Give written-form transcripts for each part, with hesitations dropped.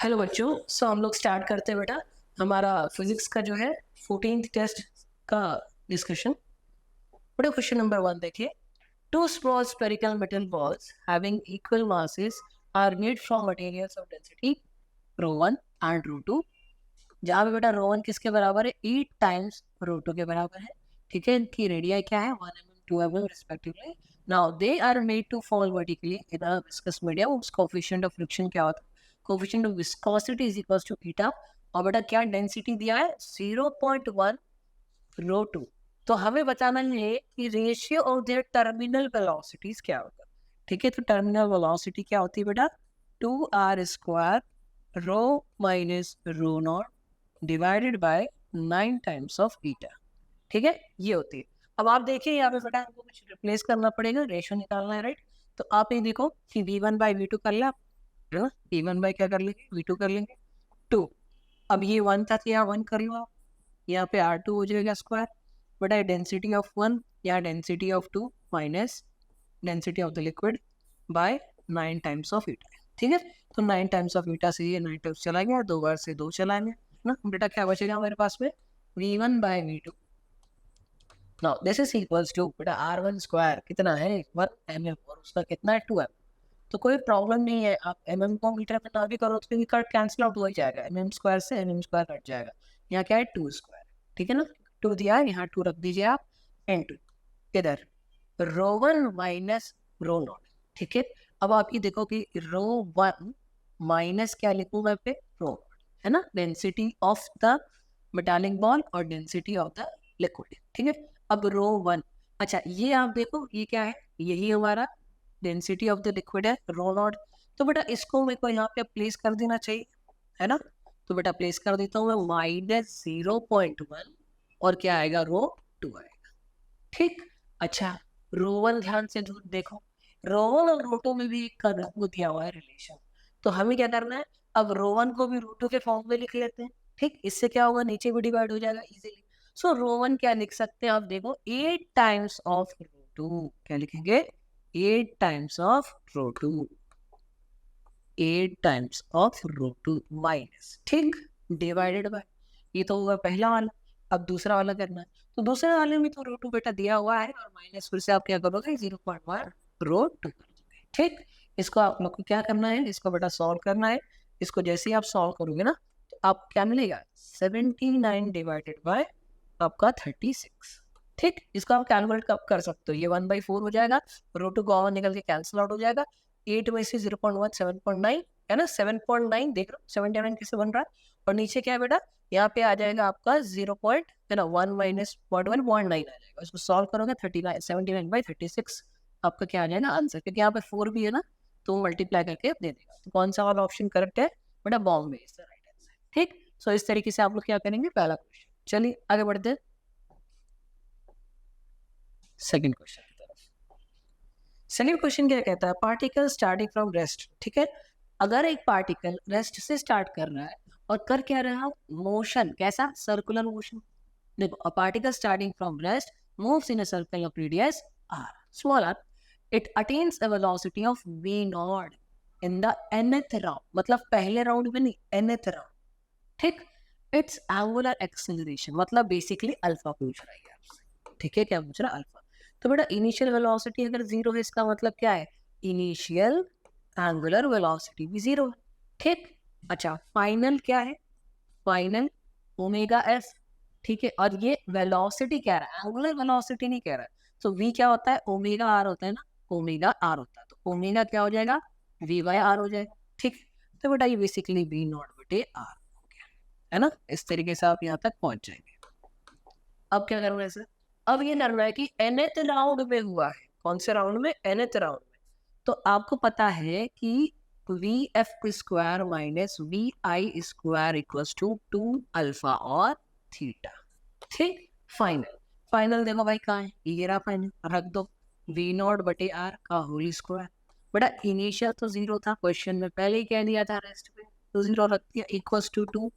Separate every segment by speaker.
Speaker 1: Hello बच्चों। हम लोग स्टार्ट करते हैं बेटा हमारा फिजिक्स का जो है 14th टेस्ट का डिस्कशन। बड़ा क्वेश्चन नंबर 1 देखिए। Two small spherical metal balls having equal masses are made from materials of density ρ1 and ρ2, जहाँ पे बेटा ρ1 किसके बराबर है 8 टाइम्स ρ2 के बराबर है। ठीक है, इनकी रेडिया क्या है 1 mm 2 mm respectively. Now they are made to fall vertically in a viscous medium. उसका कोएफिशिएंट ऑफ फ्रिक्शन क्या होता है? Coefficient of viscosity is equals to eta. और बेटा क्या डेंसिटी दिया है 0.1 ρ2। तो हमें बताना है कि ratio of their terminal velocities क्या होगा। ठीक है, तो टर्मिनल वेलोसिटी क्या होती है बेटा 2r² rho minus rho not divided by 9 times of eta. ठीक है, ये होती है। अब आप देखिए यहाँ पे बेटा हमको कुछ रिप्लेस करना पड़ेगा, रेशियो निकालना है, राइट। तो आप ये देखो कि v1 बाई वी टू कर ले आप, है ना। v1 बाई क्या कर लेंगे v2 कर लेंगे 2। अब ये 1 था तो यहाँ 1 कर लो आप, यहाँ पे r2 हो जाएगा स्क्वायर। बेटा डेंसिटी ऑफ 1 या density of 2 minus density of the liquid bye 9 times of eta. ठीक है, तो 9 टाइम्स ऑफ ईटा से ये 9 टाइम्स चला गया, 2 बार से 2 चला गया ना। बेटा क्या बचेगा हमारे पास में v1 by v2। Now this is equals to बेटा r1 स्क्वायर कितना है 1 mm और उसका कितना है 2 mm। तो कोई प्रॉब्लम नहीं है, आप mm को मीटर में ना भी करो तो भी कट कैंसिल आउट हो ही जाएगा, mm स्क्वायर से mm स्क्वायर कट जाएगा। यहाँ क्या है 2 स्क्वायर। ठीक है ना, 2 दिया है, यहाँ 2 रख दीजिए आप इनटू इधर ρ1 माइनस रो नॉट। ठीक है, अब आप ये देखो कि ρ1 माइनस क्या लिखूं मैं पे रो नॉट, है ना, density of the metallic ball और डेंसिटी ऑफ द लिक्विड। ठीक है, अब ρ1, अच्छा ये आप देखो ये क्या है, यही हमारा डेंसिटी ऑफ द लिक्विड है रो नॉट। तो बेटा इसको मेरे को यहाँ पे प्लेस कर देना चाहिए, है ना। तो बेटा प्लेस कर देता हूँ मैं -0.1 और क्या आएगा ρ2 आएगा। ठीक, अच्छा ρ1 ध्यान से देखो, ρ1 और ρ2 में भी एक का वो दिया हुआ है रिलेशन। तो हमें क्या करना है, अब ρ1 को भी ρ2 के फॉर्म में लिख लेते हैं। ठीक, इससे क्या होगा नीचे भी डिवाइड हो जाएगा इजीली। सो ρ1 क्या लिख सकते हैं आप देखो 8 टाइम्स ऑफ ρ2, क्या लिखेंगे 8 times of ρ2, 8 times of ρ2 minus, ठीक, डिवाइडेड बाय, ये तो होगा पहला वाला। अब दूसरा वाला करना है, तो दूसरे वाले में तो ρ2 बेटा दिया हुआ है और माइनस फिर से आप क्या करोगे 0.1 ρ2। ठीक, इसको आप लोग को क्या करना है, इसको बेटा सॉल्व करना है। इसको जैसे ही आप सॉल्व करोगे ना तो आप क्या मिलेगा 79 डिवाइडेड बाय आपका 36। ठीक, इसको आप कैलकुलेट कब कर सकते हो, ये 1/4 हो जाएगा, ρ2 कॉमन निकल के कैंसिल आउट हो जाएगा। 8 में से 0.1 7.9 है ना, 7.9 देख लो 79 कैसे बन रहा है। और नीचे क्या है बेटा, यहाँ पे आ जाएगा आपका 0 पॉइंट है ना 1 माइनस 0.9 आ जाएगा। इसको सॉल्व करोगे 39 79/36 आपका क्या आ जाएगा आंसर, क्योंकि यहाँ पे 4 भी है ना तो मल्टीप्लाई करके दे देगा। तो कौन सा वाला ऑप्शन करेक्ट है बेटा, Bombay is the right answer. ठीक, सो इस तरीके से आप लोग क्या करेंगे पहला क्वेश्चन। चलिए आगे बढ़ते हैं सेकंड क्वेश्चन की तरफ। सेकंड क्वेश्चन क्या कहता है, पार्टिकल स्टार्टिंग फ्रॉम रेस्ट। ठीक है, अगर एक पार्टिकल रेस्ट से स्टार्ट कर रहा है और कर क्या रहा है मोशन, कैसा सर्कुलर मोशन। देखो a particle starting from rest moves in a circle of radius r small r, it attains a velocity of v not in the nth round, मतलब पहले राउंड में नहीं nth राउंड। ठीक, it's angular acceleration, मतलब basically alpha पूछ रहा है आपसे। ठीक है, क्या पूछ रहा है अल्फा। तो बेटा इनिशियल वेलोसिटी अगर 0 है इसका मतलब क्या है, इनिशियल एंगुलर वेलोसिटी भी 0 है। ठीक, अच्छा फाइनल क्या है, फाइनल ओमेगा एफ। ठीक है, और ये वेलोसिटी कह रहा है, एंगुलर वेलोसिटी नहीं कह रहा है। तो v क्या होता है ओमेगा आर होता है ना, ओमेगा आर होता है, तो ओमेगा क्या हो जाएगा v/r हो जाएगा। ठीक, तो बेटा ये बेसिकली v नॉट बटे r हो गया, है ना। इस तरीके से आप यहाँ तक पहुंच जाएंगे। अब क्या करना है सर, अब ये करना है कि nth राउंड में हुआ है, कौन से राउंड में nth राउंड में। तो आपको पता है कि v f square minus v i square equals to 2 alpha और थीटा। ठीक, फाइनल, फाइनल देखो भाई कहाँ है, ये रहा फाइनल, रख दो वी नॉट बटे आर का होल स्क्वायर। बेटा इनिशियल तो 0 था, क्वेश्चन में पहले ही कह दिया था रेस्ट में, तो 0 रख दिया इक्वल्स टू 2,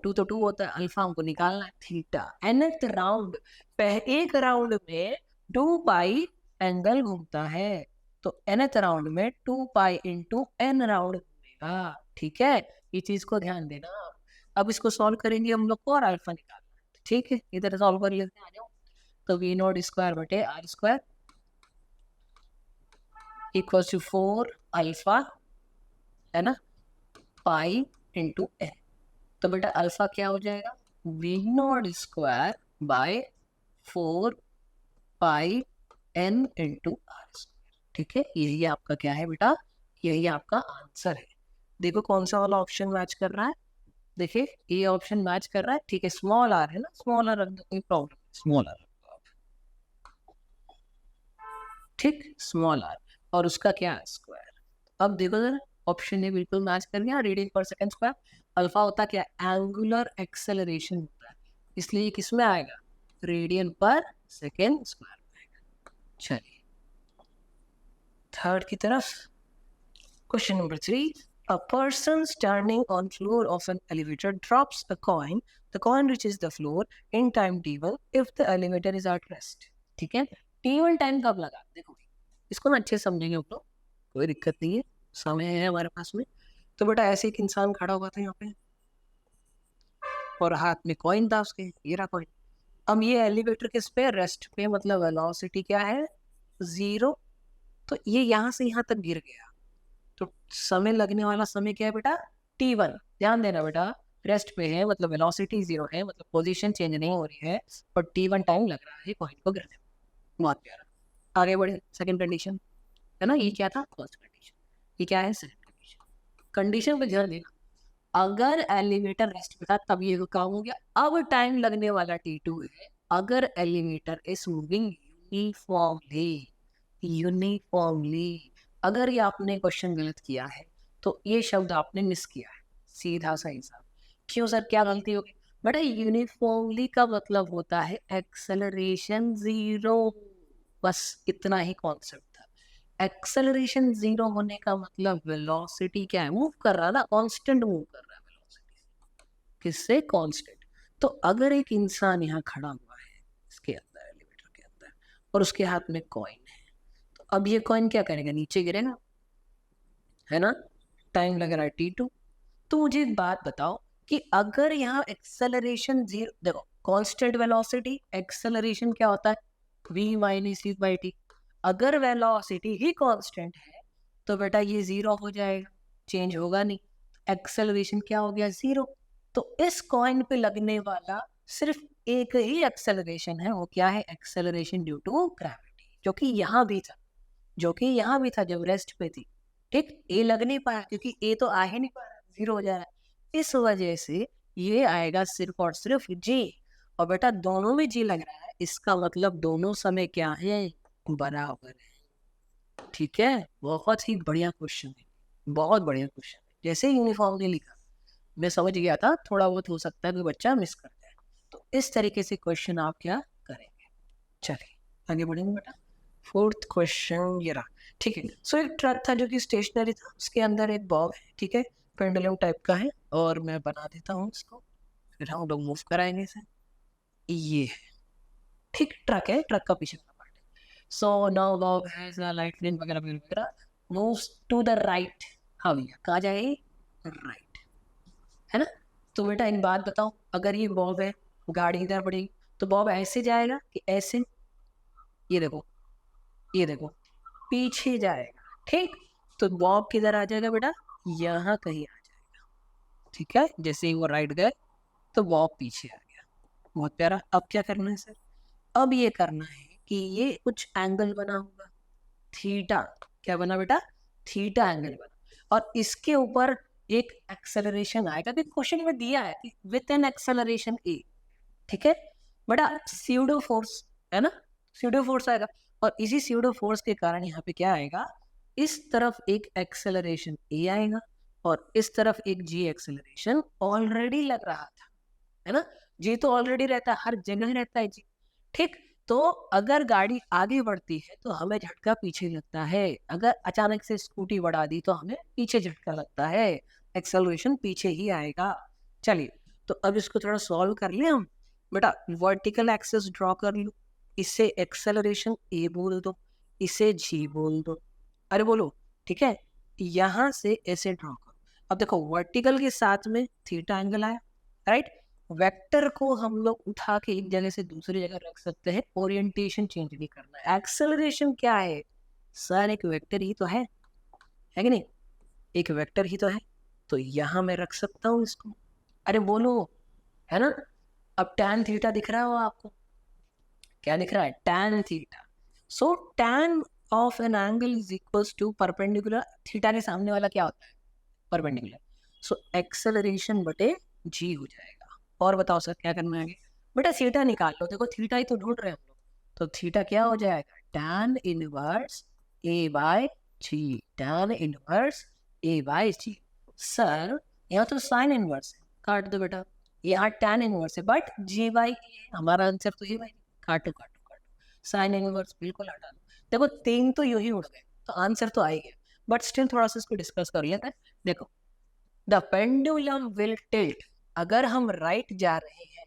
Speaker 1: 2 तो 2 होता है, अल्फा हमको निकालना है थीटा। nth राउंड, एक राउंड में 2 पाई एंगल घूमता है, तो nth राउंड में 2 पाई इंटू n राउंड घूमेगा। ठीक है, ये चीज को ध्यान देना। अब इसको सॉल्व करेंगे हम लोग को और अल्फा निकालना है, ठीक है। इधर सॉल्व कर लेते हैं, आ जाओ। तो वी नॉट स्क्वायर बटे r square equal to 4 alpha, है ना, पाई इंटू एन। तो बेटा अल्फा क्या हो जाएगा, v not square by 4 pi n into r square, ठीक है। यही आपका क्या है बेटा, यही आपका आंसर है। देखो कौन सा वाला ऑप्शन मैच कर रहा है, देखिए ये ऑप्शन मैच कर रहा है, ठीक है। स्मॉल आर है ना, स्मॉल आर रख दो, कोई प्रॉब्लम, स्मॉल आर, ठीक, स्मॉल आर, और उसका क्या है स्क्वायर। अब देखो जरा, ऑप्शन ए बिल्कुल मैच कर गया, रेडियन पर सेकंड स्क्वायर। अल्फा होता क्या, एंगुलर एक्सेलरेशन होता है, इसलिए किस में आएगा, रेडियन पर सेकंड स्क्वायर में आएगा। चलिए थर्ड की तरफ, question number 3, a person standing on floor of an elevator drops a coin, the coin reaches the floor in time t1 if the elevator is at rest, ठीक है। t1 time कब लगा, देखो इसको ना अच्छे से समझेंगे हम लोग, कोई दिक्कत नहीं है, समय है हमारे पास में। तो बेटा ऐसे एक इंसान खड़ा हुआ था यहाँ पे और हाथ में कॉइन था उसके, ये रहा कॉइन। अब ये एलिवेटर किस पे, रेस्ट पे, मतलब वेलोसिटी क्या है, 0। तो ये यहाँ से यहाँ तक गिर गया, तो समय लगने वाला समय क्या है बेटा, t1। ध्यान देना बेटा, रेस्ट पे है मतलब वेलोसिटी 0 है, मतलब पोजीशन चेंज नहीं हो रही है, पर t1 टाइम लग रहा है कॉइन को गिरने में। बहुत प्यारा, आगे बढ़े, सेकंड कंडीशन है ना, ये क्या था, फर्स्ट कंडीशन, ये क्या है, सेकंड कंडीशन। कंडीशन पे ध्यान देना, अगर एलिवेटर रेस्ट पे था तब ये काम हो गया। अब टाइम लगने वाला t2 है, अगर एलिवेटर इज मूविंग यूनिफॉर्मली। अगर ये आपने क्वेश्चन गलत किया है तो ये शब्द आपने मिस किया है, सीधा सा हिसाब। क्यों सर, क्या गलती होगी बेटा, यूनिफॉर्मली का मतलब होता है एक्सेलरेशन 0, बस इतना ही कॉन्सेप्ट था। एक्सेलरेशन 0 होने का मतलब वेलोसिटी क्या है, मूव कर रहा है ना, कांस्टेंट मूव कर रहा है वेलोसिटी, किससे, कांस्टेंट। तो अगर एक इंसान यहाँ खड़ा हुआ है इसके अंदर, एलिवेटर के अंदर, और उसके हाथ में कॉइन है, तो अब ये कॉइन क्या करेगा, नीचे गिरेगा, है ना, टाइम लग रहा है t2। तो मुझे एक बात बताओ कि अगर यहाँ एक्सेलरेशन 0, देखो कांस्टेंट वेलोसिटी, एक्सेलरेशन क्या होता है, v minus u by T. अगर वेलोसिटी ही कांस्टेंट है तो बेटा ये 0 हो जाएगा, चेंज होगा नहीं, एक्सेलरेशन क्या हो गया, 0। तो इस कॉइन पे लगने वाला सिर्फ एक ही एक्सेलरेशन है, वो क्या है, एक्सेलरेशन ड्यू टू ग्रेविटी, जो कि यहाँ भी था, जो कि यहाँ भी था जब रेस्ट पे थी, ठीक। ए लग नहीं पाया क्योंकि ए तो आ ही नहीं पा रहा, 0 हो जा रहा है, इस वजह से ये आएगा सिर्फ और सिर्फ जी। और बेटा दोनों में जी लग रहा है, इसका मतलब दोनों समय क्या है, बराबर है, ठीक है। बहुत ही बढ़िया क्वेश्चन है, बहुत बढ़िया क्वेश्चन है, जैसे यूनिफॉर्म ने लिखा मैं समझ गया था, थोड़ा बहुत हो सकता है कोई बच्चा मिस करता है, तो इस तरीके से क्वेश्चन आप क्या करेंगे। चलिए आगे बढ़ेंगे बेटा, फोर्थ क्वेश्चन ये रहा, ठीक है। सो एक ट्रक था जो कि स्टेशनरी था, उसके अंदर एक बॉब है, ठीक है, पेंडुलम टाइप का है, और मैं बना देता हूँ इसको, फिर हम लोग मूव कराएंगे इसे, ये है, ठीक, ट्रक है, ट्रक का पीछे का पार्ट है। So now Bob has a light range वगैरह वगैरह, मूव्स टू द राइट, हाँ भैया कहाँ जाए, राइट, है ना। तो बेटा एक बात बताओ, अगर ये बॉब है, गाड़ी इधर बढ़ेगी, तो बॉब ऐसे जाएगा कि ऐसे, ये देखो, ये देखो, पीछे जाएगा, ठीक। तो बॉब किधर आ जाएगा बेटा, यहाँ कहीं आ जाएगा, ठीक है। जैसे ही वो राइट गए तो बॉब पीछे आ गया, बहुत प्यारा। अब क्या करना है सर, अब ये करना है कि ये कुछ एंगल बना होगा, थीटा, क्या बना बेटा, थीटा एंगल बना, और इसके ऊपर एक एक्सेलरेशन आएगा, कि क्वेश्चन में दिया है कि विथ एन एक्सेलरेशन ए, ठीक है बेटा, स्यूडो फोर्स है ना, स्यूडो फोर्स आएगा, और इसी स्यूडो फोर्स के कारण यहाँ पे क्या आएगा, इस तरफ एक एक्सेलरेशन ए आएगा और इस तरफ एक जी एक्सेलरेशन ऑलरेडी लग रहा था, है ना। जी तो ऑलरेडी रहता है, हर जगह रहता है जी, ठीक। तो अगर गाड़ी आगे बढ़ती है तो हमें झटका पीछे लगता है, अगर अचानक से स्कूटी बढ़ा दी तो हमें पीछे झटका लगता है, एक्सेलरेशन पीछे ही आएगा। चलिए तो अब इसको थोड़ा सॉल्व कर ले हम बेटा, वर्टिकल एक्सेस ड्रॉ कर लो, इसे एक्सेलरेशन ए बोल दो, इसे जी बोल दो, अरे बोलो, ठीक है। यहाँ से ऐसे ड्रॉ करो, अब देखो वर्टिकल के साथ में थीटा एंगल आया, राइट। वेक्टर को हम लोग उठा के एक जगह से दूसरी जगह रख सकते हैं, ओरिएंटेशन चेंज नहीं करना है। एक्सेलरेशन क्या है सर, एक वेक्टर ही तो है कि नहीं, एक वेक्टर ही तो है, तो यहाँ मैं रख सकता हूँ इसको। अरे बोलो, है ना। अब tan थीटा दिख रहा हो आपको, क्या दिख रहा है, tan theta. So tan of an angle is equals to perpendicular, theta के सामने वाला क्या होता है, परपेंडिकुलर। सो एक्सेलरेशन बटे जी हो जाएगा। और बताओ सर क्या करना है आगे, बेटा थीटा निकाल लो, देखो थीटा ही तो ढूंढ रहे हैं हम लोग, तो थीटा क्या हो जाएगा, tan inverse a by g, tan inverse a by g. Sir यहाँ तो साइन इनवर्स है, काट दो बेटा, यहाँ tan इनवर्स है बट जी बाई हमारा आंसर तो ये भाई, काटो काटो काटो, साइन इनवर्स बिल्कुल हटा दो। देखो 3 तो यूं ही उड़ गए, तो आंसर तो आ ही गया, बट स्टिल थोड़ा सा इसको डिस्कस कर लिया था। देखो द पेंडुलम विल टिल्ट, अगर हम राइट जा रहे हैं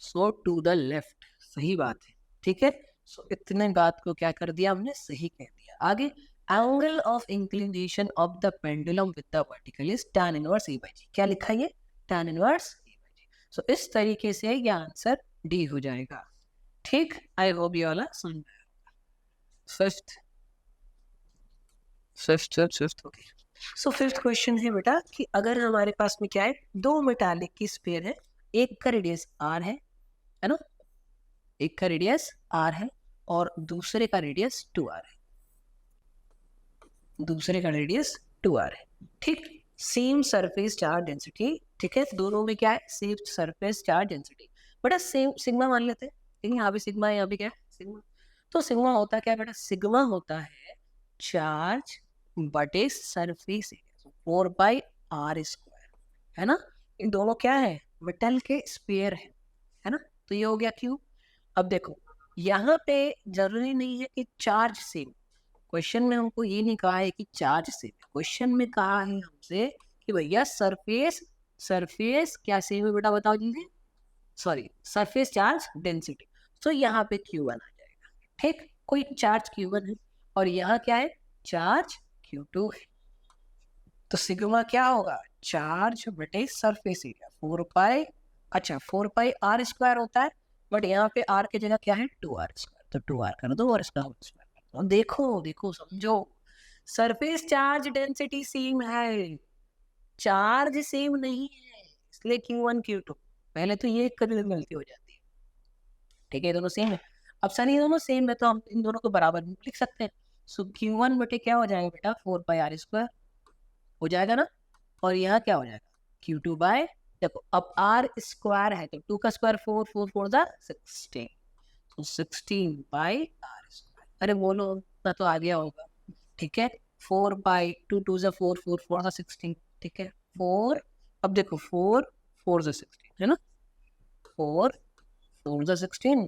Speaker 1: सो टू द लेफ्ट, सही बात है, ठीक है। सो इतने बात को क्या कर दिया हमने, सही कह दिया। आगे angle of inclination of the pendulum with the vertical is tan inverse a by g, क्या लिखा है, tan inverse a by g. So इस तरीके से यह आंसर डी हो जाएगा, ठीक। आई होप ये वाला सुन fifth okay. So fifth question है बेटा कि अगर हमारे पास में क्या है, दो मेटालिक की स्फीयर है, एक का रेडियस r है ना, एक का रेडियस r है और दूसरे का रेडियस 2r है, दूसरे का रेडियस 2r है, ठीक। सेम सरफेस चार्ज डेंसिटी, ठीक है, दोनों में क्या है, सेम सरफेस चार्ज डेंसिटी, बेटा सेम सिग्मा मान लेते हैं, ठीक है, यहाँ पे सिग्मा है, यहाँ पे क्या है, सिग्मा। तो सिग्मा होता है क्या बेटा, सिग्मा होता है चार्ज बटे सरफेस एरिया, 4/r², है ना। इन दोनों क्या है, मेटल के स्फीयर है ना, तो ये हो गया क्यों। अब देखो यहाँ पे जरूरी नहीं है कि चार्ज सेम, क्वेश्चन में हमको ये नहीं कहा है कि चार्ज सेम, क्वेश्चन में कहा है हमसे कि भैया सरफेस क्या सेम है बेटा, बताओ जल्दी, सॉरी सरफेस चार्ज डेंसिटी। तो यहाँ पे Q1 आ जाएगा, ठीक, कोई चार्ज Q1 है और यहाँ क्या है, चार्ज Q2 है, तो सिग्मा क्या होगा, चार्ज बटे सरफेस एरिया 4 पाई, अच्छा 4πr² होता है, बट यहाँ पे r की जगह क्या है, 2r², तो 2r कर दो और इसका होल स्क्वायर कर दो। देखो देखो समझो, सरफेस चार्ज डेंसिटी सेम है, चार्ज सेम नहीं है, इसलिए Q1 Q2, पहले तो ये कभी गलती हो जाती है, ठीक है, दोनों सेम है। अब सर ये दोनों सेम है तो हम इन दोनों को बराबर लिख सकते हैं, सो Q1 बटे क्या हो जाएगा बेटा, 4πr² हो जाएगा ना, और यहाँ क्या हो जाएगा, Q2 बाय, देखो अब r² है तो 2 का स्क्वायर 4, 4 4 दा 16, तो 16/r², अरे बोलो ना तो आ गया होगा, ठीक है, 4/2 2 ज़ा 4 4 4 ज़ा 16, ठीक है, 4, अब देखो 4 4 ज़ा 16 है ना, 4 4 ज़ा 16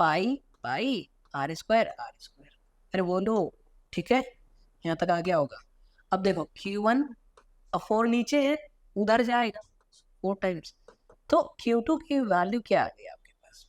Speaker 1: पाई r², अरे बोलो, ठीक है, यहाँ तक आ गया होगा। अब देखो Q1, अब 4 नीचे है, उधर जाएगा 4 टाइम्स, तो Q2 की वैल्यू क्या आ गई आपके पास,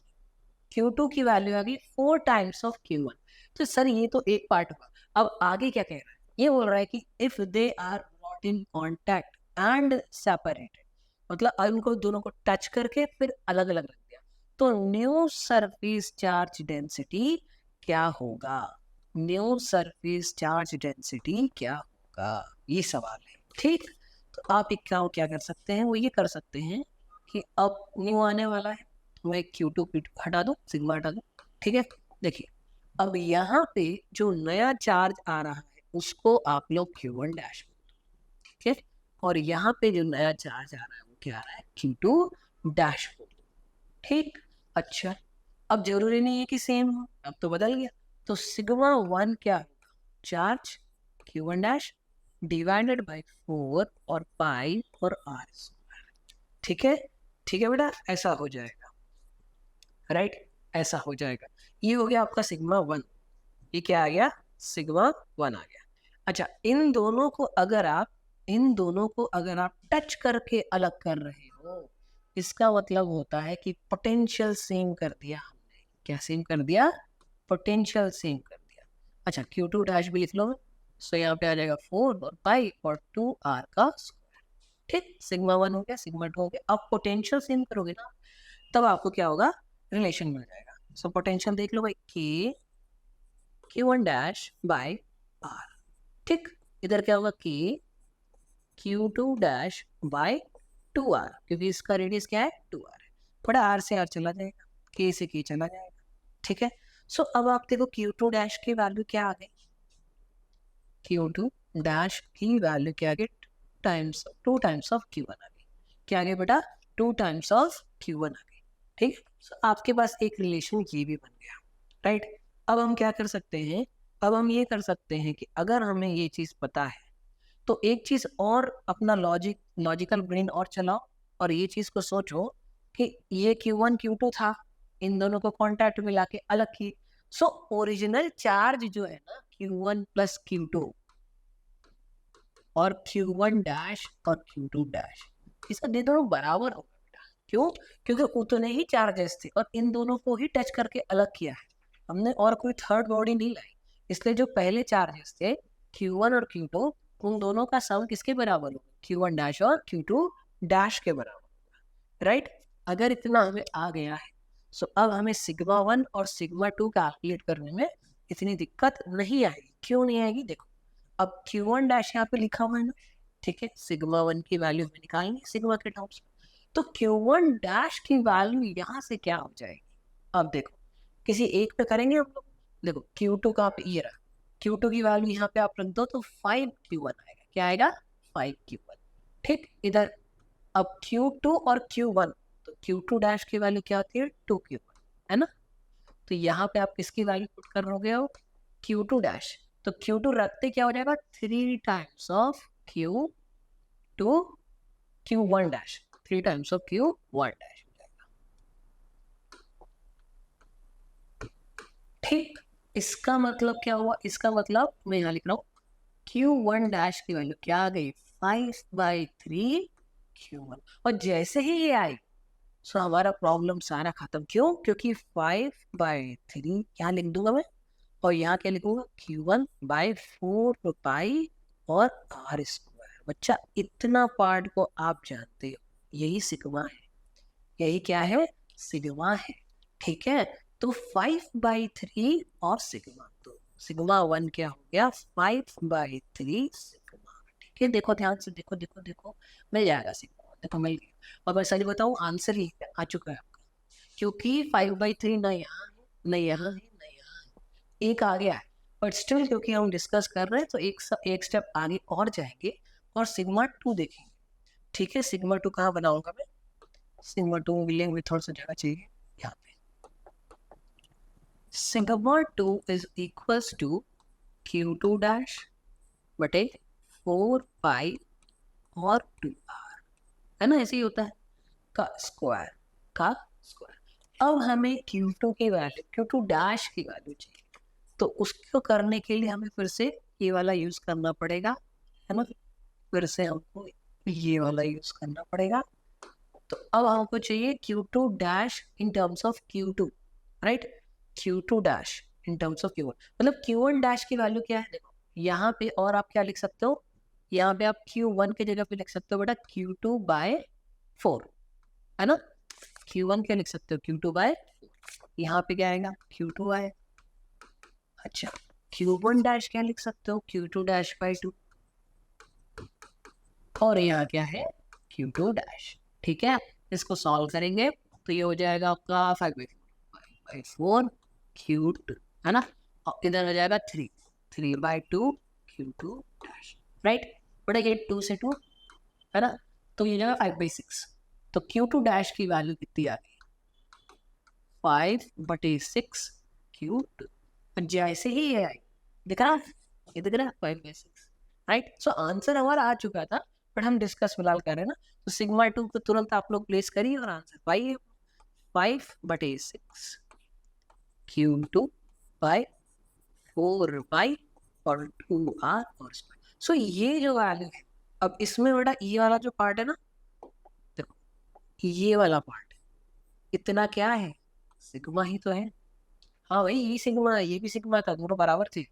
Speaker 1: Q2 की वैल्यू आ गई 4 टाइम्स ऑफ Q1। तो सर ये तो एक पार्ट हुआ, अब आगे क्या कह रहा है, ये बोल रहा है कि if they are not in contact and separated, मतलब उनको दोनों को टच करके फिर अलग अलग रख दिया, तो न्यू सरफेस चार्ज डेंसिटी क्या होगा, न्यू सरफेस चार्ज डेंसिटी क्या होगा, ये सवाल है, ठीक। तो आप एक क्या कर सकते हैं, वो ये कर सकते हैं कि अब न्यू आने वाला है, मैं Q2 हटा दो, सिग्मा हटा दो, ठीक है। देखिए अब यहाँ पे जो नया चार्ज आ रहा है उसको आप लोग Q1 डैश, ठीक है, और यहाँ पे जो नया चार्ज आ रहा है वो क्या आ रहा है, Q2 डैश, ठीक। अच्छा अब जरूरी नहीं है कि सेम हो, अब तो बदल गया, तो सिग्मा 1 क्या होगा, charge Q1 dash divided by 4 और पाई और r², ठीक है बेटा, ऐसा हो जाएगा, राइट, ऐसा हो जाएगा। ये हो गया आपका सिग्मा 1, ये क्या आ गया, सिग्मा 1 आ गया। अच्छा इन दोनों को अगर आप टच करके अलग कर रहे हो, इसका मतलब होता है कि पोटेंशियल सेम कर दिया हमने, क्या सेम कर दिया, पोटेंशियल सेम कर दिया। अच्छा Q2 डैश भी लिख लो, सो यहाँ पे आ जाएगा 4 और पाई और 2r², ठीक, सिग्मा 1 हो गया, सिग्मा 2 हो गया। अब पोटेंशियल सेम करोगे ना, तब आपको क्या होगा, रिलेशन मिल जाएगा। सो पोटेंशियल देख लो भाई, के Q1 डैश बाय R, ठीक। इधर क्या होगा, के Q2 डैश बाय 2R, क्योंकि इसका रेडियस क्या है, 2R है। थोड़ा R से R चला जाएगा, K से K चला जाएगा, ठीक है। सो अब आप देखो Q2 डैश की वैल्यू क्या आ गई, Q2 डैश की वैल्यू क्या आ गई, टू टाइम्स ऑफ Q1 आ गई। क्या आ गई बेटा, 2 टाइम्स ऑफ Q1 आ गई, ठीक। सो आपके पास एक रिलेशन ये भी बन गया, राइट। अब हम क्या कर सकते हैं, अब हम ये कर सकते हैं कि अगर हमें ये चीज पता है तो एक चीज और अपना लॉजिकल ब्रेन और चलाओ, और ये चीज को सोचो कि ये Q1 Q2 था, इन दोनों को कॉन्टैक्ट मिला के अलग की। सो ओरिजिनल चार्ज जो है ना, Q1 प्लस Q2 और Q1 डैश और Q2 डैश, इसका दे दोनों बराबर होगा बेटा। क्यों, क्योंकि उतने ही चार्जेस थे और इन दोनों को ही टच करके अलग किया है हमने, और कोई थर्ड बॉडी नहीं लाई। इसलिए जो पहले चार्जेस थे Q1 और Q2, उन दोनों का सम किसके बराबर होगा, Q1 डैश और Q2 डैश के बराबर होगा, राइट। अगर इतना हमें आ गया है, सो अब हमें सिग्मा 1 और सिग्मा 2 कैलकुलेट करने में इतनी दिक्कत नहीं आएगी। क्यों नहीं आएगी, देखो अब Q1 डैश यहाँ पे लिखा हुआ है ना, ठीक है। सिग्मा 1 की वैल्यू हमें निकालेंगे सिग्मा के टर्म्स में, तो Q1 डैश की वैल्यू यहाँ से क्या हो जाएगी। अब देखो किसी एक पे करेंगे हम लोग, देखो Q2 का आप ये रहा, Q2 की वैल्यू यहाँ पे आप रख दो तो 5Q1 आएगा। क्या आएगा, 5Q1, ठीक। इधर अब Q2 और Q1, तो Q2 डैश की वैल्यू क्या होती है, 2Q1, है ना। तो यहाँ पे आप किसकी वैल्यू पुट कर रहोगे हो, Q2 डैश, तो Q2 रखते क्या हो जाएगा, 3 times of Q2 Q1 dash, 3 times of Q1 dash हो जाएगा, ठीक। इसका मतलब क्या हुआ, इसका मतलब मैं यहाँ लिख रहा हूँ Q1 डैश की वैल्यू क्या आ गई, 5/3 Q1, और जैसे ही ये आई सो हमारा प्रॉब्लम सारा खत्म। क्यों, क्योंकि 5/3 यहाँ लिख दूंगा मैं, और यहाँ क्या लिखूंगा, Q1/4 पाई और R स्क्वायर। बच्चा इतना पार्ट को आप जानते हो, यही सिग्मा है, यही क्या है, सिग्मा है, ठीक है। तो 5/3 और सिग्मा, तो सिग्मा 1 क्या हो गया, 5/3 सिग्मा, ठीक है। देखो ध्यान से, देखो देखो देखो, मिल जाएगा सिग्मा, देखो मिल गया। और मैं सच बताऊं, आंसर ही आ चुका है आपका, क्योंकि 5/3 ना यहाँ है, ना यहाँ है, ना यहाँ है, एक आ गया है। बट स्टिल क्योंकि हम डिस्कस कर रहे हैं तो एक स्टेप आगे और जाएंगे और सिग्मा 2 देखेंगे, ठीक है। सिग्मा 2 कहाँ बनाऊंगा मैं, सिग्मा 2 के लिए मुझे थोड़ा सा जगह चाहिए यहाँ पे। Sigma 2 is equals to Q2 dash बटे 4 पाई और 2R, है ना, ऐसे ही होता है, का स्क्वायर, का स्क्वायर। अब हमें Q2 की वैल्यू, Q2 डैश की वैल्यू चाहिए, तो उसको करने के लिए हमें फिर से ये वाला यूज करना पड़ेगा, है ना। फिर से हमको ये वाला यूज करना पड़ेगा। तो अब हमको चाहिए Q2 dash in terms of Q2, right. Q2 dash in terms of Q1, मतलब Q1 डैश की वैल्यू क्या है, देखो यहाँ पे, और आप क्या लिख सकते हो, यहाँ पे आप Q1 के जगह पे लिख सकते हो बेटा Q2/4, है ना। Q1 क्या लिख सकते हो, Q2/4, यहाँ पे क्या आएगा, Q2 आए। अच्छा, Q1 डैश क्या लिख सकते हो, Q2-2, और यहाँ क्या है, Q2 डैश, ठीक है। इसको सॉल्व करेंगे तो ये हो जाएगा आपका 5/4 Q2, है ना, और इधर हो जाएगा 3/2 Q2 डैश, राइट। बढ़ेगा 2 से 2, है ना, तो ये जाएगा 5/6। तो Q2 डैश की वैल्यू कितनी आ गई, 5/6 Q2, जैसे ही ये आई, दिख रहा, ये दिख रहा है 5/6, राइट। सो आंसर हमारा आ चुका था, बट हम डिस्कस फिलहाल कर रहे हैं ना, तो सिग्मा 2 को तुरंत आप लोग प्लेस करिए और आंसर पाइए, 5/6 Q2/4 पाई और 2R और स्क्वायर। सो ये जो वैल्यू है, अब इसमें बेटा ये वाला जो पार्ट है ना, देखो ये वाला पार्ट इतना क्या है, सिग्मा ही तो है। हाँ भाई, ये सिग्मा, ये भी सिग्मा था, दोनों बराबर थे।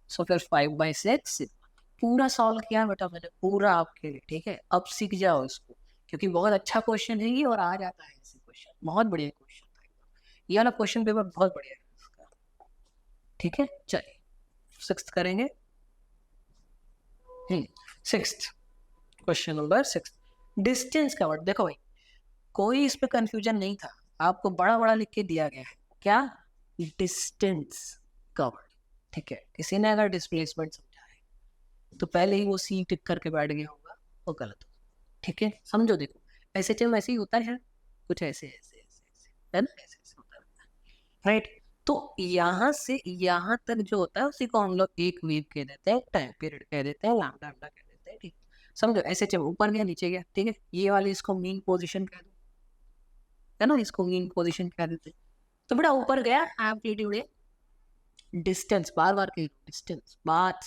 Speaker 1: सो फिर 5/6 सिग्मा, पूरा सॉल्व किया बेटा मैंने, पूरा आपके लिए, ठीक है। अब सीख जाओ इसको, क्योंकि बहुत अच्छा क्वेश्चन है ये और आ जाता है ऐसे क्वेश्चन, बहुत बढ़िया क्वेश्चन था एकदम। ये वाला क्वेश्चन पेपर बहुत बढ़िया है इसका, ठीक है। चलिए सिक्स्थ करेंगे। Sixth question number 6, distance covered. देखो भाई कोई इस पे कंफ्यूजन नहीं था, आपको बड़ा बड़ा लिख के दिया गया है, क्या, डिस्टेंस कवर्ड, ठीक है। किसी ने अगर डिस्प्लेसमेंट समझा है तो पहले ही वो सी टिक करके बैठ गया होगा, वो गलत हो, ठीक है। समझो, देखो ऐसे चम ऐसे ही होता है, कुछ ऐसे ऐसे ऐसे ऐसे, है ना, ऐसे ऐसे होता है, राइट। तो यहाँ से यहाँ तक जो होता है उसी को हम लोग एक वेव कह देते हैं, टाइम पीरियड कह देते हैं, लैम्डा लैम्डा कह देते हैं, ठीक। समझो ऐसे चम ऊपर गया नीचे गया, ठीक है। ये वाली इसको मीन पोजीशन कह दो, है ना, इसको मीन पोजीशन कह देते हैं। तो बेटा ऊपर गया एम्पलीट्यूड, डिस्टेंस बार बार कह डिस्टेंस बात,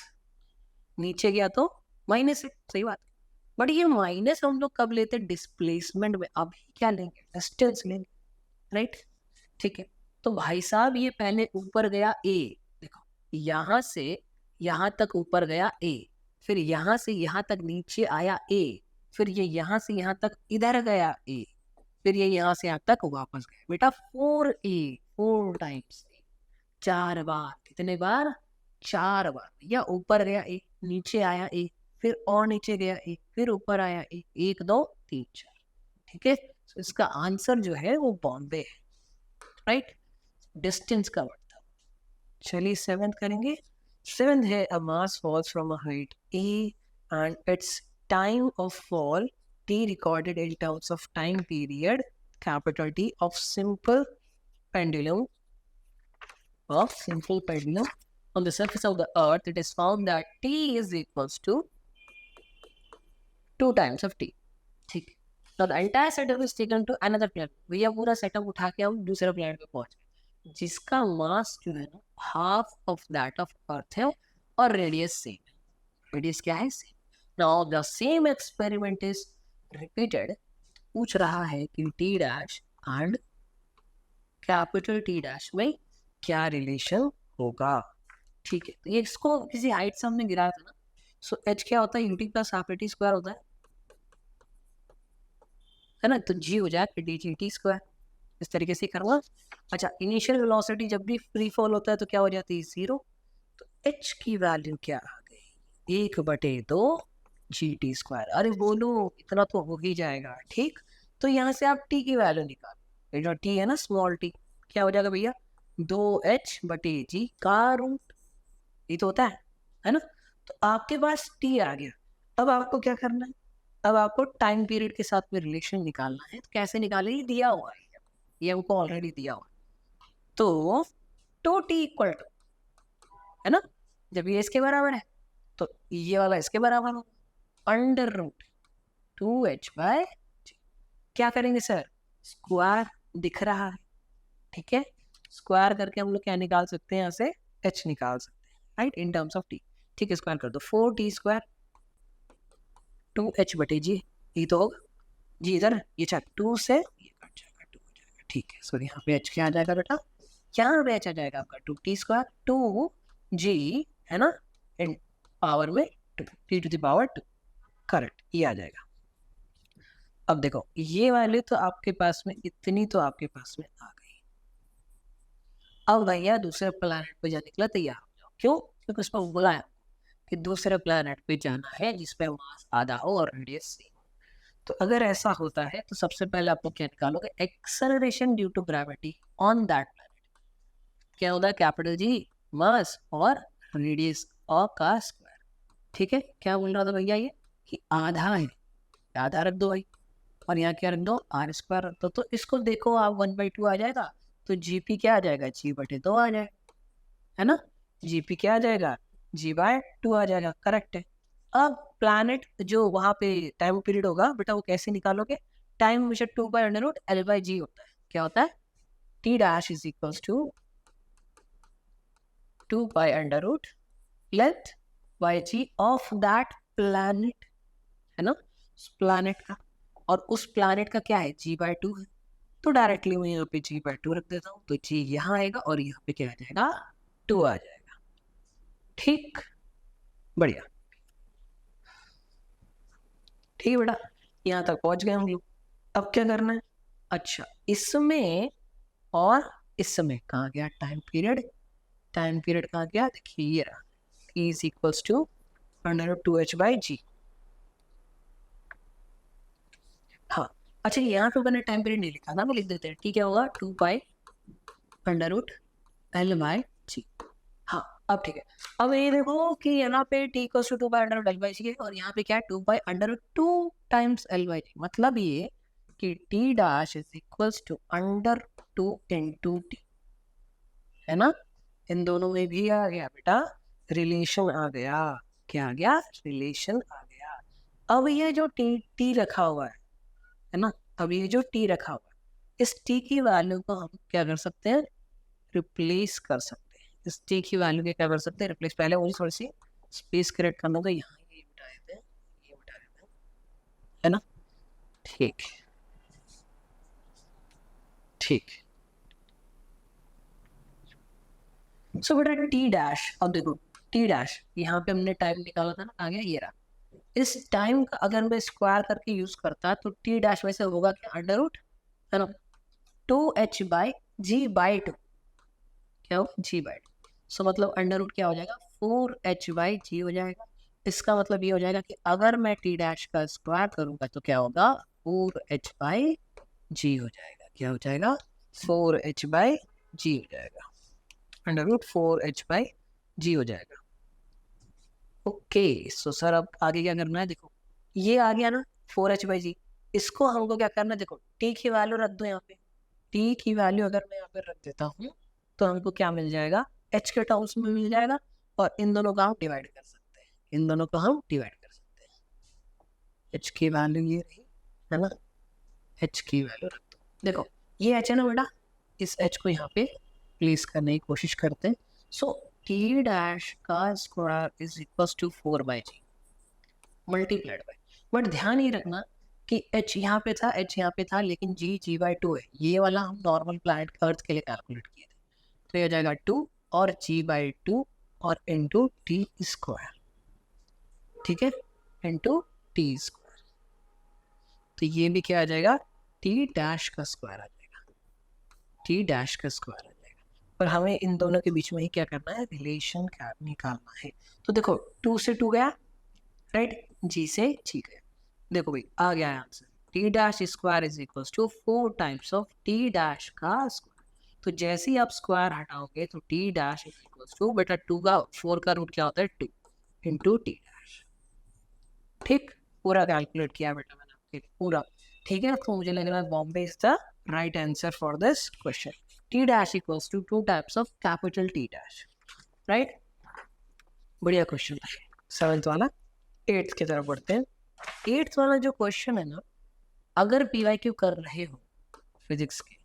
Speaker 1: नीचे गया तो माइनस है, सही बात। बट ये माइनस हम लोग कब लेते हैं, डिस्प्लेसमेंट में। अभी क्या लेंगे, डिस्टेंस लेंगे, राइट, ठीक है। तो भाई साहब ये पहले ऊपर गया ए, देखो यहां से यहां तक ऊपर गया ए, फिर यहां से यहां तक नीचे आया ए, फिर ये यहां से यहां तक इधर गया ए, फिर ये यहां से यहां तक वापस गया बेटा, 4a, 4 टाइम्स, 4 बार। कितने बार, 4 बार। या ऊपर गया ए, नीचे आया ए, फिर और नीचे गया ए, फिर ऊपर आया ए, 1 2 3 4, ठीक है। तो इसका आंसर जो है वो बॉम्बे है, राइट, डिस्टेंस का वर्ड था। चलिए 7th करेंगे। 7th है, a mass falls from a height a and its time of fall t recorded in terms of time period capital T of simple pendulum on the surface of the earth. It is found that t is equals to 2 times of t, ठीक। Now the entire setup is taken to another planet। भैया पूरा setup उठा के हम दूसरे planet पे पहुंच गए, जिसका मास जो है ना half of that of earth है और रेडियस सेम है। रेडियस क्या है, same. Now the same experiment is repeated. पूछ रहा है कि T dash and capital T dash में क्या रिलेशन होगा, ठीक है। तो ये इसको किसी हाइट से हमने गिराया था ना, सो एच क्या होता है, UT plus half T square होता है ना, तो जी हो जाए डी जी टी स्क्वायर, इस तरीके से करूँगा। अच्छा, इनिशियल वेलोसिटी जब भी फ्री फॉल होता है तो क्या हो जाती है, 0। तो एच की वैल्यू क्या आ गई, 1/2 जी टी स्क्वायर। अरे बोलो इतना तो हो ही जाएगा, ठीक। तो यहाँ से आप टी की वैल्यू निकालो, जो टी है ना स्मॉल टी, क्या हो जाएगा भैया, 2h/g का रूट, ये तो होता है ना। तो आपके पास टी आ गया। अब आपको क्या करना है, अब आपको टाइम पीरियड के साथ में रिलेशन निकालना है। तो कैसे निकाले, ये दिया हुआ है, ये हमको ऑलरेडी दिया हुआ है। तो 2t इक्वल टू, है ना, जब ये इसके बराबर है तो ये वाला इसके बराबर हो, अंडर रूट 2h/g। क्या करेंगे सर, स्क्वायर दिख रहा है, ठीक है। स्क्वायर करके हम लोग क्या निकाल सकते हैं, यहाँ से h निकाल सकते हैं, right, in terms of t, ठीक है। स्क्वायर कर दो, 4t स्क्वायर 2h/g, ये तो होगा जी इधर, ये 2 से ये कट जाएगा, 2 हो जाएगा, ठीक है। सो यहाँ पे h क्या आ जाएगा बेटा, यहाँ पे h आ जाएगा आपका 2t स्क्वायर 2g, है ना, इन पावर में 2, t to the power 2, correct, ये आ जाएगा। अब देखो ये वाले तो आपके पास में इतनी तो आपके पास में आ गई। अब भैया दूसरे प्लैनेट पे जाने के लिए तैयार हो जाओ, क्यों, क्योंकि उसको बुलाया कि दूसरे प्लैनेट पे जाना है जिसपे मास आधा हो और रेडियस सेम। तो अगर ऐसा होता है तो सबसे पहले आप लोग क्या निकालोगे, acceleration due to gravity on that planet. क्या होता है, कैपिटल जी मास और रेडियस और का स्क्वायर, ठीक है। क्या बोल रहा था भैया, ये कि आधा है, आधा रख दो भाई, और यहाँ क्या रख दो, r स्क्वायर रख दो। तो इसको देखो आप 1/2 आ जाएगा, तो जीपी क्या आ जाएगा, g/2 आ जाएगा, है ना। जीपी क्या आ जाएगा, g/2 आ जाएगा, करेक्ट है। अब प्लैनेट जो वहां पे टाइम पीरियड होगा बेटा, वो कैसे निकालोगे, टाइम हमेशा 2/√L/g होता है। क्या होता है, t dash is equals to 2/√length/g of that planet, है ना, प्लैनेट का। और उस प्लैनेट का क्या है, g/2 है। तो डायरेक्टली मैं यहाँ पे g/2 रख देता हूँ, तो g यहाँ आएगा और यहाँ पे क्या आ जाएगा, 2 आ जाएगा, ठीक, बढ़िया। ठीक है बेटा, यहाँ तक पहुंच गए हम लोग। अब क्या करना है? अच्छा, इसमें और इसमें कहाँ गया टाइम पीरियड? टाइम पीरियड कहाँ गया? देखिए ये रहा, T is equals to √2h/g। हाँ, अच्छा यहाँ पे मैंने टाइम पीरियड नहीं लिखा था, मैं लिख देते हैं। ठीक है, होगा 2π√L/g। हाँ, अब ठीक है। अब ये देखो कि यहाँ पे T इक्वल्स टू 2π√L/g है, और यहाँ पे क्या है 2π√2 टाइम्स L/g। मतलब ये कि T dash is equals to √2 into T, है ना? इन दोनों में भी आ गया बेटा रिलेशन आ गया। क्या आ गया? रिलेशन आ गया। अब ये जो टी रखा हुआ है ना, अब ये जो टी रखा हुआ है, इस टी की वैल्यू को हम क्या कर सकते हैं? रिप्लेस कर सकते हैं। इस टी की वैल्यू के क्या कर सकते हैं? रिप्लेस। पहले मुझे थोड़ी सी स्पेस क्रिएट करना होगा, यहाँ ये बिठा देते हैं, ये बिठा देते हैं, है ना? ठीक ठीक। सो बेटा टी डैश, अब देखो टी डैश यहाँ पे हमने टाइम निकाला था ना, आ गया ये रहा। इस टाइम का अगर मैं स्क्वायर करके यूज करता तो टी डैश वैसे होगा कि √ है ना 2h/g/2, क्या हो g/2। सो मतलब √ क्या हो जाएगा 4h/g हो जाएगा। इसका मतलब ये हो जाएगा कि अगर मैं टी डैश का स्क्वायर करूंगा तो क्या होगा 4h/g हो जाएगा। क्या हो जाएगा? 4h/g हो जाएगा, √4h/g हो जाएगा। ओके, सो सर अब आगे क्या करना है? देखो ये आ गया ना 4h/g, इसको हमको क्या करना है? देखो t की वैल्यू रख दो यहाँ पे। t की वैल्यू अगर मैं यहाँ पे रख देता हूँ तो हमको क्या मिल जाएगा? h के टर्म्स में मिल जाएगा, और इन दोनों का हम डिवाइड कर सकते हैं। इन दोनों को हम डिवाइड कर सकते हैं। h की वैल्यू ये रही, है ना? h की वैल्यू रख दो। देखो ये h है ना बेटा, इस h को यहाँ पे प्लेस करने की कोशिश करते हैं। सो टी डैश का square is equal to 4/g multiplied by, but ध्यान ये रखना कि h यहाँ पे था, h यहाँ पे था, लेकिन g/2 है। ये वाला हम नॉर्मल प्लैनेट अर्थ के लिए कैलकुलेट किए थे, तो ये हो जाएगा 2 और g/2 और इंटू टी स्क्वायर। ठीक है, इंटू टी स्क्वायर। तो ये भी क्या आ जाएगा? टी डैश का स्क्वायर आ जाएगा, टी डैश का स्क्वायर आ जाएगा। पर हमें इन दोनों के बीच में ही क्या करना है? रिलेशन क्या निकालना है। तो देखो 2 से 2 गया, राइट, जी से जी गया। देखो भाई आ गया answer, T dash square is equal to 4 times of T dash का स्क्वायर। तो जैसे ही आप स्क्वायर हटाओगे तो T dash is equal to, बेटा 2 का 4 का रूट क्या होता है? 2 इंटू टी डैश। ठीक, पूरा कैलकुलेट किया बेटा मैंने आपके पूरा। ठीक है, तो मुझे लग रहा है Bombay is the right answer for this question. T dash equals to 2 types of capital T dash, right? बढ़िया क्वेश्चन था 7th वाला। 8th की तरफ बढ़ते हैं। 8th वाला जो क्वेश्चन है ना, अगर PYQ कर रहे हो फिजिक्स के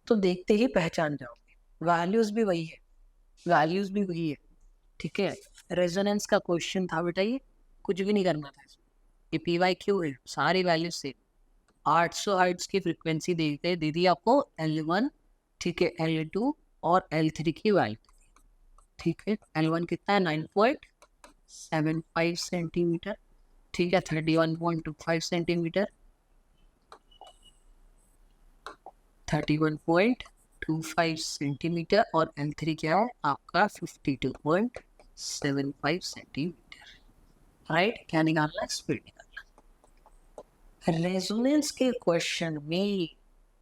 Speaker 1: तो देखते ही पहचान जाओगे। वैल्यूज भी वही है, वैल्यूज भी वही है। ठीक है, रेजोनेंस का क्वेश्चन था बेटा, ये कुछ भी नहीं करना था इसमें। ये PYQ है, सारी वैल्यूज से 800 हर्ट्ज की फ्रीक्वेंसी देखते दे दी आपको L1, ठीक है, L2 और L3 की वैल्यू। ठीक है, L1 कितना है? 9.75 सेंटीमीटर। ठीक है, 31.25 सेंटीमीटर, 31.25 सेंटीमीटर, और L3 क्या है आपका? 52.75 सेंटीमीटर, राइट? क्या निकालना है? स्पीड निकालना। रेजोनेंस के क्वेश्चन में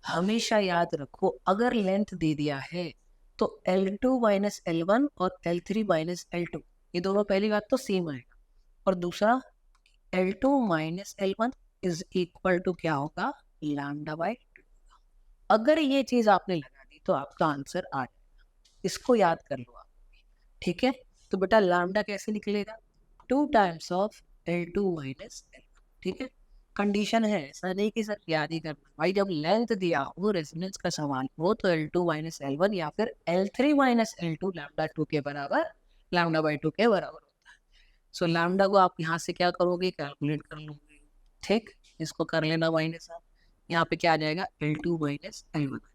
Speaker 1: हमेशा याद रखो, अगर लेंथ दे दिया है तो L2 माइनस L1 और L3 माइनस L2, ये दोनों पहली बात तो सेम आएगा, और दूसरा L2 minus L1 is equal to क्या होगा? λ/2। अगर ये चीज आपने लगा दी तो आपका आंसर आ जाएगा, इसको याद कर लो आप। ठीक है, तो बेटा लैम्डा कैसे निकलेगा? 2 times of L2 minus L1। ठीक है, कंडीशन है, ऐसा नहीं कि सर याद ही करना भाई। जब लेंथ दिया हो, रेजोनेंस का सवाल हो, तो L2 माइनस L1 या फिर L3 माइनस L2 λ/2 के बराबर, λ/2 के बराबर होता है। सो लैम्डा को आप यहाँ से क्या करोगे? कैलकुलेट कर लोगे। ठीक, इसको कर लेना माइनस आप, यहाँ पे क्या आ जाएगा? L2 माइनस L1 आ जाएगा।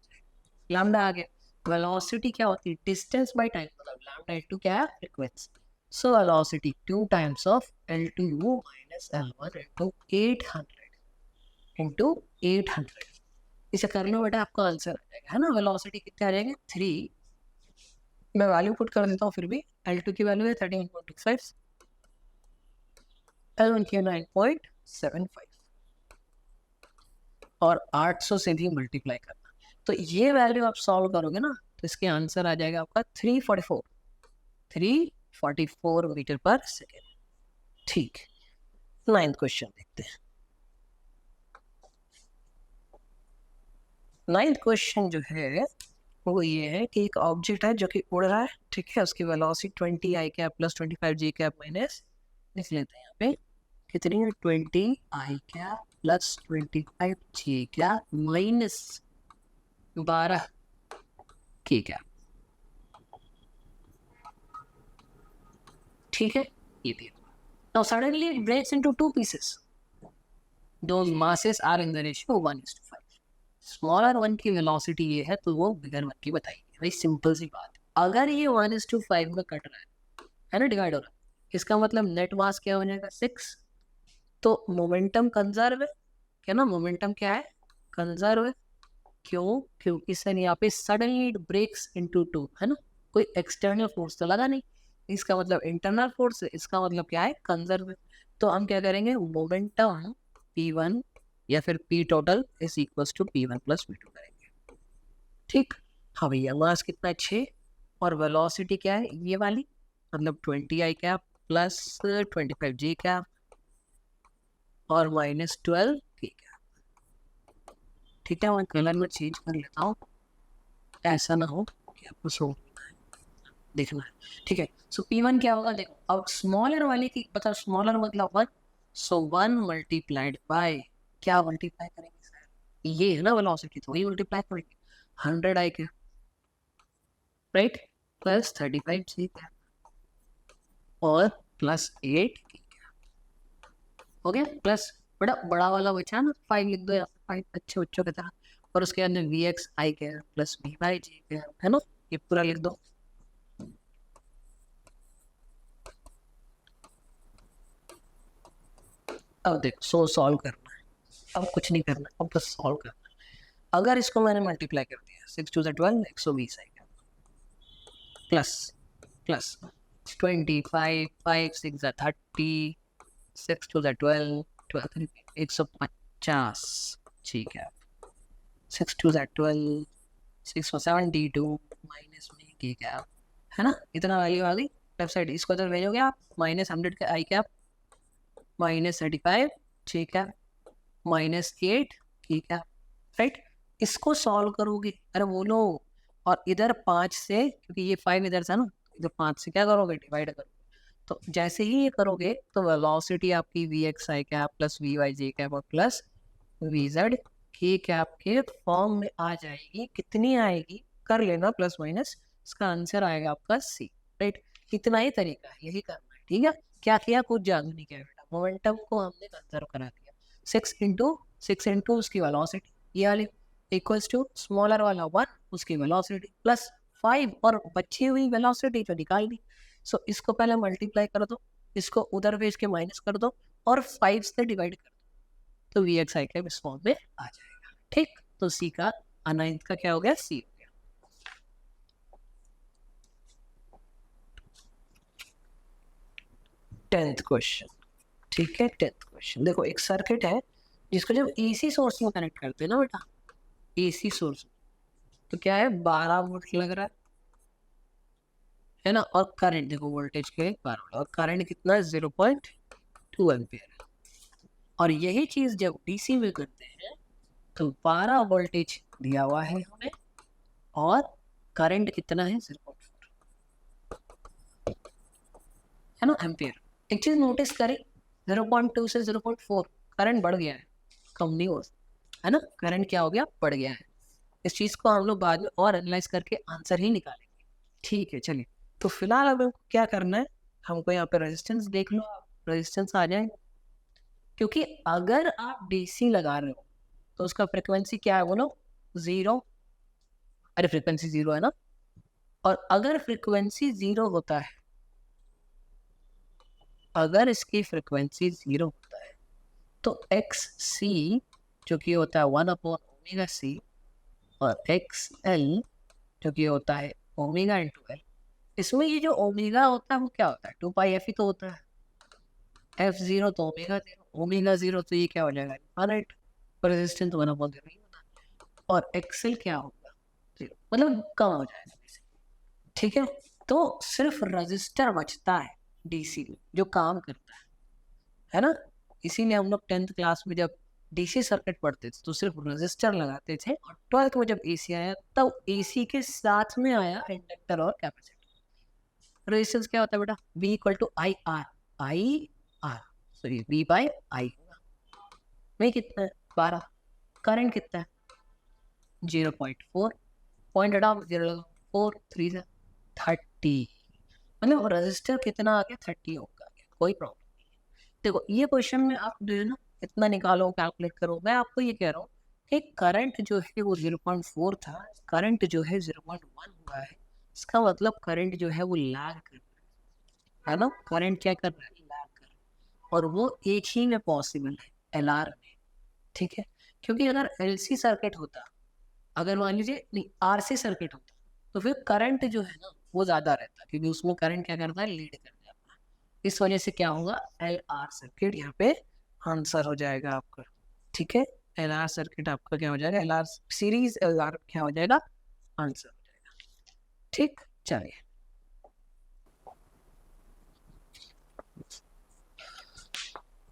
Speaker 1: लैम्डा आ गया। वेलोसिटी क्या होती है? डिस्टेंस बाय टाइम, मतलब λ/2 क्या है? Frequency. So velocity 2 times of L2U minus L1 into 800 into 800. इसे कर लो बेटा, आपका आंसर आ जाएगा, है ना। वेलोसिटी कितने आ जाएंगे 3, मैं वैल्यू पुट कर देता हूँ फिर भी। L2 की वैल्यू है 13.25, L1 की 9.75 और 800 से भी मल्टीप्लाई करना। तो ये वैल्यू आप सॉल्व करोगे ना तो इसके आंसर आ जाएगा आपका 344 मीटर पर सेकेंड। ठीक, 9th क्वेश्चन देखते हैं। 9th क्वेश्चन जो है वो ये है कि एक ऑब्जेक्ट है जो कि उड़ रहा है, ठीक है। उसकी वेलोसिटी 20 आई कैप प्लस 25 जी कैप माइनस, लिख लेते हैं यहाँ पे कितनी है, 20 आई कैप प्लस 25 जी कैप माइनस 12 की कैप, ठीक है। ये भी now suddenly it breaks into two pieces. Those masses are in the ratio 1:5. Smaller one की वेलोसिटी ये है तो वो बिगर वन की बताइए। भाई सिंपल सी बात, अगर ये 1:5 में कट रहा है ना, डिवाइड हो रहा है, इसका मतलब नेट मास क्या हो जाएगा 6। तो मोमेंटम कंजर्व है क्या ना, मोमेंटम क्या है, कंजर्व है। क्यों, क्योंकि सर यहाँ पे suddenly it breaks into two, है ना, कोई एक्सटर्नल फोर्स तो लगा नहीं, इसका मतलब इंटरनल फोर्स है, इसका मतलब क्या है, कंजर्व है। तो हम क्या करेंगे, मोमेंटम P1 या फिर P total is equals to P1 plus P2 करेंगे, ठीक। हाँ भैया, मास कितना है 6 और वेलोसिटी क्या है ये वाली, मतलब 20 आई कैप प्लस 25 जी कैप और माइनस 12 की कैप, ठीक है। मैं कलर में चेंज कर लेता हूँ, ऐसा ना हो कि आपको सो देखना है, ठीक है। सो P1 क्या होगा, देखो अब स्मॉलर वाले की पता, स्मॉलर मतलब 1, सो 1 मल्टीप्लाइड बाय, क्या मल्टीप्लाई करेंगे सर, ये है ना वेलोसिटी, तो वही मल्टीप्लाई करेंगे 100 आई के, राइट, प्लस 35 जी का और प्लस 8 की हो गया, प्लस बड़ा वाला बचा ना 5 लिख दो या 5 अच्छे बच्चों की तरह, और उसके अंदर Vx आई के प्लस Vy जी के, है ना, ये पूरा लिख दो। अब देखो सॉल्व करना है, अब कुछ नहीं करना, अब बस सॉल्व करना है। अगर इसको मैंने मल्टीप्लाई कर दिया 6 2 12 120 आएगा, प्लस प्लस 25 5 6 30 6 2 12 12 150, ठीक है, 6 2 12 6 72 माइनस में की कैप, है ना, इतना वैल्यू आ गई लेफ्ट साइड। इसको तो भेजोगे आप माइनस 100 का आई कैप माइनस 35 ठीक है माइनस 8 ठीक है, राइट। इसको सॉल्व करोगे, अरे बोलो, और इधर 5 से, क्योंकि ये 5 इधर था ना, इधर 5 से क्या करोगे, डिवाइड करोगे। तो जैसे ही ये करोगे तो वेलोसिटी आपकी Vx आई कैप प्लस Vy जे कैप और प्लस Vz के कैप के फॉर्म में आ जाएगी। कितनी आएगी कर लेना प्लस माइनस, इसका आंसर आएगा आपका C, राइट। इतना ही तरीका है, यही करना है, ठीक है। क्या किया, कुछ जादू नहीं किया बेटा, मोमेंटम को हमने कंजर्व करा दिया। 6 इंटू उसकी वेलोसिटी ये वाली इक्वल्स टू स्मॉलर वाला 1 उसकी वेलोसिटी प्लस 5 और बची हुई वेलोसिटी जो निकाल दी। सो इसको पहले मल्टीप्लाई कर दो, इसको उधर भेज के माइनस कर दो और 5 से डिवाइड कर दो, तो Vx आई कैप इस फॉर्म में आ जाएगा, ठीक। तो C का 9th का क्या हो गया, C हो गया। टेंथ क्वेश्चन, ठीक है। 10th क्वेश्चन देखो, एक सर्किट है जिसको जब AC सोर्स में कनेक्ट करते हैं ना बेटा, AC सोर्स, तो क्या है 12 वोल्ट लग रहा है ना, और करंट देखो वोल्टेज के 12 वोल्ट और करंट कितना है 0.2 एम्पियर। और यही चीज जब DC में करते हैं तो 12 वोल्टेज दिया हुआ है हमें और करंट कितना है 0.4, है ना, एम्पियर। एक चीज नोटिस करें, 0.2 से 0.4 करंट बढ़ गया है, कम नहीं हो, है ना, करंट क्या हो गया, बढ़ गया है। इस चीज को हम लोग बाद में और एनालाइज करके आंसर ही निकालेंगे, ठीक है। चलिए, तो फिलहाल अब हमको क्या करना है, हमको यहाँ पे रेजिस्टेंस देख लो, रेजिस्टेंस आ जाएगा। क्योंकि अगर आप DC लगा रहे हो तो उसका फ्रिक्वेंसी क्या है बोलो, 0, अरे फ्रिक्वेंसी 0 है ना, और अगर फ्रिक्वेंसी 0 होता है अगर इसकी फ्रिक्वेंसी 0 होता है तो एक्स सी जो कि होता है 1/ओमेगा c और एक्स एल जो कि होता है ओमेगा इंटू एल, इसमें ये जो ओमेगा होता है वो क्या होता है 2πf ही तो होता है, f0 तो ओमेगा जीरो तो ये क्या हो जाएगा इनफाइनाइट, रेजिस्टेंस 1/0 ही होता है। और एक्सएल क्या होगा 0, मतलब कम हो जाएगा basically। ठीक है, तो सिर्फ रजिस्टर बचता है डीसी में जो काम करता है ना। इसीलिए हम लोग 10th क्लास में जब डीसी सर्किट पढ़ते थे तो सिर्फ रजिस्टर लगाते थे, और 12th में जब एसी आया तब एसी के साथ में आया इंडक्टर और कैपेसिटर। रेजिस्टेंस क्या होता है बेटा, V equal to I R sorry V by I होगा। V कितना है 12, करंट कितना है 0.4, पॉइंट हटाओ 0 लगाओ 4 3 से 30, मतलब रजिस्टर कितना आ गया 30 होगा, कोई प्रॉब्लम नहीं है। देखो ये क्वेश्चन में आप जो है ना इतना निकालो कैलकुलेट करो, मैं आपको ये कह रहा हूँ कि करंट जो है वो 0.4 था, करंट जो है 0.1 हुआ है, इसका मतलब करंट जो है वो लैग कर रहा है ना, करंट क्या कर रहा है लैग कर रहा है, और वो एक ही में पॉसिबल है एलआर में। ठीक है, क्योंकि अगर एलसी सर्किट होता, अगर मान लीजिए नहीं आरसी सर्किट होता तो फिर करंट जो है ना वो ज्यादा रहता, क्योंकि उसमें करंट क्या करता है लीड कर जाता है। इस वजह से क्या होगा एल आर सर्किट यहाँ पे आंसर हो जाएगा आपका। ठीक है, एल आर सर्किट आपका क्या हो जाएगा, L R series L R क्या हो जाएगा आंसर हो जाएगा। ठीक, चलिए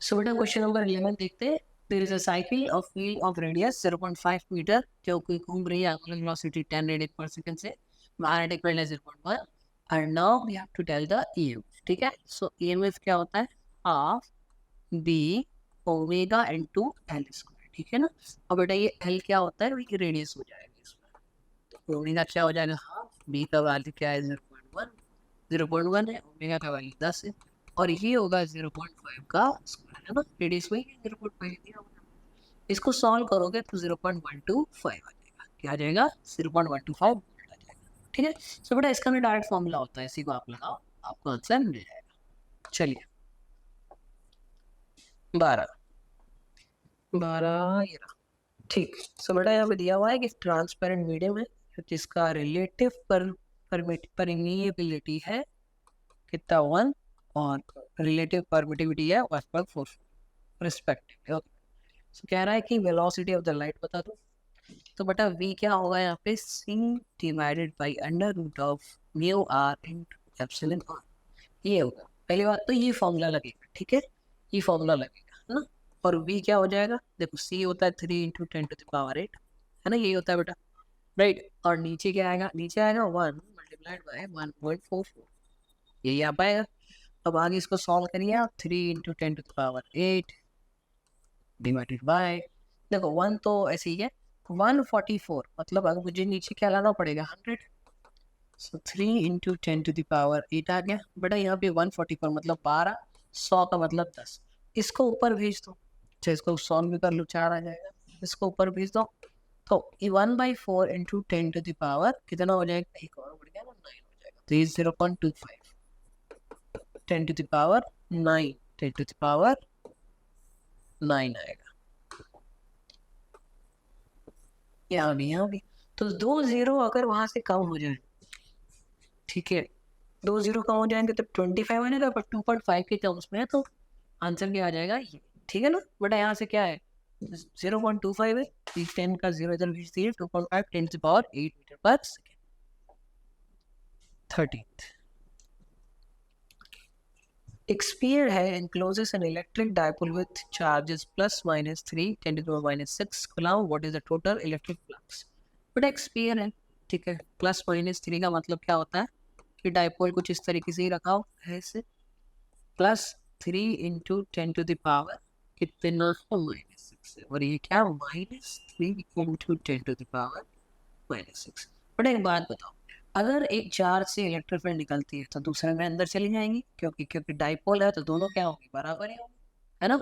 Speaker 1: सो बेटा क्वेश्चन नंबर 11 देखते हैं। There is a cycle of wheel of radius 0.5 metre जो कि घूम रही है angular velocity 10 रेडियन पर सेकंड से, magnetic field है 0.1, and now we have to tell the EMF। ठीक है, so EMF क्या होता है half b omega into L square. ठीक है ना, और बेटा ये एल क्या होता है वही रेडियस हो जाएगा इसमें, तो ओमेगा क्या हो जाएगा हाफ, b का वैल्यू क्या है 0.1 है, ओमेगा का वैल्यू 10 है, और ये होगा 0.5 का स्क्वायर है ना, रेडियस वही है 0.5 दिया होगा। इसको सॉल्व करोगे तो 0.125 आ जाएगा, क्या आ जाएगा 0.125 आ जाएगा। ठीक है, तो बेटा इसका भी डायरेक्ट फॉर्मूला होता है, इसी को आप लगाओ आपको आंसर मिल जाएगा। चलिए 12 ये रहा। ठीक, सो बेटा यहाँ पे दिया हुआ है कि ट्रांसपेरेंट मीडियम है जिसका रिलेटिव परमिएबिलिटी है कितना 1 और रिलेटिव परमिटिविटी है 1/4 रिस्पेक्टिवली। सो कह रहा है कि वेलोसिटी ऑफ द लाइट बता दो, तो बेटा v क्या होगा यहाँ पे c divided by under root of mu R into epsilon R, ये होगा। पहली बात तो ये फॉर्मूला लगेगा, ठीक है ये फॉर्मूला लगेगा है ना, और v क्या हो जाएगा देखो c होता है 3 × 10⁸ है ना, यही होता है बेटा राइट, और नीचे क्या आएगा, नीचे आएगा 1 मल्टीप्लाइड बाय 1.44, यही आ पाएगा। अब आगे इसको सॉल्व करिए आप, 3 × 10⁸ डिवाइडेड बाय, देखो 1 तो ऐसे ही है 144, मतलब अगर मुझे नीचे क्या लाना पड़ेगा 100, सो 3 × 10⁸ आ गया बेटा, यहाँ पे 144 मतलब 12, 100 का मतलब 10, इसको ऊपर भेज दो, अच्छा इसको सॉल्व भी कर लो 4 आ जाएगा, इसको ऊपर भेज दो तो 1/4 × 10⁻, कितना हो जाएगा, एक और बढ़ गया ना 9 हो जाएगा, तो ये 0.25 10⁹9 10⁹9 आएगा, यहाँ भी तो 2 0 अगर वहां से कम हो जाए, ठीक है 2 0 कम हो जाएंगे तो 25 आएगा, पर 2.5 के टर्म्स में है तो आंसर क्या आ जाएगा ये, ठीक है ना बेटा। यहाँ से क्या है 0.25 है, 10 का 0 इधर भेज दिए, 2.5 10⁸8 मीटर पर सेकेंड। 13th एक स्फीयर है encloses an electric dipole with charges +-3 10⁻⁻6 coulomb, what is the total electric flux। But एक स्फीयर है, ठीक है +-3 का मतलब क्या होता है कि डाइपोल कुछ इस तरीके से ही रखा हो ऐसे, +3 × 10⁻, कितना -6, और ये क्या -3 × 10⁻⁻6। बट एक बात बताओ, अगर एक चार्ज से इलेक्ट्रिक फील्ड निकलती है तो दूसरे में अंदर चली जाएंगी, क्योंकि डाइपोल है तो दोनों क्या होंगे बराबर ही होंगे, है ना।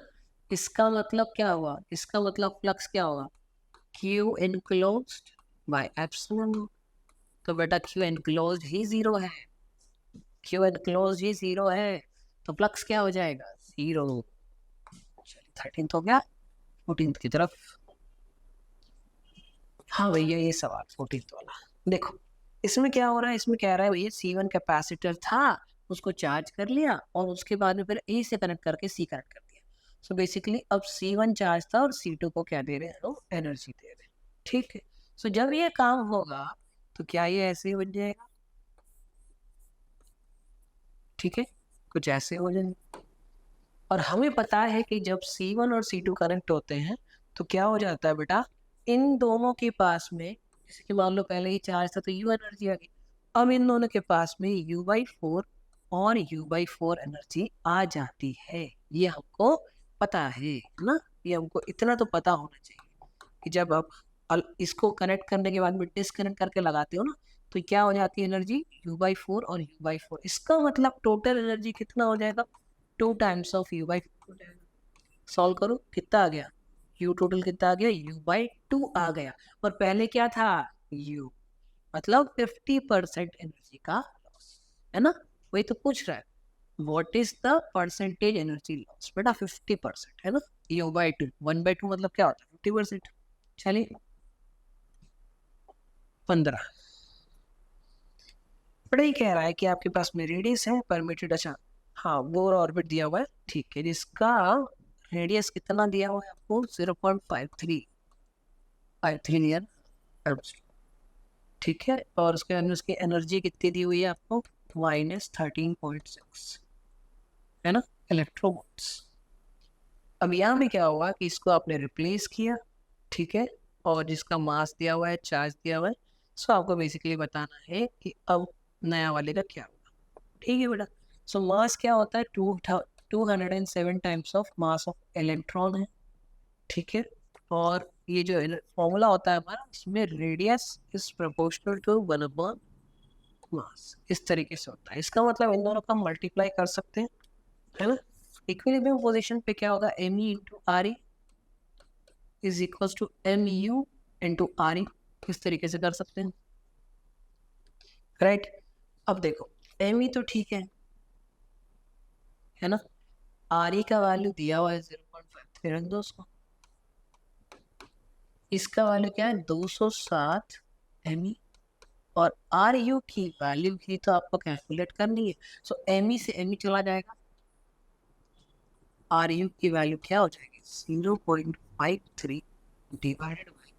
Speaker 1: इसका मतलब क्या हुआ, इसका मतलब फ्लक्स क्या होगा Q enclosed बाय एप्सिलॉन, तो बेटा Q enclosed ही 0 है, Q enclosed ही 0 है, तो फ्लक्स क्या हो जाएगा 0। चलिए 13th हो गया, 14th की तरफ। हाँ भैया ये सवाल 14th वाला देखो, इसमें क्या हो रहा है, इसमें कह रहा है भैया C1 कैपेसिटर था, उसको चार्ज कर लिया और उसके बाद में फिर A से कनेक्ट करके C कनेक्ट कर दिया। सो बेसिकली अब C1 चार्ज था और C2 को क्या दे रहे हैं, लोग एनर्जी दे रहे हैं। ठीक है, सो जब ये काम होगा तो क्या ये ऐसे ही बन जाएगा, ठीक है, कुछ ऐसे हो जाएगा। और हमें पता है कि जब C1 और C2 कनेक्ट होते हैं तो क्या हो जाता है बेटा, इन दोनों के पास में, जैसे कि मान लो पहले ही चार्ज था तो U एनर्जी आ गई, अब इन दोनों के पास में U/4 और U/4 एनर्जी आ जाती है। ये हमको पता है ना, ये हमको इतना तो पता होना चाहिए कि जब आप इसको कनेक्ट करने के बाद में डिसकनेक्ट करके लगाते हो ना, तो क्या हो जाती है एनर्जी U/4 और U/4। इसका मतलब टोटल एनर्जी कितना हो जाएगा, 2 टाइम्स ऑफ U/4 हो जाएगा। सॉल्व करो कितना आ गया, U टोटल कितना आ गया, U/2 आ गया। और पहले क्या था, U, मतलब 50% एनर्जी का लॉस, है ना। वही तो पूछ रहा है, what is the percentage energy loss, बेटा 50% है ना। U/2, 1/2 मतलब क्या होता है 50%। चलिए 15, बड़ा ही कह रहा है कि आपके पास में रेडियस है परमिटेड, अच्छा हाँ बोर ऑर्बिट दिया हुआ है, ठीक है, जिसका रेडियस कितना दिया हुआ है आपको 0.53 नियर, ठीक है, और उसके अंदर उसकी एनर्जी कितनी दी हुई है आपको -13.6, है ना, इलेक्ट्रोवोल्ट्स। अब यहाँ में क्या हुआ कि इसको आपने रिप्लेस किया, ठीक है, और जिसका मास दिया हुआ है, चार्ज दिया हुआ है, सो आपको बेसिकली बताना है कि अब नया वाले का क्या होगा। ठीक है बेटा, सो मास क्या होता है, 207 times of mass of electron है, ठीक है। और ये जो फॉर्मूला होता है हमारा, इसमें रेडियस इज प्रोपोर्शनल टू 1/, मास इस तरीके से होता है। इसका मतलब इन दोनों का मल्टीप्लाई कर सकते हैं, है ना। इक्विलिब्रियम पोजीशन पे क्या होगा, Me into RE is equal to Mu into RE, किस तरीके से कर सकते हैं, राइट। अब देखो Me तो ठीक है ना, RE का वैल्यू दिया हुआ है 0.53, रख दो उसको। इसका वैल्यू क्या है 207 Me, और RU की वैल्यू की तो आपको कैलकुलेट करनी है। सो Me से Me चला जाएगा, RU की वैल्यू क्या हो जाएगी 0.53 डिवाइडेड बाई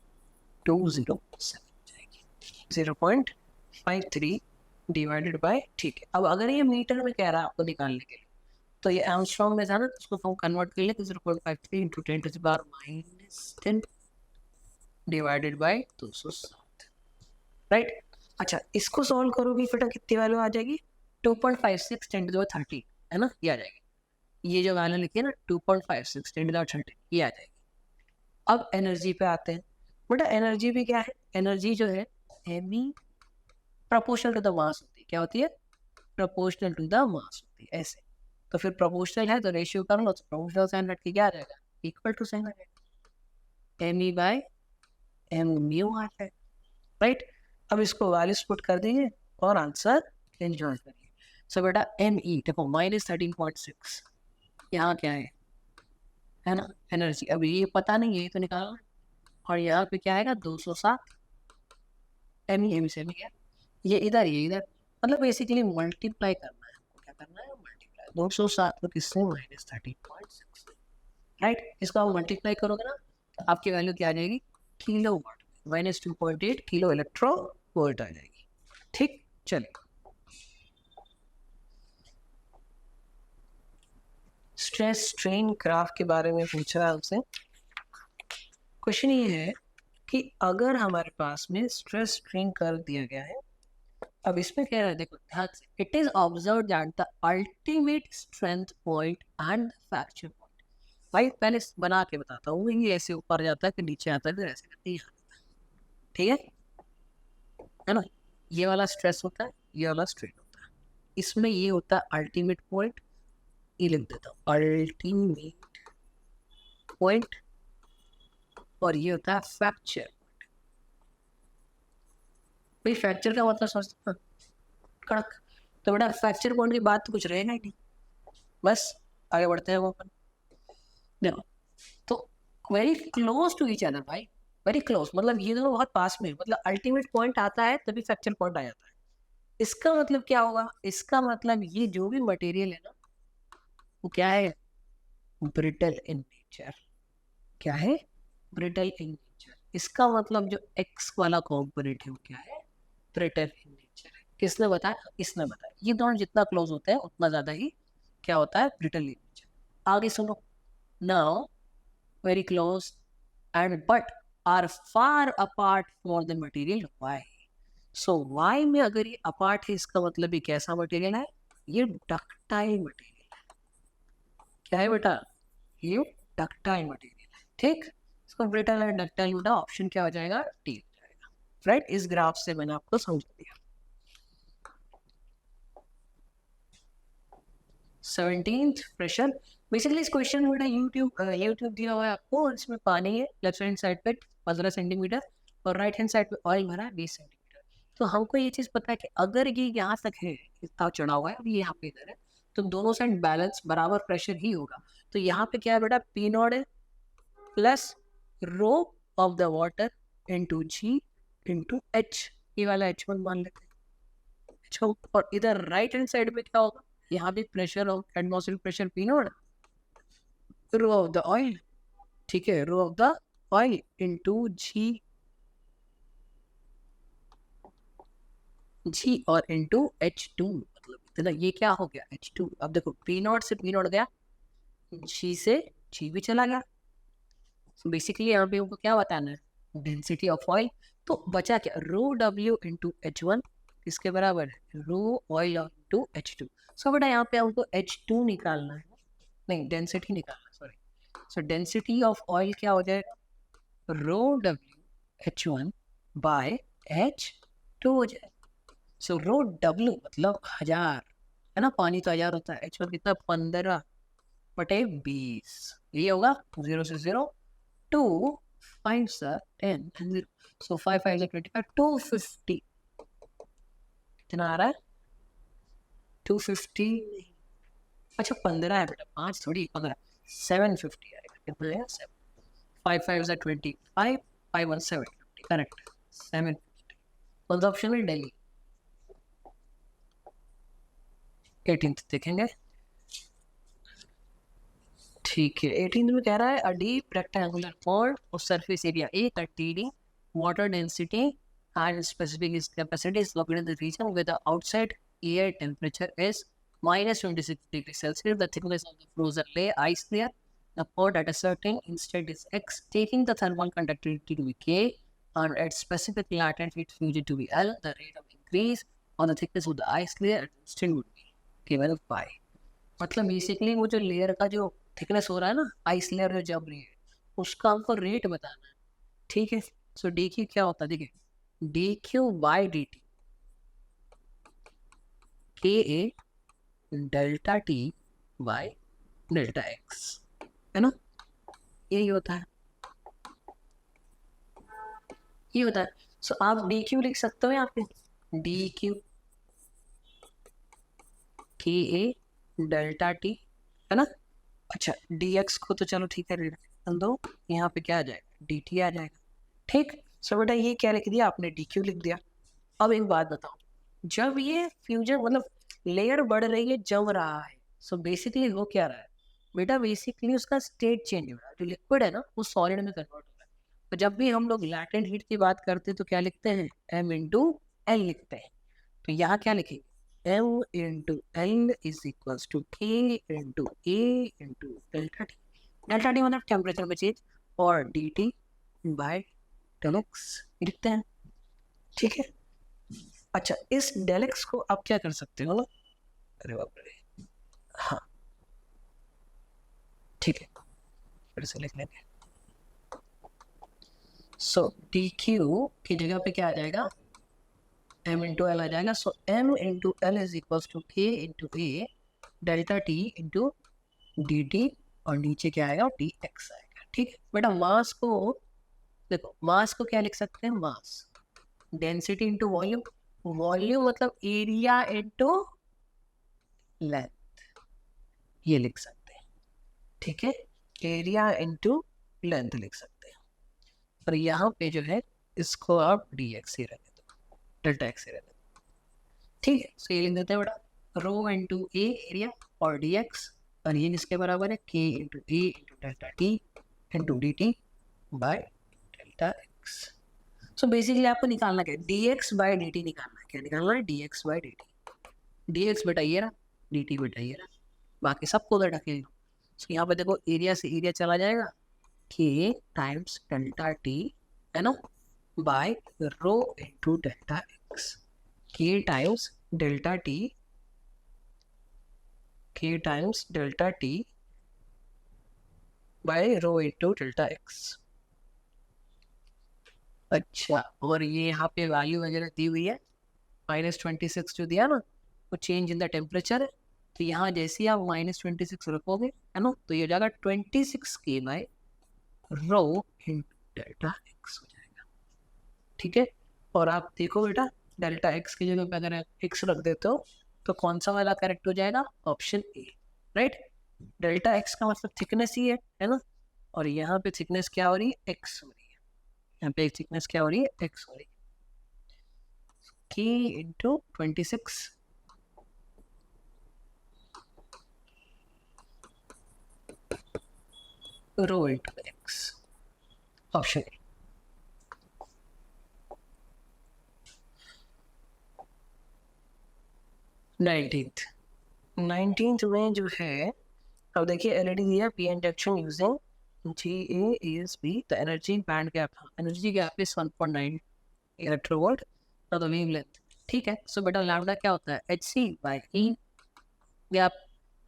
Speaker 1: 207 जाएगी, 0.53 डिवाइडेड बाई, ठीक है। अब अगर ये मीटर में कह रहा है आपको निकालने के लिए, तो ये एंगस्ट्रॉम में था ना, उसको हम कन्वर्ट कर लेते 0.53 इंटू 10⁻⁻10 डिवाइडेड बाई 207, राइट। अच्छा इसको सॉल्व करोगे बेटा कितनी वैल्यू आ जाएगी 2.56 10⁻30, है ना, ये आ जाएगी। ये जो वैल्यू लिखी है ना 2.56 10⁻30, ये आ जाएगी। अब एनर्जी पे आते हैं बेटा, एनर्जी भी क्या है, एनर्जी जो है Me proportional to the mass होती है, क्या होती है, प्रोपोर्शनल टू द मास होती है, ऐसे। तो फिर प्रोपोर्शनल है तो रेशियो कर लो, तो प्रोपोर्शनल साइन रख के क्या आ जाएगा, इक्वल टू साइन आ जाएगा, Me बाय M म्यू आ जाएगा, राइट। अब इसको वैल्यूज पुट कर देंगे और आंसर एंजॉय करिए। सो बेटा Me देखो -13.6, यहाँ क्या है ना, एनर्जी। अब ये पता नहीं है, ये तो निकालना, और यहाँ पे क्या आएगा 207, Me से भी क्या, ये इधर, मतलब बेसिकली मल्टीप्लाई करना है, क्या करना है, मल्टीप्लाई 207 को किससे -13.6, राइट। इसको आप मल्टीप्लाई करोगे ना तो आपकी वैल्यू क्या आ जाएगी, kilowatt, -2.8 kilo electro volt आ जाएगी, ठीक। चलिए स्ट्रेस स्ट्रेन ग्राफ के बारे में पूछ रहा है हमसे। क्वेश्चन ये है कि अगर हमारे पास में स्ट्रेस स्ट्रेन कर दिया गया है, अब इसमें कह रहा है देखो ध्यान से, it is observe that the ultimate strength point and fracture point, भाई पहले बना के बताता हूँ, ये ऐसे ऊपर जाता है कि नीचे आता है, फिर ऐसे करते यहाँ, ठीक है ना। ये वाला स्ट्रेस होता है, ये वाला स्ट्रेन होता है, इसमें ये होता है अल्टीमेट पॉइंट, ये लिख देता हूँ अल्टीमेट पॉइंट, और ये होता है फ्रैक्चर। भाई फ्रैक्चर का मतलब समझते हैं, कड़क। तो बेटा फ्रैक्चर पॉइंट की बात तो कुछ रहेगा ही नहीं, बस आगे बढ़ते हैं वो अपन। देखो तो very close to each other भाई, वेरी क्लोज, मतलब ये दोनों बहुत पास में, मतलब अल्टीमेट पॉइंट आता है तभी फ्रैक्चर पॉइंट आ जाता है। इसका मतलब क्या होगा, इसका मतलब ये जो भी मटेरियल है ना वो क्या है, ब्रिटल इन नेचर। क्या है, ब्रिटल इन नेचर। इसका मतलब जो एक्स वाला कॉम्पोनेंट है वो क्या है, ब्रिटल इन नेचर है। किसने बताया, इसने बताया। ये दोनों जितना क्लोज होते हैं उतना ज्यादा ही क्या होता है, ब्रिटल इन नेचर। आगे सुनो, now very close and but are far apart for the material y. So y में अगर ये apart है इसका मतलब ये कैसा मटेरियल है, ये डक्टाइल मटेरियल है। क्या है बेटा, ये डक्टाइल मटेरियल है। ठीक, इसको ब्रिटल एंड डक्टाइल बेटा ऑप्शन क्या हो जाएगा, डी हो जाएगा। राइट, इस ग्राफ से मैंने आपको समझा दिया। 17th pressure. बेसिकली इस क्वेश्चन में बेटा यूट्यूब दिया हुआ है आपको, और इसमें पानी है लेफ्ट हैंड साइड पे 15 सेंटीमीटर और राइट हैंड साइड पे ऑयल भरा है 20 सेंटीमीटर। तो हमको ये चीज़ पता है कि अगर ये यहाँ तक है, इतना चढ़ा हुआ है, अभी यहाँ पे इधर है, तो दोनों साइड बैलेंस बराबर प्रेशर ही होगा। तो यहाँ पे क्या है बेटा, पी नॉट है plus rho of the water into G into H, ये वाला H1 मान लेते हैं, H1। और इधर राइट हैंड साइड पे क्या होगा, यहाँ भी pressure of atmospheric pressure p naught, rho of the oil, ठीक है, rho of the oil into g और इनटू H2, मतलब इतना, ये क्या हो गया H2। अब देखो पी नॉट से पी नॉट गया, जी से जी भी चला गया। so बेसिकली यहाँ पे हमको क्या बताना है, डेंसिटी ऑफ ऑयल। तो बचा क्या, रो W इंटू H1 किसके बराबर है, रो ऑयल इंटू H2। सो बेटा यहाँ पे हमको H2 निकालना है, नहीं डेंसिटी निकालना, sorry. So density of oil क्या हो जाएगा, रो W H1 बाय H2 हो जाएगा। सो रो W मतलब 1000 है ना, पानी तो 1000 होता है, H1 कितना 15/20, ये होगा 0 से 0 2 5 से 10 and 0, so 5 5 25 250, कितना आ रहा है 250, अच्छा 15 है बेटा, 5 थोड़ी 15, 750 आएगा, कितना आएगा 7, 5 5 से 25, 5 1 750, करेक्ट 750। कौन सा ऑप्शन है, दिल्ली। 18th देखेंगे, ठीक है। 18th में कह रहा है अ डीप रेक्टेंगुलर पॉन्ड और surface area A TD, water density and specific its capacity is located in the region where the outside air temperature is -26 degrees Celsius. The thickness of the frozen layer ice layer, the pond at a certain instant is X, taking the thermal conductivity to be K and its specific latent heat fusion to be L. The rate of increase on the thickness of the ice layer at instant would be given by। मतलब basically वो जो layer का जो thickness हो रहा है ना, ice layer जो जम रही है, उसका हमको रेट बताना है। ठीक है, सो डी क्यू क्या होता है, देखिए d q by d t k a delta t by delta x, है ना, यही होता है, ये होता है। सो आप डी क्यू लिख सकते हो यहाँ पे, डी क्यू के ए डेल्टा टी, है ना। अच्छा डी एक्स को तो चलो ठीक है दो, यहाँ पे क्या आ जाएगा, डी टी आ जाएगा। ठीक, सो बेटा ये क्या लिख दिया आपने, डी क्यू लिख दिया। अब एक बात बताओ, जब ये फ्यूजन मतलब लेयर बढ़ रही है, जम रहा है, सो बेसिकली हो क्या रहा है बेटा, बेसिकली उसका स्टेट चेंज हो रहा है, जो लिक्विड है ना वो सॉलिड में कन्वर्ट हो रहा है। तो जब भी हम लोग लैटेंट हीट की बात करते हैं तो क्या लिखते हैं, m इंटू एल लिखते हैं। तो यहाँ क्या लिखेंगे, m into L is equals to k into A into delta T. Delta T मतलब टेम्परेचर में चेंज, और D T by del X लिखते हैं। ठीक है, अच्छा इस डेल एक्स को आप क्या कर सकते हो, अरे बाप रे, हाँ ठीक है, फिर से लिख लेंगे। सो डी क्यू की जगह पे क्या आ जाएगा, m इंटू एल आ जाएगा। So m into L is equals to k into A delta T into D T, और नीचे क्या आएगा, डी एक्स आएगा। ठीक है बेटा, मास को देखो, मास को क्या लिख सकते हैं, mass density into volume, volume मतलब एरिया इंटू लेंथ, ये लिख सकते हैं, ठीक है, एरिया इंटू लेंथ लिख सकते हैं। और यहाँ पे जो है इसको आप dx ही रहने दो, डेल्टा एक्स ही रहने दो, ठीक है। सो ये लिख देते हैं बेटा, रो इंटू ए एरिया और dx, और ये किसके बराबर है, k into A into delta T into D T by delta x. So basically आपको निकालना क्या है, dx बाई डी टी निकालना है। क्या निकालना है, dx by d T. dx बेटा ये रहा, dt बेटा ये रहा, बाकी सबको उधर ढकेल दो। सो यहाँ पे देखो एरिया से एरिया चला जाएगा, k टाइम्स डेल्टा टी है ना, by rho into delta x. k times delta t, k times delta t by rho into delta x. अच्छा, और ये यहाँ पे वैल्यू वगैरह दी हुई है, -26 जो दिया ना, वो चेंज इन द टेम्परेचर है। तो यहाँ जैसे ही आप -26 रखोगे है ना, तो ये हो जाएगा 26k बाय रो इन डेल्टा एक्स हो जाएगा, ठीक है। और आप देखो बेटा, डेल्टा एक्स की जगह पे अगर आप x रख देते हो तो कौन सा वाला करेक्ट हो जाएगा, option A, right. Delta x का मतलब थिकनेस ही है ना, और यहाँ पे थिकनेस क्या हो रही है, x हो रही है। यहाँ पे थिकनेस क्या हो रही है, x हो रही है। k into 26 rho into X, option A. 19th में जो है, अब देखिए एलईडी दिया, P induction using GaAsB, the energy band gap, energy gap is 1.9 electrovolt, now the wavelength, ठीक है। सो बेटा लैम्डा क्या होता है, hc बाई ई गैप।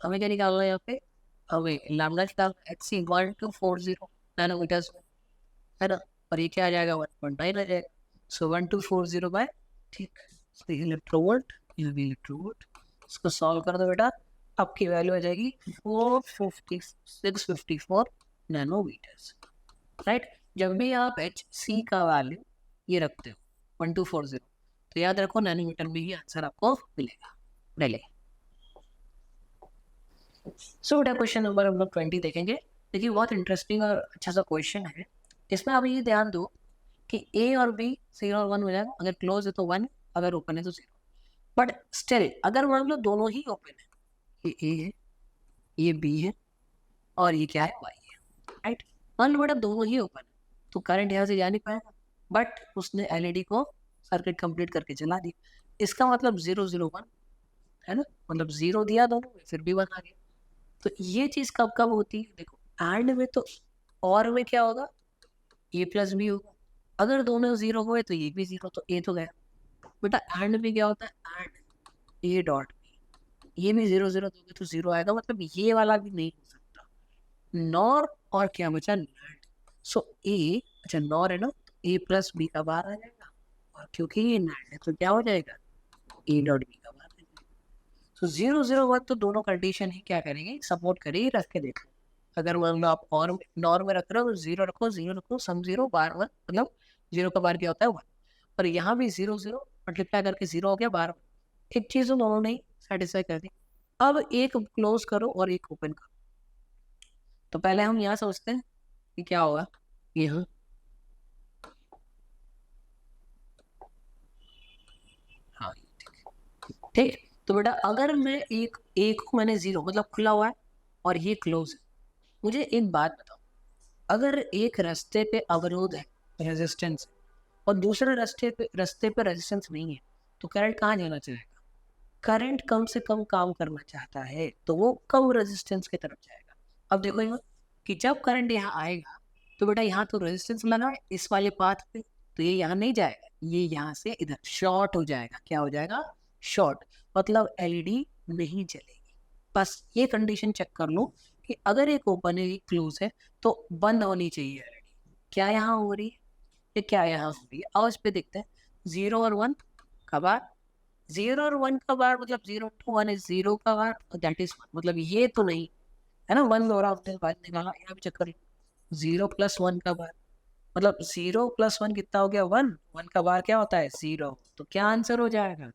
Speaker 1: हमें क्या निकालना है यहाँ पे, हमें लैम्डा निकालना, hc 1240 नैनोमीटर्स में है ना, और ये क्या आ जाएगा, 1.9 आ जाएगा। सो 1240 बाय, ठीक, इलेक्ट्रोवोल्ट, ये भी इलेक्ट्रोवोल्ट। इसको सॉल्व कर दो बेटा, आपकी वैल्यू आ जाएगी 654 नैनोमीटर्स, राइट। जब भी आप hc का वैल्यू ये रखते हो 1240, तो याद रखो नैनोमीटर में ही आंसर आपको मिलेगा, पहले। सो बेटा क्वेश्चन नंबर हम लोग 20 देखेंगे। देखिए बहुत इंटरेस्टिंग और अच्छा सा क्वेश्चन है। इसमें आप ये ध्यान दो कि ए और बी 0 और 1 हो जाएगा, अगर क्लोज है तो 1, अगर ओपन है तो 0। बट स्टिल अगर मान लो दोनों ही ओपन है, ये ए है, ये बी है, और ये क्या है, वाई है, राइट। मान लो बेटा दोनों ही ओपन है, तो करंट यहाँ से जा नहीं पाएगा, बट उसने एलईडी को सर्किट कंप्लीट करके चला दी। इसका मतलब 0 0 1 है ना, मतलब 0 दिया दोनों में, फिर भी 1 आ गया। तो ये चीज कब कब होती है, देखो एंड में तो, और में क्या होगा, ए प्लस बी होगा। अगर दोनों 0 हुए तो ये भी 0, तो ए तो गया। बेटा एंड में क्या होता है, एंड ए डॉट बी, ये भी 0 0 दोगे तो 0 आएगा, मतलब ये वाला भी नहीं हो सकता। नॉर और क्या बचा, नैंड। सो ए, अच्छा नॉर है ना, तो ए प्लस बी का बाहर आ जाएगा, और क्योंकि ये नैंड है तो क्या हो जाएगा, ए डॉट बी का बाहर आ जाएगा। सो 0 0 1 तो दोनों कंडीशन ही क्या करेंगे, सपोर्ट करेंगे, रख के देखो। अगर मान लो आप और नॉर में रख रहे हो तो 0 रखो, 0 रखो, सम 0 बार 1, मतलब 0 का बार क्या होता है 1, और यहाँ भी 0 0 मल्टीप्लाई करके 0 हो गया बार। एक चीज तो दोनों नहीं सेटिस्फाई कर दी। अब एक क्लोज करो और एक ओपन करो, तो पहले हम यहाँ सोचते हैं कि क्या होगा, यहाँ हाँ ठीक। तो बेटा अगर मैं एक को मैंने 0 मतलब खुला हुआ है और ये क्लोज है, मुझे एक बात बताओ, अगर एक रास्ते पे अवरोध है, रेजिस्टेंस, और दूसरे रास्ते पे रेजिस्टेंस नहीं है, तो करंट कहाँ जाना चाहेगा, करंट कम से कम काम करना चाहता है तो वो कम रेजिस्टेंस की तरफ जाएगा। अब देखो यहाँ कि जब करंट यहाँ आएगा तो बेटा यहाँ तो रेजिस्टेंस लगा है इस वाले पाथ पे, तो ये यहाँ नहीं जाएगा, ये यहाँ से इधर शॉर्ट हो जाएगा। क्या हो जाएगा, शॉर्ट, मतलब एलईडी नहीं जलेगी। बस ये कंडीशन चेक कर लो कि अगर एक ओपन है एक क्लोज है तो बंद होनी चाहिए एलईडी। क्या यहाँ हो रही है, ये क्या यहाँ हो रही है, आओ इस पे देखते हैं। 0 और 1 का बार, 0 और 1 का बार मतलब 0 to 1 is 0 का बार, दैट इज 1, मतलब ये तो नहीं है ना, 1 हो रहा आपने बार निकाला, यहाँ भी चेक कर लो। 0 + 1 का बार मतलब 0 + 1 कितना हो गया, 1, 1 का बार क्या होता है 0, तो क्या आंसर हो जाएगा।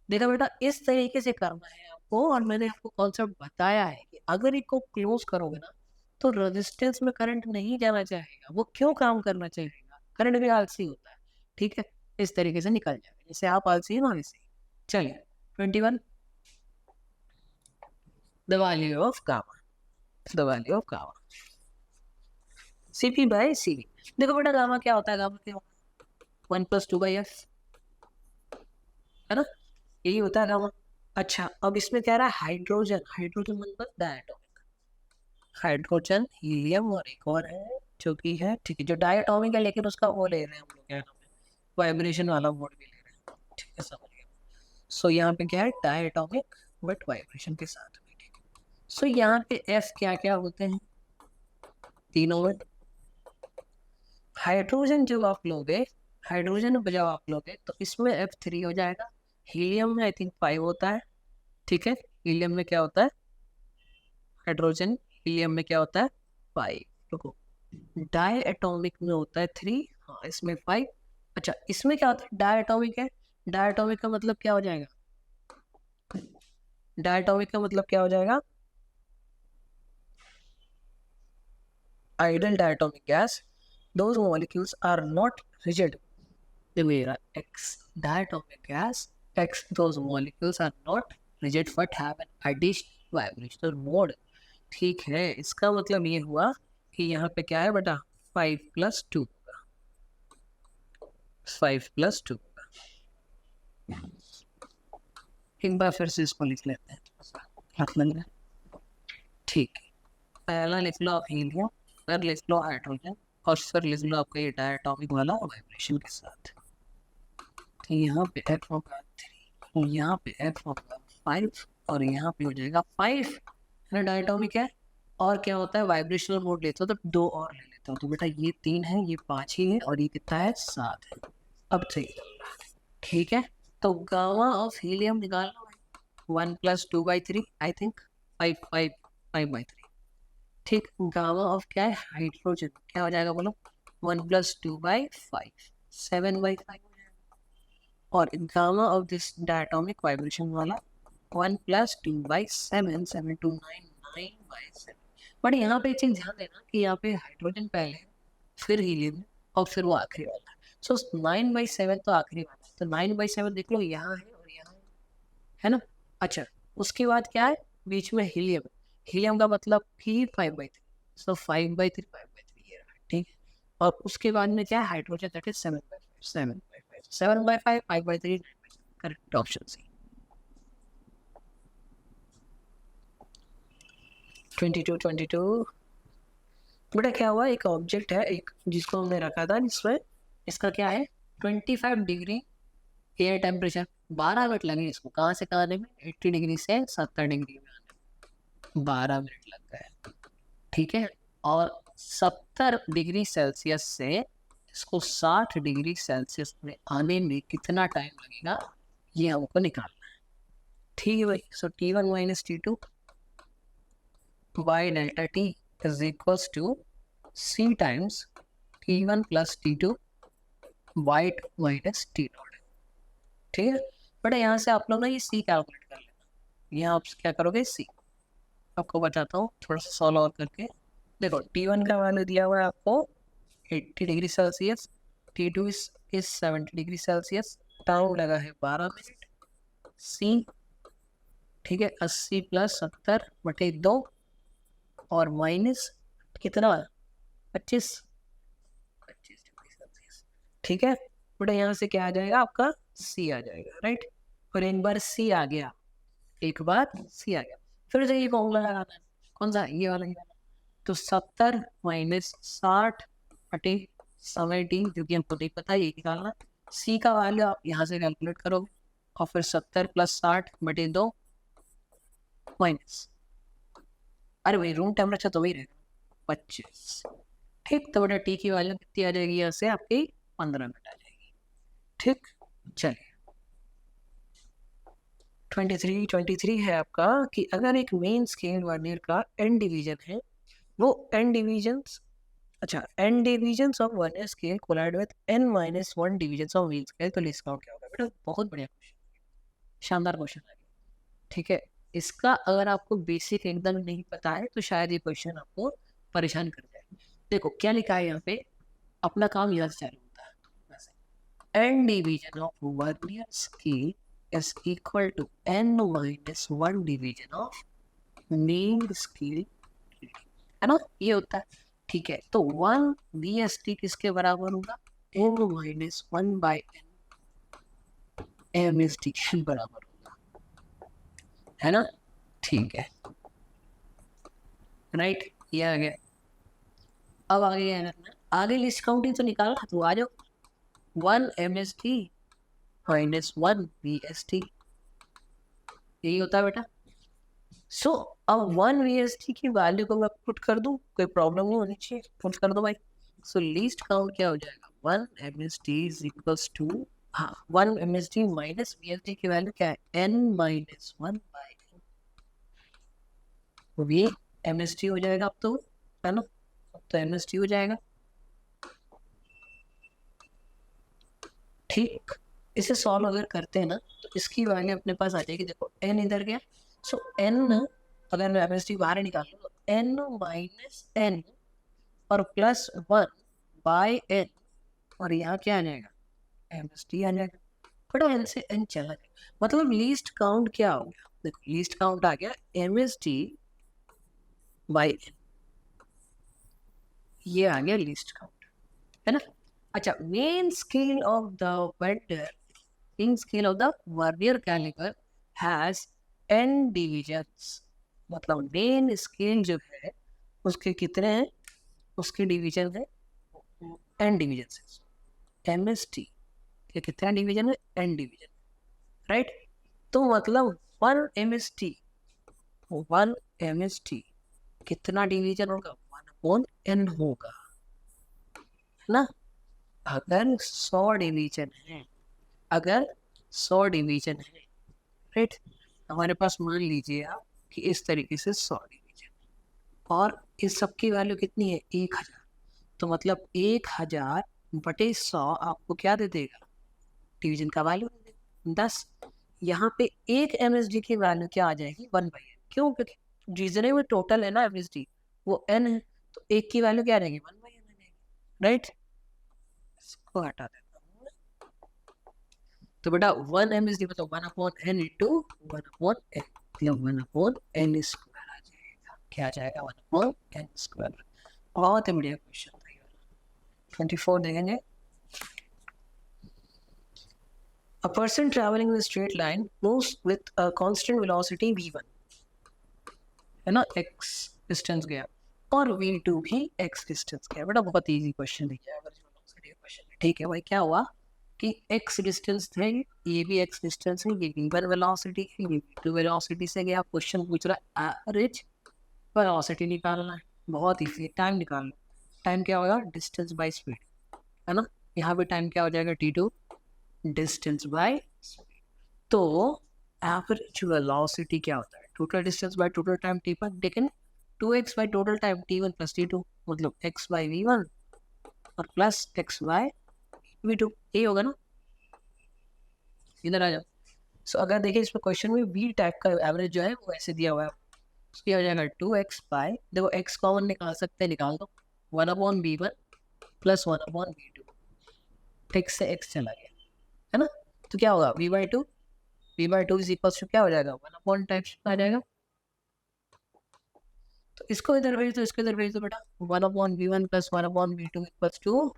Speaker 1: देखा बेटा इस तरीके से करना है आपको आपको, और मैंने आपको कॉन्सेप्ट बताया है कि अगर एक को क्लोज करोगे ना तो रेजिस्टेंस में करंट नहीं जाना चाहेगा, वो क्यों काम करना चाहेगा, करंट भी आलसी होता है, ठीक है, इस तरीके से निकल जाएगा, जैसे आप आलसी हो ना वैसे ही। चलिए 21, the value of gamma, the value of gamma CP by CV. देखो बेटा गामा क्या होता है, गामा क्या होता है 1+2/f, है ना, यही होता है गामा। अच्छा अब इसमें कह रहा है हाइड्रोजन, हाइड्रोजन मतलब डायटोमिक, हाइड्रोजन हीलियम और एक और है जो कि है, ठीक है, जो डायटोमिक है लेकिन उसका वो ले रहे हैं हम लोग, क्या नाम है, वाइब्रेशन वाला मोड भी ले रहे हैं, ठीक है, समझ गए। सो यहाँ पे क्या है, डायटोमिक बट वाइब्रेशन के साथ में, ठीक है। सो यहाँ पे एफ क्या क्या होते हैं तीनों में, हाइड्रोजन जब आप लोगे, हाइड्रोजन जब आप लोगे तो इसमें F3 हो जाएगा, हीलियम में आई थिंक 5 होता है, ठीक है, हीलियम में क्या होता है, हाइड्रोजन हीलियम में क्या होता है 5, रुको, डाई एटॉमिक में होता है 3, हाँ इसमें 5। अच्छा इसमें क्या होता है, डाई एटॉमिक है, डाई एटॉमिक का मतलब क्या हो जाएगा, डाई एटॉमिक का मतलब क्या हो जाएगा, ideal diatomic gas, those molecules are not rigid. Rivera X diatomic gas X, those molecules are not rigid but have an additional vibrational mode, ठीक है, इसका मतलब ये हुआ कि यहाँ पे क्या है बेटा 5+2, 5+2, एक बार फिर से इसको लिख लेते हैं, हाथ लग रहा है, ठीक है, पहला लिख लो आप हीलियम, फिर लिख लो हाइड्रोजन, और फिर लिख लो आपका ये डायटोमिक वाला वाइब्रेशन के साथ, तो यहाँ पे F होगा 3, यहाँ पे F होगा 5, और यहाँ पे हो जाएगा 5, है ना, डायटोमिक है, और क्या होता है वाइब्रेशनल मोड लेता हो तो 2 और ले लेता हूँ, तो बेटा ये 3 है, ये 5 ही है, और ये कितना है 7 है, अब सही, ठीक है, तो गामा ऑफ हीलियम निकालना है 1+2/3 आई थिंक 5/3, ठीक, गामा ऑफ क्या है हाइड्रोजन, क्या हो जाएगा बोलो 1+2/5, 7/5 हो जाएगा, और gamma of this diatomic vibration वाला 1+2/7, 7 2 9 9/7। बट यहाँ पे एक चीज ध्यान देना कि यहाँ पे हाइड्रोजन पहले है, फिर हीलियम और फिर वो आखिरी वाला है, सो 9/7 तो आखिरी वाला है, तो 9/7 देख लो यहाँ है और यहाँ है ना। अच्छा उसके बाद क्या है बीच में हीलियम, हीलियम का मतलब भी 5/3, सो 5/3 5/3 ये रहा, ठीक है, और उसके बाद में क्या है hydrogen, that is 7/5, 7/5 5/3, correct option C. 22 बेटा क्या हुआ, एक ऑब्जेक्ट है एक जिसको हमने रखा था जिसमें इसका क्या है 25 डिग्री एयर टेम्परेचर, 12 मिनट लगे इसको कहाँ से कहाँ आने में, 80 डिग्री से 70 डिग्री में आने में 12 मिनट लग गए, ठीक है, और 70 डिग्री सेल्सियस से इसको 60 डिग्री सेल्सियस में आने में कितना टाइम लगेगा ये हमको निकालना है, ठीक है भाई। So T1 minus T2 by delta T is equals to C times T1 plus T2 by minus T0, ठीक है बेटा, यहाँ से आप लोग ना ये C कैलकुलेट कर लेना, यहाँ आप क्या करोगे C, आपको बताता हूँ थोड़ा सा सॉल्व और करके, देखो T1 का वैल्यू दिया हुआ है आपको 80 degree Celsius, T2 is 70 degree Celsius, time लगा है 12 मिनट, C ठीक है 80 + 70/2 और माइनस कितना 25 डिग्री सेल्सियस, ठीक है बेटा, यहाँ से क्या आ जाएगा आपका C आ जाएगा, राइट, और एक बार C आ गया, एक बार C आ गया, फिर से ये फॉर्मूला लगाना है, कौन सा ये वाला, तो 70 माइनस 60/70, जो कि हमको नहीं पता ये निकालना, C का वैल्यू आप यहाँ से कैलकुलेट करोगे, और फिर 70 + 60/2 माइनस, अरे भाई रूम टेम्परेचर तो वही रहेगा 25, ठीक, तो बेटा T की वैल्यू कितनी आ जाएगी यहाँ से आपकी 15 मिनट आ जाएगी, ठीक, चलिए 23 है आपका कि अगर एक मेन स्केल वर्नियर का n डिवीजन है, वो n डिवीजन्स, अच्छा n divisions of vernier scale collide with n-1 divisions of main scale, तो इसका क्या होगा बेटा, बहुत बढ़िया क्वेश्चन, शानदार क्वेश्चन है, ठीक है, इसका अगर आपको बेसिक एकदम नहीं पता है तो शायद ये क्वेश्चन आपको परेशान कर जाए। देखो क्या लिखा है यहाँ पे, अपना काम यहाँ से चालू होता है। n division of vernier scale is equal to n minus 1 division of main scale, है ना, ये होता है। ठीक है, तो 1 VST किसके बराबर होगा, n minus 1 by n MST के बराबर होगा, है ना। ठीक है, राइट, ये आ गया। अब आगे क्या करना है, आगे लिस्ट काउंटिंग तो निकालना, तो आ जाओ 1 MST माइनस 1 VST, यही होता है बेटा। सो अब 1 VST की वैल्यू को मैं पुट कर दूं, कोई प्रॉब्लम नहीं होनी चाहिए, पुट कर दो भाई। सो लीस्ट काउंट क्या हो जाएगा, 1 MST इज इक्वल्स टू, हाँ 1 MST माइनस VST की वैल्यू क्या है, n माइनस 1 बाई n, वो भी MST हो जाएगा अब तो, है ना, अब तो MST हो जाएगा। ठीक, इसे सॉल्व अगर करते हैं ना तो इसकी वैल्यू अपने पास आ जाएगी। देखो n इधर गया, सो n अगर मैं MST बाहर निकाल लूँ तो n माइनस n और प्लस 1 बाय n, और यहाँ क्या आ जाएगा, MST आ जाएगा। बड़ा n से n चला गया, मतलब लीस्ट काउंट क्या हो गया, देखो लीस्ट काउंट आ गया MST बाय n, ये आ गया लीस्ट काउंट, है ना। अच्छा, main scale of the vendor, main scale of the vernier caliper has n divisions, मतलब मेन स्केल जो है उसके कितने हैं, उसके डिवीजन है n डिवीजन, MST के कितना डिवीजन है, n डिवीजन, राइट। तो मतलब 1 MST कितना डिवीजन होगा, 1/n होगा, है ना। अगर 100 डिवीजन है, अगर 100 डिवीजन है, राइट, हमारे पास मान लीजिए आप कि इस तरीके से 100 डिवीजन, और इस सब की वैल्यू कितनी है, 1000, तो मतलब 1000 बटे 100 आपको क्या दे देगा, डिवीजन का वैल्यू दे देगा 10। यहाँ पे एक MSD की वैल्यू क्या आ जाएगी, 1/n, क्यों, क्योंकि डिवीजन में टोटल है ना MSD, वो n है, तो एक की वैल्यू क्या आ जाएगी, 1/n आ जाएगी, राइट। इसको हटा देता हूँ, तो बेटा 1 MSD मतलब 1/n इंटू 1/n, मतलब 1/n स्क्वायर आ जाएगा, क्या आ जाएगा, 1/n स्क्वायर। बहुत बढ़िया क्वेश्चन था ये वाला। 24 देखेंगे, a person traveling in a straight line moves with a constant velocity v1, है ना, x डिस्टेंस गया, और v2 भी x डिस्टेंस गया। बेटा बहुत इजी क्वेश्चन दिया है, वेलोसिटी क्वेश्चन है। ठीक है भाई, क्या हुआ कि x डिस्टेंस है, ये भी x डिस्टेंस है, ये v1 वेलोसिटी है, ये v2 वेलोसिटी से गया। क्वेश्चन पूछ रहा है एवरेज वेलोसिटी निकालना है, बहुत इजी, टाइम निकालना। टाइम क्या होगा, डिस्टेंस बाय स्पीड, है ना। यहाँ पे टाइम क्या हो जाएगा, t2 डिस्टेंस बाय स्पीड। तो एवरेज वेलोसिटी क्या होता है, total distance by total time t1, लेकिन 2x by total time t1 plus t2, मतलब x बाय v1 और प्लस x बाय v2, यही होगा ना। इधर आ जाओ। सो अगर देखिए इसमें क्वेश्चन में v टाइप का एवरेज जो है वो ऐसे दिया हुआ है, क्या हो जाएगा, 2x बाय, देखो x कॉमन निकाल सकते हैं, निकाल दो, 1/v1 प्लस 1/v2, x से x चला गया, है ना। तो क्या होगा, v/2 इज इक्वल टू क्या हो जाएगा, 1/टाइम्स आ जाएगा। तो इसको इधर भेज दो, इसको इधर भेज दो बेटा, 1/v1 plus 1/v2 equals to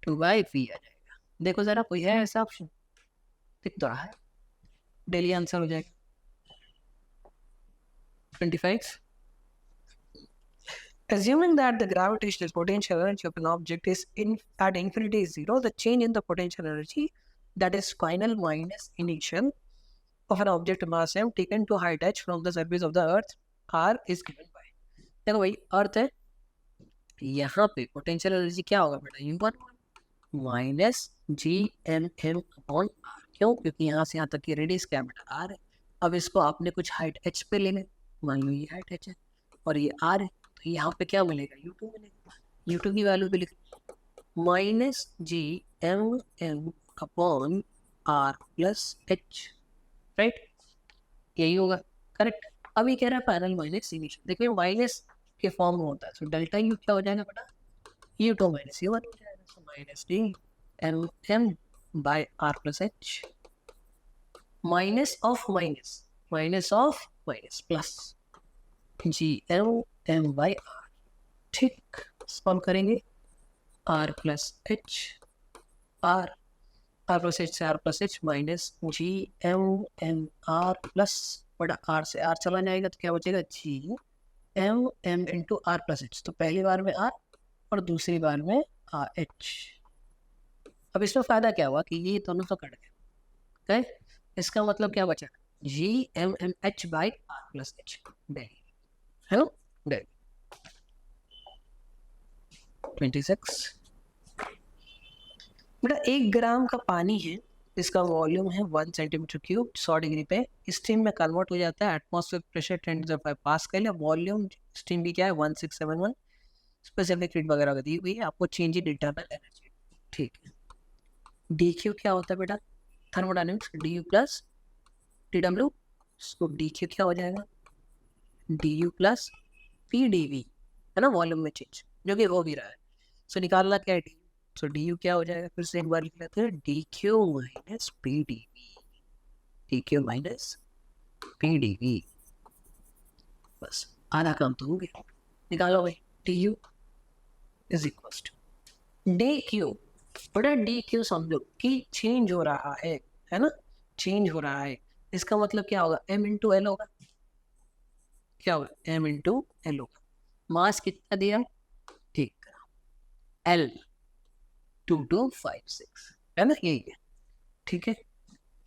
Speaker 1: 2/v आ जाएगा। देखो जरा कोई है ऐसा ऑप्शन, दिख तो रहा है, डेली आंसर हो जाएगा 25। Assuming that the gravitational potential energy of an object is at infinity is 0, the change in the potential energy, that is final minus initial, of an object mass m taken to height h from the surface of the earth r is given by। देखो भाई अर्थ है, यहाँ पे potential energy क्या होगा बेटा, u1 minus g(m)(m)/r, क्यों, क्योंकि यहाँ से यहाँ तक की रेडियस क्या बेटा, r है। अब इसको आपने कुछ हाइट h पे लेना, मान लो ये हाइट h है और ये r है, तो यहाँ पे क्या मिलेगा, u2 मिलेगा। u2 की वैल्यू पे लिख minus g(m)(m)/r plus h, right, यही होगा। करेक्ट। अभी कह रहा है पैनल माइनस इनिशियल, देखिए माइनस के फॉर्म में होता है, तो डेल्टा यू क्या हो जाएगा बेटा, u two minus u one हो जाएगा, तो minus d m m by r plus h, minus of minus, minus of minus plus g M m by r. ठीक, सॉल्व करेंगे, r plus h, r r plus h से r plus h minus g M m r plus बड़ा r से r चला जाएगा तो क्या बचेगा, g M m into r plus h. तो पहली बार में आर और दूसरी बार में आर एच। अब इसमें फायदा क्या हुआ कि ये दोनों तो कट गए, इसका मतलब क्या बचा, G M M H by R plus H, है ना, 26। बेटा 1 ग्राम का पानी है, इसका वॉल्यूम है 1 सेंटीमीटर क्यूब, 100 डिग्री पे स्टीम में कन्वर्ट हो जाता है, एटमॉस्फेरिक प्रेशर 10⁵ पास कर लिया, वॉल्यूम स्टीम की क्या है 1671, स्पेसिफिक हीट वगैरह दी हुई है, आपको चेंज इन इंटरनल एनर्जी। ठीक है, डी क्यू क्या होता है बेटा, thermodynamics D U plus T W, तो डी क्यू क्या हो जाएगा, D U plus P D V, है ना, वॉल्यूम में चेंज जो कि हो भी रहा है। सो निकालना क्या है, सो डी यू क्या हो जाएगा, फिर से एक बार लिख लेते हैं, D Q minus P D V, D Q minus P D V, बस आधा काम तो हो गया। निकालो भाई, D U is equal to D Q, बड़ा डी क्यू समझो कि चेंज हो रहा है ना, चेंज हो रहा है, इसका मतलब क्या होगा, एम इंटू एल होगा, क्या होगा, एम इंटू एल होगा, मास कितना दिया, ठीक, एल 2256, है ना, यही है, ठीक है।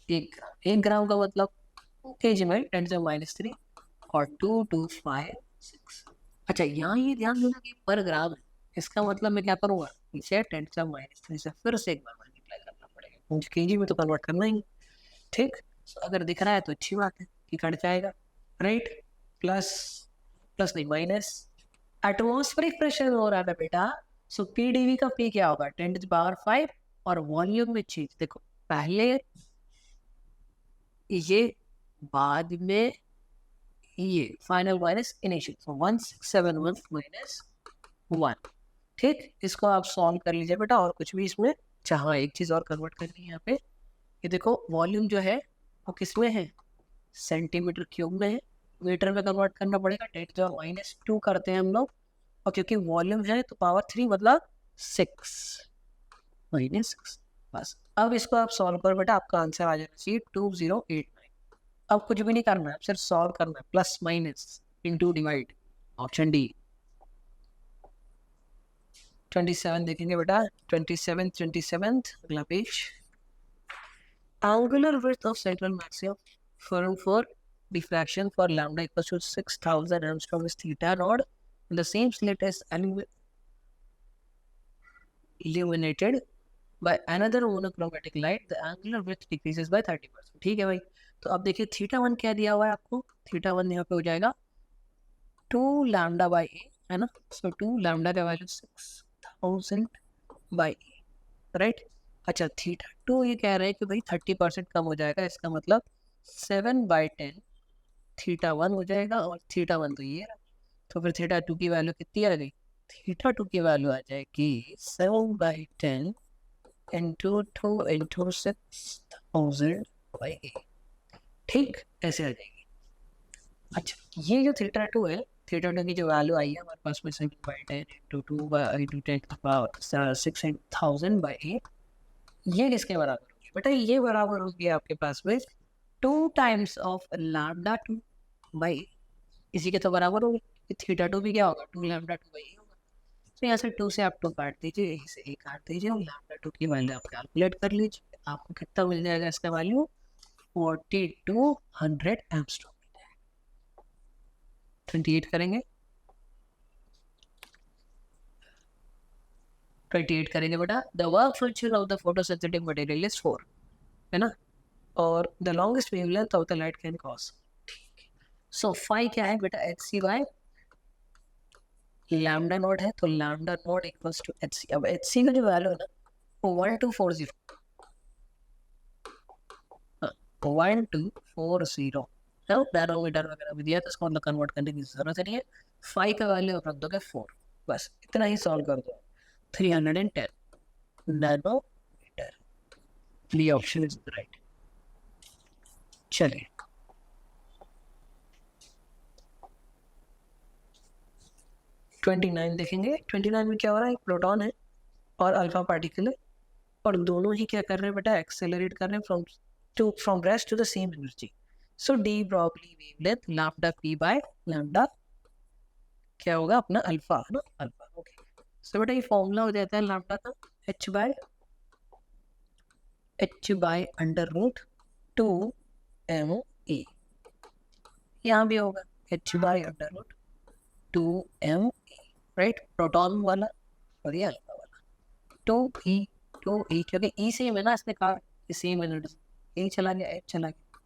Speaker 1: 1 ग्राम का मतलब केजी में 10⁻³ और 2256। अच्छा, यहाँ ये ध्यान देना कि पर ग्राम है, इसका मतलब मैं क्या करूँगा, इसे 10⁻³ से फिर से एक बार मल्टीप्लाई करना पड़ेगा, मुझे केजी में तो कन्वर्ट करना ही, ठीक। अगर दिख रहा है तो अच्छी बात है कि कट जाएगा, राइट, प्लस प्लस नहीं माइनस, एटमॉस्फेरिक प्रेशर हो रहा है बेटा, सो पीडीवी का पी क्या होगा 10⁵ और वॉल्यूम में चेंज, देखो पहले ये बाद में ये फाइनल माइनस इनिशियल, 1671 माइनस 1, ठीक। इसको आप सॉल्व कर लीजिए बेटा, और कुछ भी इसमें चाहे एक चीज़ और कन्वर्ट करनी है यहाँ पे, ये देखो वॉल्यूम जो है वो किस में है, सेंटीमीटर क्यूब में है, मीटर में कन्वर्ट करना पड़ेगा, 10⁻² करते हैं हम लोग, और क्योंकि वॉल्यूम है तो पावर 3 मतलब 6 -6, बस। अब इसको आप सॉल्व करो बेटा, आपका आंसर आ जाना चाहिए 2089। अब कुछ भी नहीं करना है, सिर्फ सॉल्व करना है, plus minus into divide, option D. 27 देखेंगे बेटा, 27 अगला page, angular width of central maximum for diffraction for lambda equals to 6000 angstrom is theta naught, and the same slit is illuminated by another monochromatic light, the angular width decreases by 30%। ठीक है भाई, तो अब देखिए θ1 क्या दिया हुआ है आपको, θ1 यहाँ पे हो जाएगा 2 लैम्डा बाई ए, है ना, सो 2 लैम्डा का वैल्यू 6000 बाई ए, राइट। अच्छा, θ2 ये कह रहे हैं कि भाई 30% कम हो जाएगा, इसका मतलब 7/10 θ1 हो जाएगा, और θ1 तो ये रहा, तो फिर θ2 की वैल्यू कितनी आ गई, θ2 की वैल्यू आ जाएगी 7/10 इंटू 2 इंटू 6000 बाई ए, ठीक, ऐसे आ जाएगी। अच्छा, ये जो θ2 है, θ2 की जो वैल्यू आई है हमारे पास में 7/10 इंटू 2 इंटू 10⁻6000 बाई ए, ये किसके बराबर होगी बेटा, ये बराबर होगी आपके पास में 2 टाइम्स ऑफ लैम्डा 2 बाई, इसी के तो बराबर होगी, θ2 भी क्या होगा 2 लैम्डा 2 बाई होगा। तो यहाँ से 2 से आप 2 काट दीजिए, यहीं से ए काट दीजिए, और लैम्डा 2 की वैल्यू आप कैलकुलेट कर लीजिए, आपको कितना मिल जाएगा, इसका वैल्यू 4200 एम्स्ट्रॉम मिल जाएगा। 28 करेंगे, 28 करेंगे बेटा, the work function of the photosynthetic material is 4, है ना, और the longest wavelength of the light can cause, so phi क्या है बेटा, H C by lambda naught है, तो lambda naught equals to H C. अब एच सी का जो वैल्यू है ना वो 1240, 1240, तो नैनोमीटर वगैरह भी दिया तो इसको मतलब कन्वर्ट करने की जरूरत नहीं है। 5 का वैल्यू रख दोगे 4, बस इतना ही सॉल्व कर दो। 310 नैनोमीटर, ये ऑप्शन इज राइट। चलिए 29 देखेंगे। 29 में क्या हो रहा है, एक प्रोटॉन है और अल्फा पार्टिकल है, और दोनों ही क्या कर रहे हैं बेटा, एक्सेलरेट कर रहे हैं from rest to the same energy. So de Broglie wavelength lambda P by lambda क्या होगा अपना अल्फा, है ना, अल्फा। ओके, सो बेटा ये फॉर्मूला हो जाता है लैम्डा का h by under root 2 m e, यहाँ भी होगा h by under root 2 m e, right, proton वाला और ये अल्फा वाला। 2e क्योंकि e सेम है ना, इसने कहा सेम एनर्जी, e चला गया, h चला गया।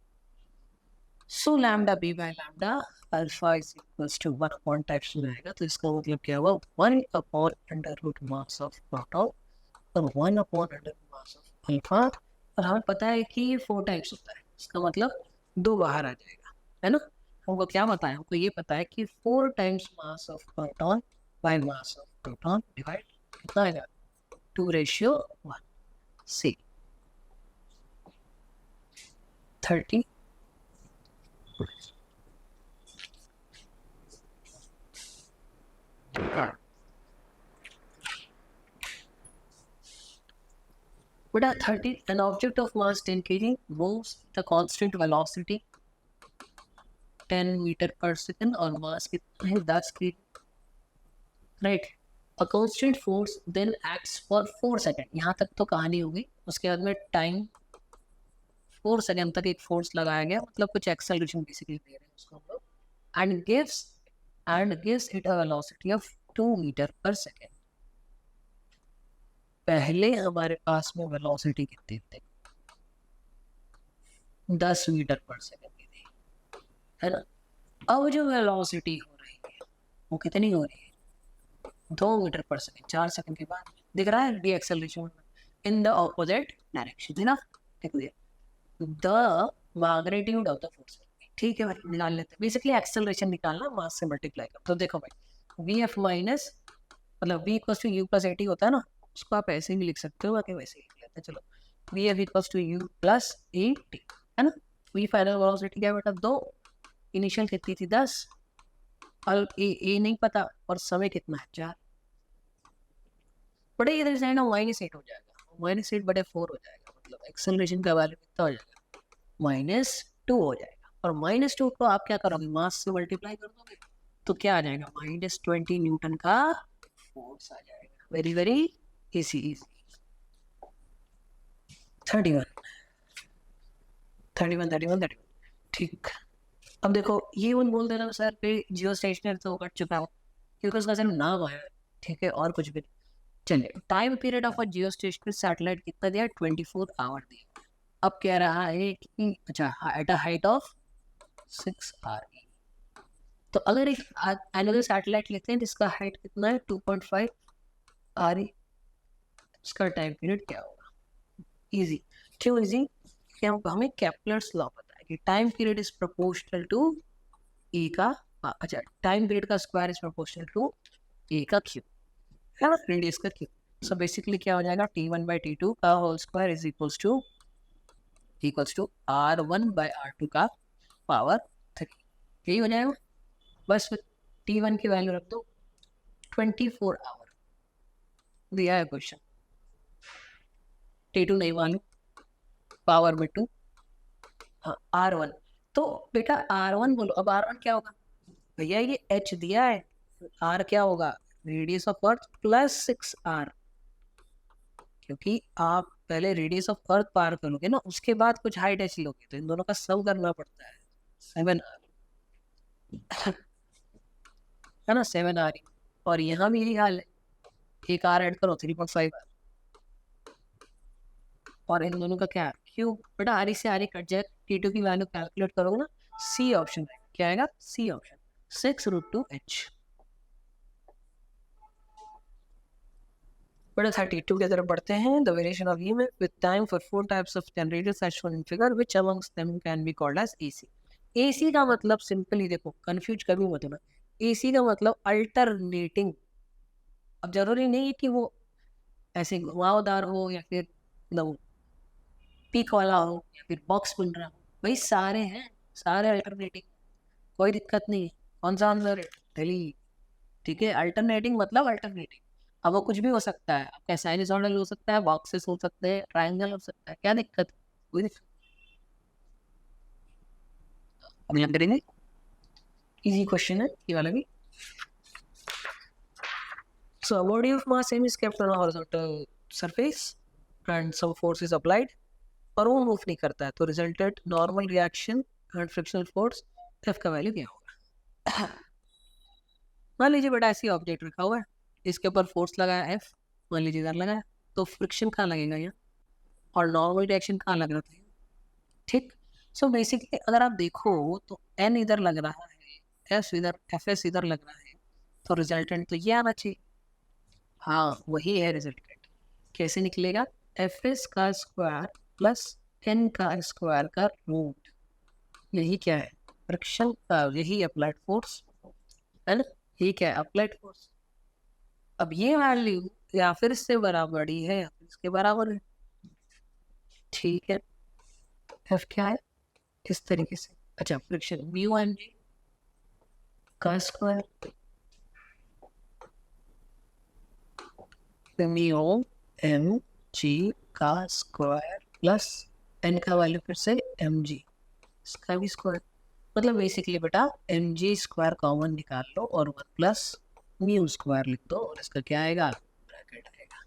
Speaker 1: So lambda B by lambda alpha is equals to 1 upon types में आएगा, तो इसका मतलब क्या हुआ, 1 upon under root mass of proton और 1 upon under root mass of alpha. और हमें पता है कि ये 4 टाइप्स होता है, इसका मतलब 2 बाहर आ जाएगा, है ना। हमको क्या पता है, हमको ये पता है कि 4 times mass of proton by mass of proton divide कितना आएगा, 2:1 सी 30। Buddha 30, an object of mass 10 kg moves the constant velocity 10 meter per second और mass कितना है 10 kg, right? A constant force then acts for 4 seconds, यहाँ तक तो कहानी होगी। उसके बाद में टाइम 4 सेकंड तक एक फोर्स लगाया गया, मतलब कुछ एक्सेलरेशन बेसिकली दे रहे हैं उसको हम लोग, and gives it a velocity of 2 metre पर सेकेंड। पहले हमारे पास में वेलोसिटी कितनी थी, 10 मीटर पर सेकेंड की थी, है ना। अब जो वेलोसिटी हो रही है वो कितनी हो रही है, 2 मीटर पर सेकेंड, 4 सेकेंड के बाद दिख रहा है D acceleration in the opposite direction, है ना। देखो the magnitude of the force, ठीक है भाई, निकाल लेते हैं। बेसिकली एक्सेलरेशन निकालना मास से मल्टीप्लाई कर, तो देखो भाई वी एफ माइनस मतलब v equals to U plus A T होता है ना, उसको आप ऐसे भी लिख सकते हो, बाकी वैसे ही लिख लेते हैं। चलो V F equals to U plus A T, है ना। वी फाइनल वेलोसिटी क्या बेटा 2, इनिशियल कितनी थी 10, और ए नहीं पता, और समय कितना है 4, बड़े इधर से ना -8 हो जाएगा, -8 बटे 4 हो जाएगा, मतलब एक्सेलरेशन का वैल्यू कितना हो जाएगा -2 हो जाएगा। और -2 को आप क्या करोगे, मास से मल्टीप्लाई कर दोगे, तो क्या आ जाएगा -20 न्यूटन का फोर्स आ जाएगा। Very very easy. 31 ठीक। अब देखो ये उन बोल देना सर पे जियो स्टेशनरी तो कट चुका हो, क्योंकि उसका सिर्फ नाम आया, ठीक है, और कुछ भी नहीं। चलिए time period of a Jio stationery satellite कितना दिया, 24 आवर दिया। अब कह रहा है कि अच्छा at a height of 6 RE, तो अगर एक एनुअल सैटेलाइट लेते हैं जिसका हाइट कितना है 2.5 RE, उसका टाइम पीरियड क्या होगा। इजी, क्यों इजी, हमें केपलर्स लॉ पता है कि time period is proportional to a का, अच्छा टाइम पीरियड का square is proportional to a का क्यूब, है ना, रेडियस का क्यूब। सो बेसिकली क्या हो जाएगा, T1/T2 का whole square is equals to R1/R2 का पावर 3, यही हो जाएगा। बस फिर T1 की वैल्यू रख दो 24 आवर, दिया है क्वेश्चन। T2 नहीं मालूम, पावर में 2, हाँ R1, तो बेटा R1 बोलो। अब R1 क्या होगा भैया, ये H दिया है, R क्या होगा, radius of earth plus 6R, क्योंकि आप पहले रेडियस ऑफ अर्थ पार करोगे ना, उसके बाद कुछ हाइट H लोगे, तो इन दोनों का सम करना पड़ता है 7R, है ना, 7R। और यहाँ भी यही हाल है, एक R ऐड करो 3.5R, और इन दोनों का क्या क्यों बेटा, आर से आर कट जाए, T2 की वैल्यू कैलकुलेट करोगे ना, सी ऑप्शन क्या आएगा, सी ऑप्शन 6√2H। बड़ा 32 की तरफ बढ़ते हैं। The variation of EMF with time for 4 types of generators as shown in figure, which amongst them can be called as AC। AC का मतलब सिंपली देखो, कंफ्यूज कभी मत होना, AC का मतलब अल्टरनेटिंग। अब जरूरी नहीं है कि वो ऐसे घुमावदार हो या फिर मतलब पीक वाला हो या फिर बॉक्स बन रहा हो, भाई सारे हैं, सारे अल्टरनेटिंग, कोई दिक्कत नहीं है। कौन सा आंसर है? दिल्ली। ठीक है, अल्टरनेटिंग मतलब अल्टरनेटिंग। अब वो कुछ भी हो सकता है, आपका साइनसॉइडल हो सकता है, बॉक्सेस हो सकते हैं, ट्रायंगल हो सकता है, क्या दिक्कत? कोई दिक्कत? अब यहाँ करेंगे, इजी क्वेश्चन है ये वाला भी। So a body of mass m is kept on a horizontal surface and some force is applied, पर वो मूव नहीं करता है, तो resulted normal reaction and frictional force F का वैल्यू क्या होगा? मान लीजिए बेटा ऐसी ऑब्जेक्ट रखा हुआ है, इसके ऊपर फोर्स लगाया एफ, मान लीजिए इधर लगाया, तो फ्रिक्शन कहाँ लगेगा यहाँ, और नॉर्मल रिएक्शन कहाँ लग रहा था? ठीक। सो बेसिकली अगर आप देखो तो एन इधर लग रहा है, एस इधर, एफ एस इधर लग रहा है, तो रिजल्टेंट तो ये आना चाहिए। हाँ वही है रिजल्टेंट। कैसे निकलेगा? एफ एस का स्क्वायर प्लस एन का स्क्वायर का रूट, यही क्या है? फ्रिक्शन का, यही अप्लाइड फोर्स है ना, यही क्या है? Applied force. अब ये वैल्यू या फिर इससे बराबर ही है या फिर इसके बराबर है, ठीक है। एफ क्या है इस तरीके से, अच्छा फ्रिक्शन म्यू एम जी का स्क्वायर, म्यू एम जी का स्क्वायर प्लस एन का वैल्यू फिर से एम जी, इसका भी स्क्वायर। मतलब बेसिकली बेटा एम जी स्क्वायर कॉमन निकाल लो और वन प्लस म्यू स्क्वायर लिख दो, और इसका क्या आएगा? ब्रैकेट आएगा।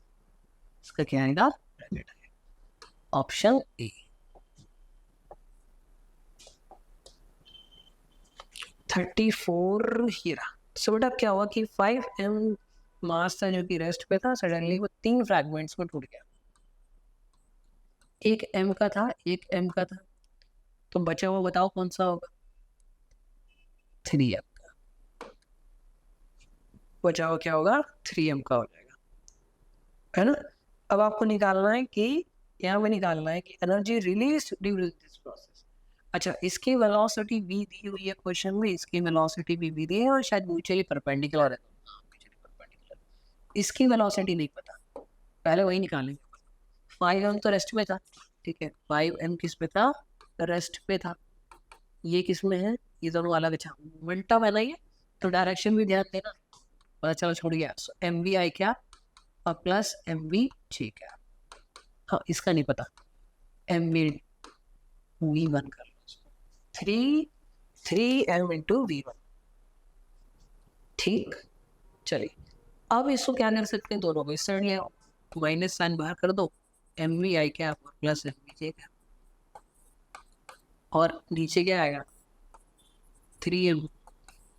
Speaker 1: इसका क्या आएगा? ब्रैकेट आएगा। Option A. 34 हीरा। सो बेटा क्या हुआ कि 5m मास था जो कि रेस्ट पे था, सडनली वो 3 फ्रैगमेंट्स में टूट गया। एक m का था, एक m का था, तो बचा हुआ बताओ कौन सा होगा? 3m का। बचा हुआ क्या होगा? 3m का हो जाएगा, है ना। अब आपको निकालना है कि, यहाँ पे निकालना है कि energy release during this process. अच्छा इसकी वेलोसिटी v दी हुई है क्वेश्चन में, इसकी वेलोसिटी भी दी है, और शायद म्यूचुअली परपेंडिकुलर है, इसकी वेलोसिटी नहीं पता, पहले वही निकालेंगे। 5m तो रेस्ट में था, ठीक है, 5m किस पे था? रेस्ट पे था। ये किस में है? ये दोनों अलग, अच्छा मोमेंटम है ना ये, तो डायरेक्शन भी ध्यान देना, पता चलो छोड़ गया। सो एम वी आई क्या और प्लस एम वी जी क्या? हाँ इसका नहीं पता, एम वी वन कर लो, 3m इंटू V1। ठीक, चलिए अब इसको क्या कर सकते हैं, दोनों को इस साइड ले आओ, माइनस साइन बाहर कर दो, एम वी आई क्या और प्लस एम वी जे क्या, और नीचे क्या आएगा? 3m,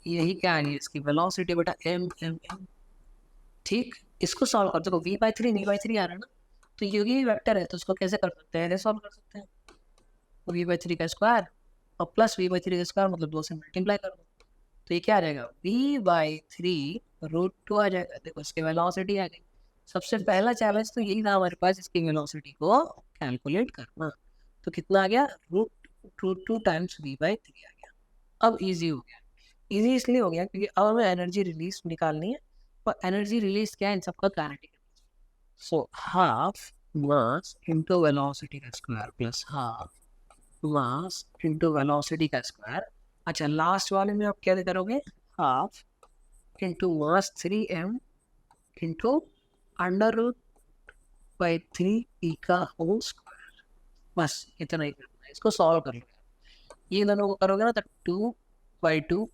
Speaker 1: यही क्या आ रही है इसकी वेलोसिटी बेटा, एम एम एम। ठीक, इसको सॉल्व कर दो, v/3 v/3 आ रहा है ना, तो ये वेक्टर है तो इसको कैसे कर सकते हैं? सॉल्व कर सकते हैं, v/3 का स्क्वायर और प्लस v/3 का स्क्वायर, मतलब 2 से मल्टीप्लाई कर दो, तो ये क्या आ जाएगा? v/3√2 आ जाएगा। देखो इसकी वेलोसिटी आ गई। सबसे पहला चैलेंज तो यही था हमारे पास, इसकी वेलोसिटी को कैलकुलेट करना। तो कितना आ गया? √2 टाइम्स v/3 आ गया। अब इजी हो गया। इजी इसलिए हो गया क्योंकि अब हमें एनर्जी रिलीज निकालनी है, और एनर्जी रिलीज क्या है इन सबका kinetic. So half mass into velocity का square plus half mass into velocity का स्क्वायर। अच्छा लास्ट वाले में आप क्या करोगे? Half into mass 3m into √3 का होल स्क्वायर। बस इतना ही करना है, इसको सॉल्व कर लो। ये दोनों को करोगे ना तो 2/2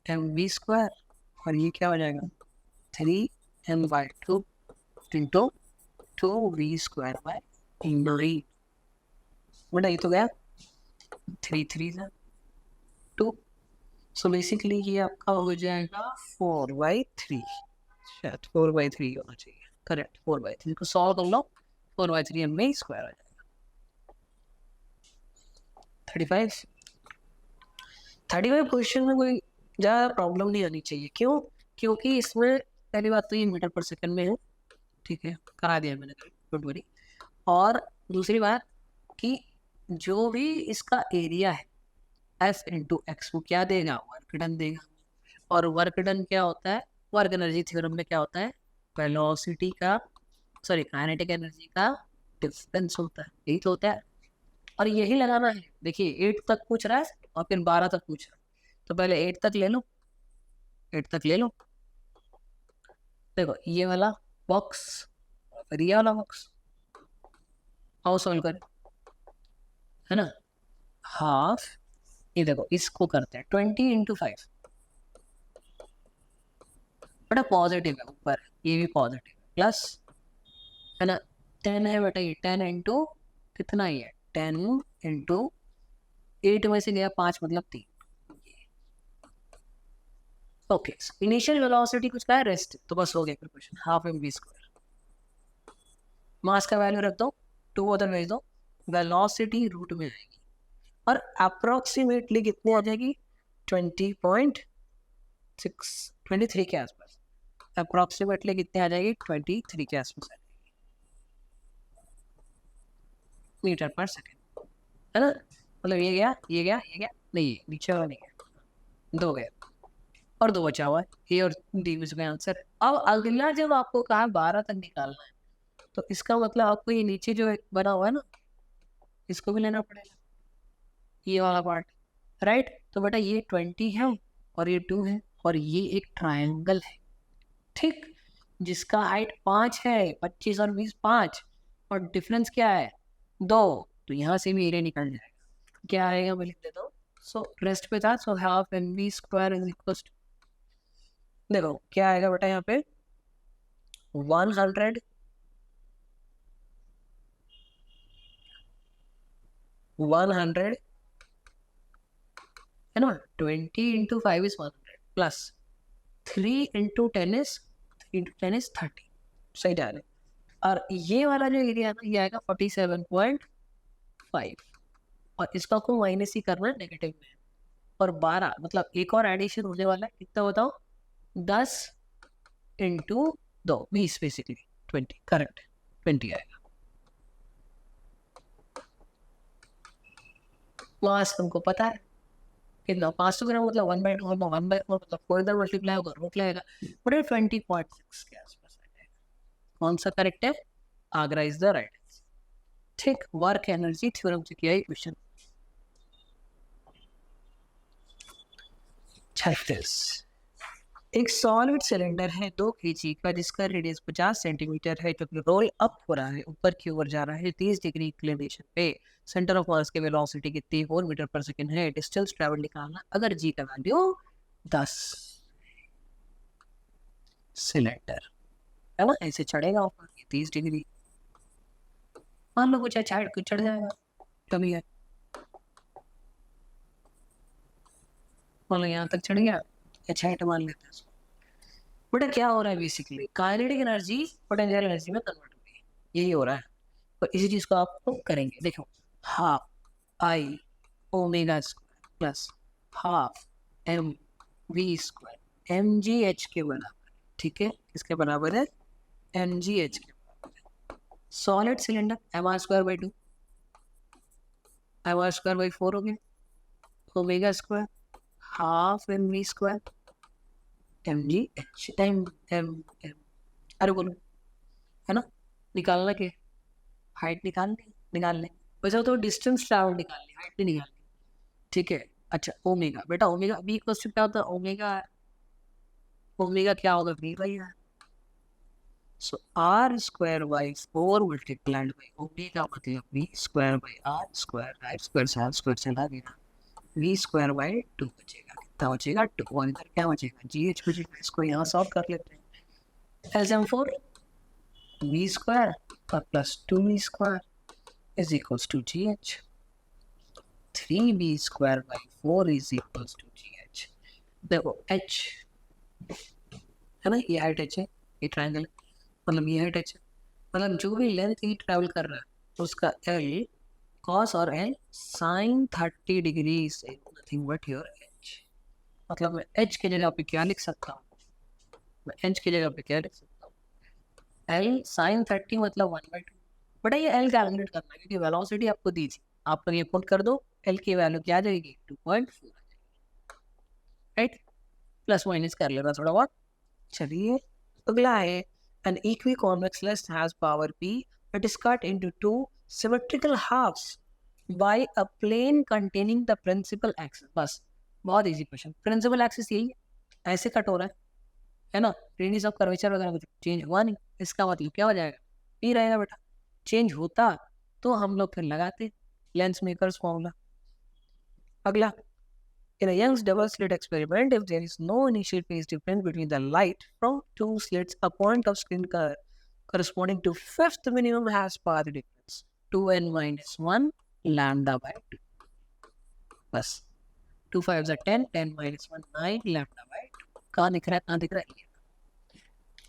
Speaker 1: mv स्क्वायर, और ये क्या हो जाएगा? 3m/2 into 2v square by 9। बेटा ये तो गया 3 था 2, सो बेसिकली ये आपका हो जाएगा 4/3, शायद 4/3 होना चाहिए, करेक्ट 4/3 को सॉल्व कर लो, 4/3 mv स्क्वायर आ जाएगा। 35 क्वेश्चन में कोई ज़्यादा प्रॉब्लम नहीं आनी चाहिए, क्यों? क्योंकि इसमें पहली बात तो ये मीटर पर सेकंड में है, ठीक है, करा दिया मैंने, डोंट वरी। और दूसरी बात कि जो भी इसका एरिया है एफ इंटू एक्स, वो क्या देगा, वर्क डन देगा। और वर्क डन क्या होता है, वर्क एनर्जी थ्योरम में क्या होता है, वेलोसिटी का, सॉरी काइनेटिक एनर्जी का डिफरेंस होता है, यही तो होता है। और यही लगाना है। देखिए 8 तक पूछ रहा है और फिर 12 तक पूछ रहा है, तो पहले 8 तक ले लो, 8 तक ले लो। देखो ये वाला बॉक्स और फिर ये वाला बॉक्स, हाउ सॉल्व करें, है ना। हाफ, ये देखो इसको करते हैं 20 × 5, बड़ा पॉजिटिव है ऊपर, ये भी पॉजिटिव है, प्लस है ना 10 है बेटा, ये 10 इंटू कितना ही है, 10 इंटू 8 में से गया 5 मतलब 3। ओके, इनिशियल वेलोसिटी कुछ का है रेस्ट, तो बस हो गया question, half M we square. Mass का वैल्यू रख दो, 2 उधर भेज दो, वेलोसिटी रूट में आएगी और अप्रोक्सीमेटली कितनी आ जाएगी, 23 के आसपास, अप्रोक्सीमेटली कितने आ जाएगी, 23 के आसपास आ जाएगी मीटर पर सेकेंड, है ना। मतलब ये गया, ये गया, ये गया, नहीं नीचे वाला नहीं गया, 2 गया और 2 बचा हुआ है, ए और डी में चुका आंसर। अब अगला जब आपको कहा 12 तक निकालना है, तो इसका मतलब आपको ये नीचे जो बना हुआ है ना, इसको भी लेना पड़ेगा, ये वाला पार्ट, राइट। तो बेटा ये 20 है और ये 2 है और ये एक ट्रायंगल है, ठीक, जिसका हाइट 5 है, 25 और 20 5, और डिफरेंस क्या है 2, तो यहाँ से भी एरिया निकल जाएगा, क्या आएगा मैं लिख देता हूँ। सो रेस्ट पे था, so half M we square is equal to, देखो क्या आएगा बेटा यहाँ पे 100 है ना, 20 × 5 is 100 प्लस 3 × 10 is 30, सही जा रहे। और ये वाला जो एरिया है ना, ये आएगा 47.5 और इसका को माइनस ही करना है नेगेटिव में, और 12 मतलब एक और एडिशन होने वाला है, कितना बताओ, 10 × 2 20 बेसिकली 20, करेक्ट 20 आएगा। मास तुमको पता है कितना, 500 ग्राम मतलब 1/2 मतलब 1/4 मतलब 4 इधर मल्टीप्लाई होगा रूट लगेगा, बट 20.6 के आसपास आ जाएगा। कौन सा करेक्ट है, आगरा इज द राइट, ठीक। वर्क एनर्जी थ्योरम से किया क्वेश्चन। एक सॉलिड सिलेंडर है 2 kg का, जिसका रेडियस 50 सेंटीमीटर है, जो रोल अप हो रहा है, ऊपर की ओर जा रहा है 30 डिग्री इंक्लिनेशन पे। सेंटर ऑफ मास की वेलोसिटी कितनी, 4 मीटर पर सेकंड है। डिस्टेंस ट्रैवल निकालना, अगर जी का वैल्यू 10। सिलेंडर है ना, ऐसे चढ़ेगा ऊपर 30 डिग्री, मान लो कुछ अच्छा कुछ चढ़ जाएगा, कभी है मान लो यहाँ तक चढ़ गया, अच्छा हिट मान लेते हैं। बेटा क्या हो रहा है, basically kinetic energy potential energy में कन्वर्ट हो रही है, यही हो रहा है। तो इसी चीज को आप करेंगे, देखो half I omega square plus half M we square M G H के बराबर, ठीक है, किसके बराबर है, एम जी एच के बराबर है। Solid cylinder M R square by 2, M R square by 4 हो गया, omega square half M we square M G H M M M, अरे बोलो, है ना, निकालना क्या, हाइट निकाल ले वैसे तो डिस्टेंस ट्रैवल निकालनी, हाइट नहीं निकालनी, ठीक है। अच्छा ओमेगा, बेटा ओमेगा बी इक्वल्स टू क्या होता है, ओमेगा, ओमेगा क्या होगा, b by r, so r square by 4 multiplied by omega मतलब b square by r square, r square से आर स्क्वायर चला गया, वी स्क्वायर बाई 2 बचेगा, कितना बचेगा 2, और इधर क्या बचेगा जी एच बचेगा। इसको यहाँ सॉल्व कर लेते हैं, LCM 4 V square plus 2v square is equals to gh, 3b square by 4 is equals to gh। देखो h है ना, ये हाइट h है, ये ट्रायंगल मतलब ये हाइट h है, मतलब जो भी लेंथ ही ट्रैवल कर रहा है उसका l cos और l sin 30 degree is nothing but your h। मतलब मैं h की जगह पे क्या लिख सकता हूँ, मैं h की जगह पे क्या लिख सकता हूँ, l sin 30 मतलब 1/2। बटा ये एल कैलकुलेट करना है, क्योंकि वेलोसिटी आपको दी थी, आप लोग ये पुट कर दो, एल की वैल्यू क्या आ जाएगी 2.4 आ जाएगी, राइट। प्लस माइनस कर लेना थोड़ा बहुत। चलिए अगला है an equiconvex lens has power P. It is cut into two symmetrical halves by a plane containing the principal axis. बस बहुत इजी क्वेश्चन। प्रिंसिपल एक्सिस यही है, ऐसे कट हो रहा है ना, रेडियस ऑफ कर्वेचर वगैरह कुछ चेंज हुआ नहीं, इसका मतलब क्या हो जाएगा P रहेगा बेटा। चेंज होता तो हम लोग फिर लगाते लेंस मेकर्स फॉर्मूला। अगला, in a Young's double slit experiment, if there is no initial phase difference between the light from two slits, a point of screen corresponding to fifth minimum has path difference 2n minus 1 lambda by 2. बस 2 5 10, 10 minus 1 9 lambda by 2. कहाँ दिख रहा है, कहाँ दिख रहा है,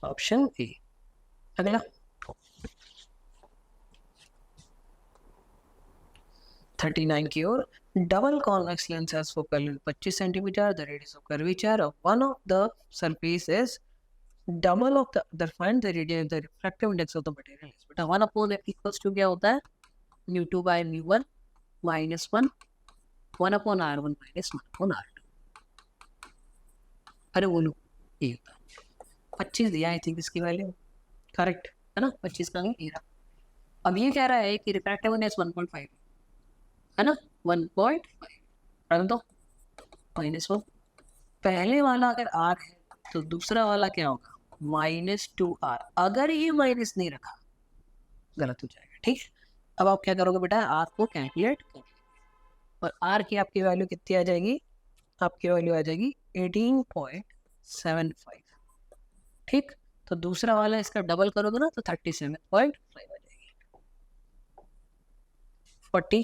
Speaker 1: option A. अगला 39 की ओर, double convex lens has focal length 25 centimeter. The radius of curvature of one of the surface is double of the other. Find the radius, the refractive index of the material is. बेटा 1 upon f equals to क्या होता है, mu 2 by mu 1 minus 1 1 upon r1 minus 1 upon r2। अरे बोलो ये होता है 25 दिया आई थिंक इसकी वैल्यू, करेक्ट है ना, 25 का नहीं रहा। अब ये कह रहा है कि रिफ्रैक्टिव इंडेक्स 1.5 है ना, 1.5 तो माइनस 1। पहले वाला अगर r है तो दूसरा वाला क्या होगा -2r। अगर ये माइनस नहीं रखा गलत हो जाएगा, ठीक। अब आप क्या करोगे बेटा, r को कैलकुलेट कर और r की आपकी वैल्यू कितनी आ जाएगी, आपकी वैल्यू आ जाएगी 18.75, ठीक। तो दूसरा वाला इसका डबल करोगे ना तो 37.5 आ जाएगी। 40,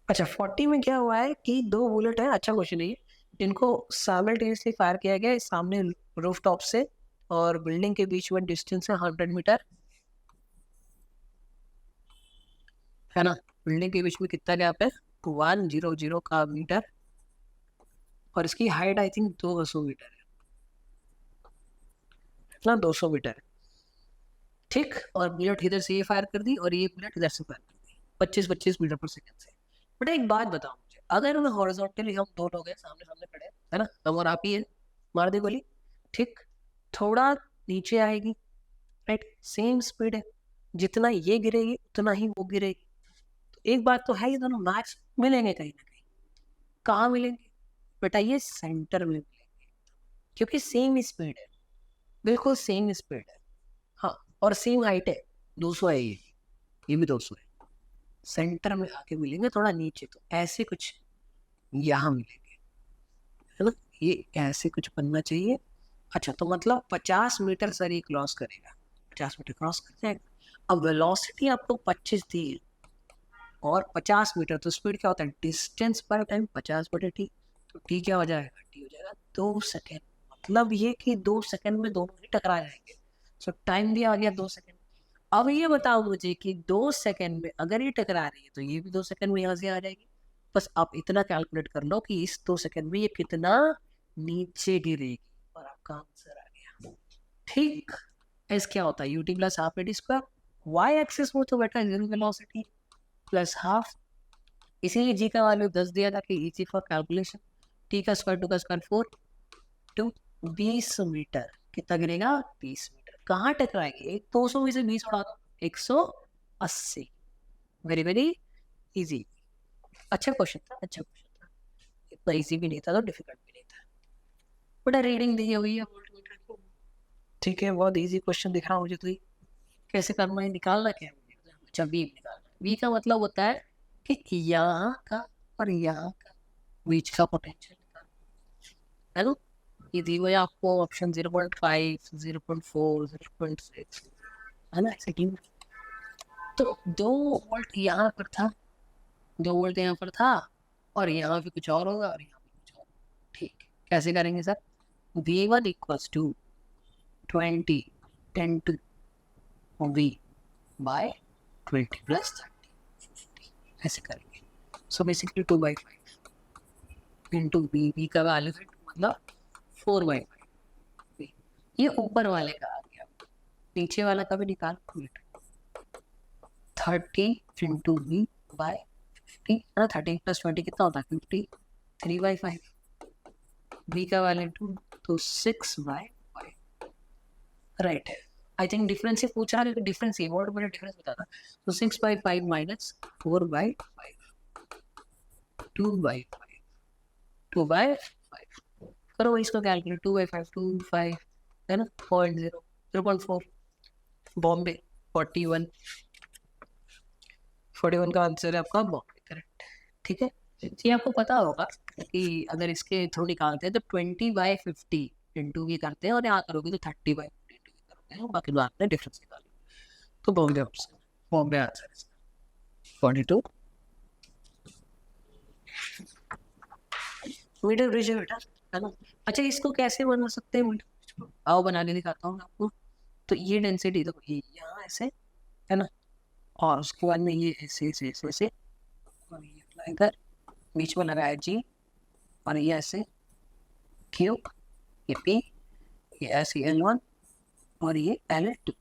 Speaker 1: अच्छा 40 में क्या हुआ है कि दो बुलेट है, अच्छा क्वेश्चन है ये, जिनको साइमल्टेनियसली फायर किया गया सामने रूफ टॉप से और बिल्डिंग के बीच में डिस्टेंस है 100 मीटर, है ना। बिल्डिंग के बीच में कितना गैप है 100 का मीटर, और इसकी हाइट आई थिंक 200 मीटर है ना, 200 मीटर है, ठीक। और बुलेट इधर से ये फायर कर दी और ये बुलेट इधर से फायर कर दी 25 मीटर पर सेकंड से। बेटा एक बात बताओ मुझे, अगर हमें हॉरिजॉन्टली हम दो लोग हैं सामने सामने खड़े है ना, हम और आप ही है, मार दे गोली, ठीक। थोड़ा नीचे आएगी, राइट, सेम स्पीड है, जितना ये गिरेगी उतना ही वो गिरेगी। तो एक बात तो है, ये दोनों मैच मिलेंगे कहीं ना कहीं। कहाँ मिलेंगे बेटा, ये सेंटर में मिलेंगे, क्योंकि सेम स्पीड है, बिल्कुल सेम स्पीड है, हाँ, और सेम हाइट है, 200 है, ये भी 200 है। सेंटर में आके मिलेंगे थोड़ा नीचे, तो ऐसे कुछ यहाँ मिलेंगे, है ना, ये ऐसे कुछ बनना चाहिए। अच्छा तो मतलब 50 मीटर सर ये क्रॉस करेगा, 50 मीटर क्रॉस कर जाएगा। अब वेलोसिटी आपको 25 दी है और 50 मीटर, तो स्पीड क्या होता है, डिस्टेंस पर टाइम 50/t, तो t क्या हो जाएगा, t हो जाएगा 2 सेकेंड। मतलब ये कि 2 सेकेंड में दोनों ही टकरा जाएंगे। सो टाइम दिया आ गया 2 सेकेंड। अब ये बताओ मुझे कि 2 सेकेंड में अगर ये टकरा रही है तो ये भी 2 सेकेंड में यहाँ से आ जाएगी। बस आप इतना कैलकुलेट कर लो कि इस 2 सेकेंड में ये कितना नीचे गिरेगी, और आपका आंसर आ गया, ठीक। एस क्या होता है, UT plus half AT square, Y axis में तो बेटा जीरो वेलोसिटी प्लस हाफ, इसीलिए जी का वैल्यू 10 दिया था कि इजी फॉर कैलकुलेशन। टी का स्क्वायर 2 का स्क्वायर 4 टू 20 मीटर कितना गिरेगा 20 मीटर। कहाँ टकराएगी, एक 200 में से 20 उड़ा दो 180। वेरी वेरी इजी, अच्छा क्वेश्चन था, अच्छा क्वेश्चन था, इतना इजी भी नहीं था तो डिफिकल्ट भी नहीं था। बड़ा रीडिंग दी हुई है, ठीक है, बहुत इजी क्वेश्चन दिख रहा मुझे, तो कैसे करना है, निकालना क्या है, अच्छा वी निकालना। वी का मतलब होता है कि यहाँ का और यहाँ का बीच का पोटेंशियल है ना। ये दी हुई आपको ऑप्शन 0.5 0.4 0.6 है ना, ऐसे क्यों। तो 2 वोल्ट यहाँ पर था, 2 वोल्ट यहाँ पर था, और यहाँ पे कुछ और होगा और यहाँ पे कुछ और, ठीक। कैसे करेंगे sir, V1 equals to 20 10 to V by 20 plus 30 ऐसे करेंगे। सो बेसिकली 2/5 इंटू V का वैल्यू मतलब 4/5। ये ऊपर वाले का आ गया, नीचे वाला का भी निकाल 30 इंटू V by 50 है ना, 13 + 20 कितना होता है 50, 3/5। बी का वैल्यू 2 तो 6/5 राइट है। आई थिंक डिफरेंस ही पूछा है, डिफरेंस ही बहुत बड़ा डिफरेंस बताता। तो 6/5 माइनस 4/5 2/5 2/5 करो इसको कैलकुलेट। 2/5 2/5 है ना 0.4 बॉम्बे 41 का आंसर है आपका बॉम्बे करेक्ट। ठीक है, ये आपको पता होगा कि अगर इसके थ्रू निकालते हैं तो 20/50 इंटू की करते हैं और यहाँ करोगे तो 30/50 इंटू की करते हैं, बाकी बात में डिफरेंस निकालो। तो बॉम्बे ऑप्शन, बॉम्बे आंसर है 42 मीटर ब्रिज है बेटा, है ना। अच्छा इसको कैसे बना सकते हैं मीटर ब्रिज को, आओ बना के दिखाता हूँ आपको। तो ये डेंसिटी देखो ये यहाँ ऐसे है ना, और उसके बाद में ये ऐसे ऐसे ऐसे ऐसे और ये अप्लाई कर, बीच में लगाया जी, और ये ऐसे क्यू, ये पी, ये ऐसे L1 और ये L2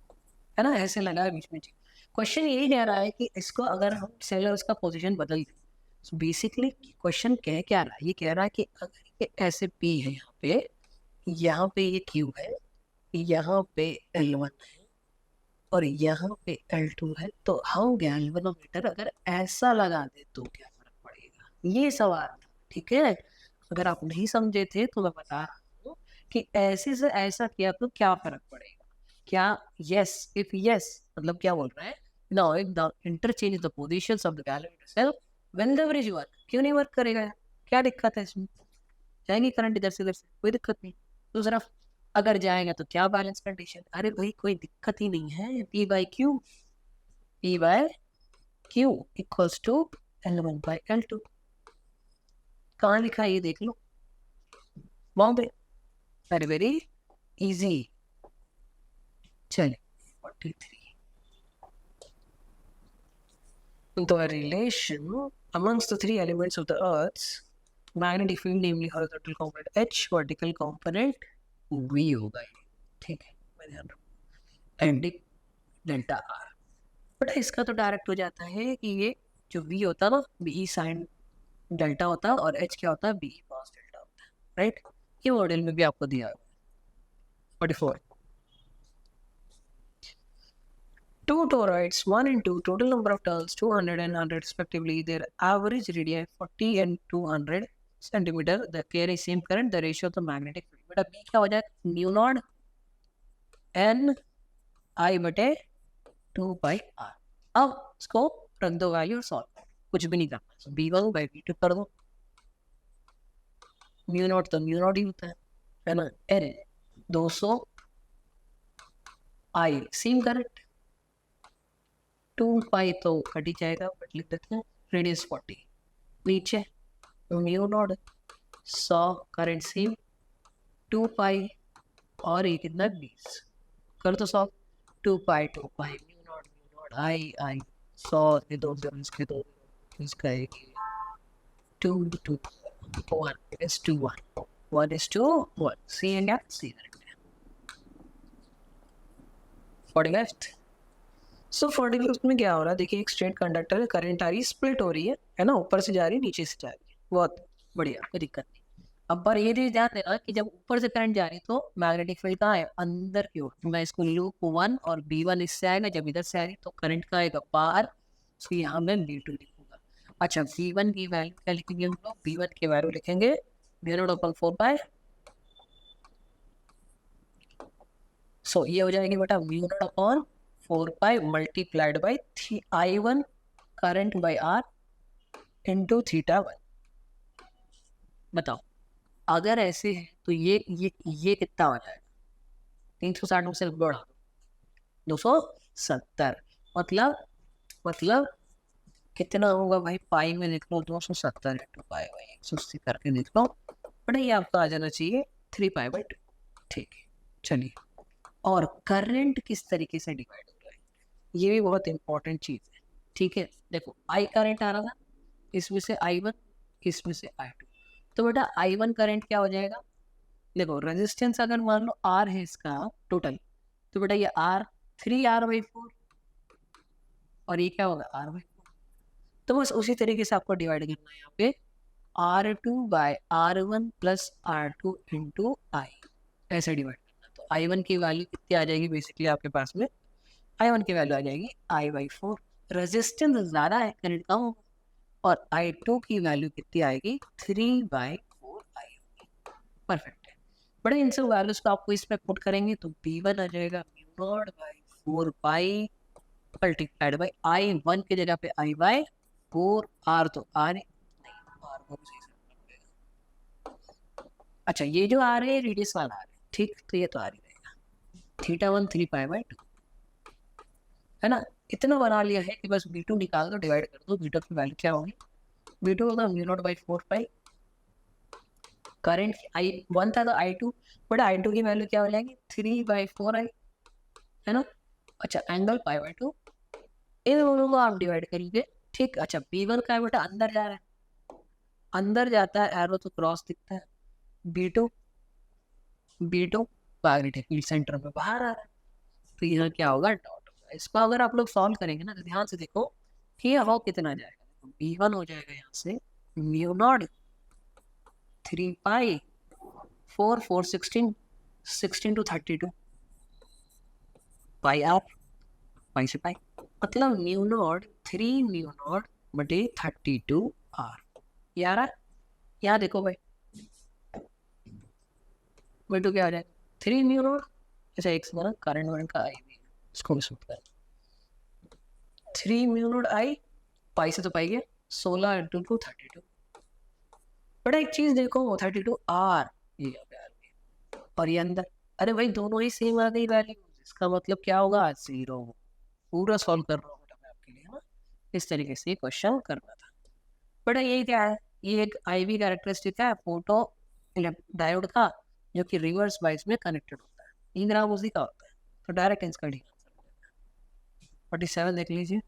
Speaker 1: है ना, ऐसे लगा है बीच में जी। क्वेश्चन यही कह रहा है कि इसको अगर हम सेलर्स का पोजीशन बदल दें, तो बेसिकली क्वेश्चन कह क्या रहा है, ये कह रहा है कि अगर ये ऐसे पी है यहाँ पे ये क्यू है, यहाँ पे L1 है और यहाँ पे L2 है, तो हम गैल्वेनोमीटर अगर ऐसा लगा दे तो क्या फर्क पड़ेगा, ये सवाल था। ठीक है, अगर आप नहीं समझे थे तो मैं बता रहा हूँ कि ऐसे से ऐसा किया तो क्या फर्क पड़ेगा। क्या यस, इफ यस मतलब क्या बोल रहा है, now if the interchange the positions of the galvanometer cell when the bridge work, क्यों नहीं वर्क करेगा, क्या दिक्कत है इसमें, जाएंगे करंट इधर से कोई दिक्कत नहीं। दूसरा अगर जाएगा तो क्या बैलेंस कंडीशन, अरे भाई कोई दिक्कत ही नहीं है, P/Q इक्वल्स टू L1/L2। कहाँ लिखा है ये देख लो, बॉम्बे, वेरी वेरी इजी। चलिए 43 the relation amongst the three elements of the Earth's magnetic field, namely horizontal component H, vertical component V होगा ये, ठीक है मैं ध्यान रखूँ, एंड डेल्टा आर। बट इसका तो डायरेक्ट हो जाता है कि ये जो V होता है ना, बी साइन डेल्टा होता है, और H क्या होता है, बी कॉस डेल्टा होता है, राइट। ये मॉडल में भी आपको दिया है 44। Two toroids, 1 and 2, total number of turns 200 and 100 respectively. Their average radii 40 and 200 centimeter. The carry same current. The ratio of the magnetic field. बेटा B क्या हो जाएगा, म्यू नॉट N I बटे 2/R। अब इसको रख दो वैल्यू और सॉल्व, कुछ भी नहीं करना, B1/V2 कर दो, म्यू नॉट तो म्यू नॉट ही होता है ना, N 200 I सेम करंट, 2π तो कट ही जाएगा, बट लिख देते हैं रेडियस 40, नीचे म्यू नॉट 100 करंट सेम 2π और ये कितना 20 कर तो 100 2π म्यू नॉट आई 100 के 2 0 इसके 2 इसका एक 2 2 1 is to 1 is to 1 C and F C 45th। So 45th में क्या हो रहा है, देखिए एक स्ट्रेट कंडक्टर है, करंट आ रही है, स्प्लिट हो रही है ना, ऊपर से जा रही है नीचे से जा रही है, बहुत बढ़िया कोई दिक्कत नहीं। अब पर ये चीज ध्यान देना कि जब ऊपर से करंट जा रही है तो मैग्नेटिक फील्ड कहाँ है, अंदर की ओर। मैं इसको लूप 1 और B1 इससे आएगा, जब इधर से आएगी तो करंट का आएगा बाहर, तो यहाँ मैं V2 लिखूंगा। अच्छा V1 की वैल्यू क्या लिखेंगे हम लोग, V1 की वैल्यू लिखेंगे 0.4π, सो ये हो जाएगी बेटा 0.4π multiplied by I1 current by R into θ1। बताओ अगर ऐसे है तो ये कितना हो जाएगा, 360 में से बढ़ा दो 270, मतलब कितना होगा भाई, पाई में लिख लो 270 इंटू पाई बाई 180 करके लिख लो, बट ये आपका आ जाना चाहिए 3π/2। ठीक है चलिए, और करंट किस तरीके से डिवाइड हो रहा है, ये भी बहुत इंपॉर्टेंट चीज है। ठीक है देखो I करंट आ रहा था, इसमें से I1, इसमें से I2, तो बेटा I1 करंट क्या हो जाएगा, देखो रेजिस्टेंस अगर मान लो R है इसका टोटल, तो बेटा ये R 3R/4 और ये क्या होगा R/4, तो बस उसी तरीके से आपको डिवाइड करना है यहाँ पे R2 bye R1 plus R2 into आई, ऐसे डिवाइड करना। तो I1 की वैल्यू कितनी आ जाएगी बेसिकली आपके पास में, I1 की वैल्यू आ जाएगी I/4। रेजिस्टेंस ज़्यादा है, करंट कम होगा। और I2 की वैल्यू कितनी आएगी 3/4I। परफेक्ट है। बड़े इन सब वैल्यूज को आपको इसमें पुट करेंगे तो B1 आ जाएगा μ0/4 पाई मल्टीप्लाइड बाई I1 की जगह पे I/4, R तो R नहीं, R को भी सही से रखना पड़ेगा। अच्छा ये जो आ रहे हैं रेडियस वाला आ रहा है, ठीक, तो ये तो आ रही रहेगा θ1 3π/2 है ना। इतना बना लिया है कि बस B2 निकाल दो, डिवाइड कर दो, B2 की वैल्यू क्या होगी, B2 होगा μ0/4 पाई। करंट I1 था तो I2, बट I2 की वैल्यू क्या हो जाएगी 3/4I, है ना। अच्छा एंगल π/2, इन दोनों को आप डिवाइड करेंगे, ठीक। अच्छा B1 का बेटा अंदर जा रहा है, अंदर जाता है एरो तो क्रॉस दिखता है, B2 मैग्नेट है, फील्ड सेंटर में बाहर आ रहा है, तो यहाँ क्या होगा डॉट होगा। इसको अगर आप लोग सॉल्व करेंगे ना तो ध्यान से देखो कि ये कितना जाएगा, B1 हो जाएगा यहाँ से μ0 3π 4 4 16 16 to 32 पाई R, पाई से पाई, मतलब μ0 3 μ0 बटे 32 R। ये आ रहा है, यहाँ देखो भाई बेटू क्या आ जाएगा 3 μ0। अच्छा एक से करंट वरेंट का आई भी, इसको भी सूट कर 3 μ0 आई, पाई से तो पाई गया 16 इंटू 32। बड़ा एक चीज देखो 32 R, ये आ गया, और ये अंदर, अरे भाई दोनों ही सेम आ गई वैल्यू, इसका मतलब क्या होगा 0। पूरा सॉल्व कर रहा हूँ मैं आपके लिए, है ना। इस तरीके से क्वेश्चन करना था। बड़ा ये क्या है, ये एक IV कैरेक्टरिस्टिक है फोटो डायोड का, जो कि रिवर्स बाइस में कनेक्टेड होता है, ई ग्राफ उसी का होता है, तो डायरेक्ट इसका डी आंसर 47 देख लीजिए।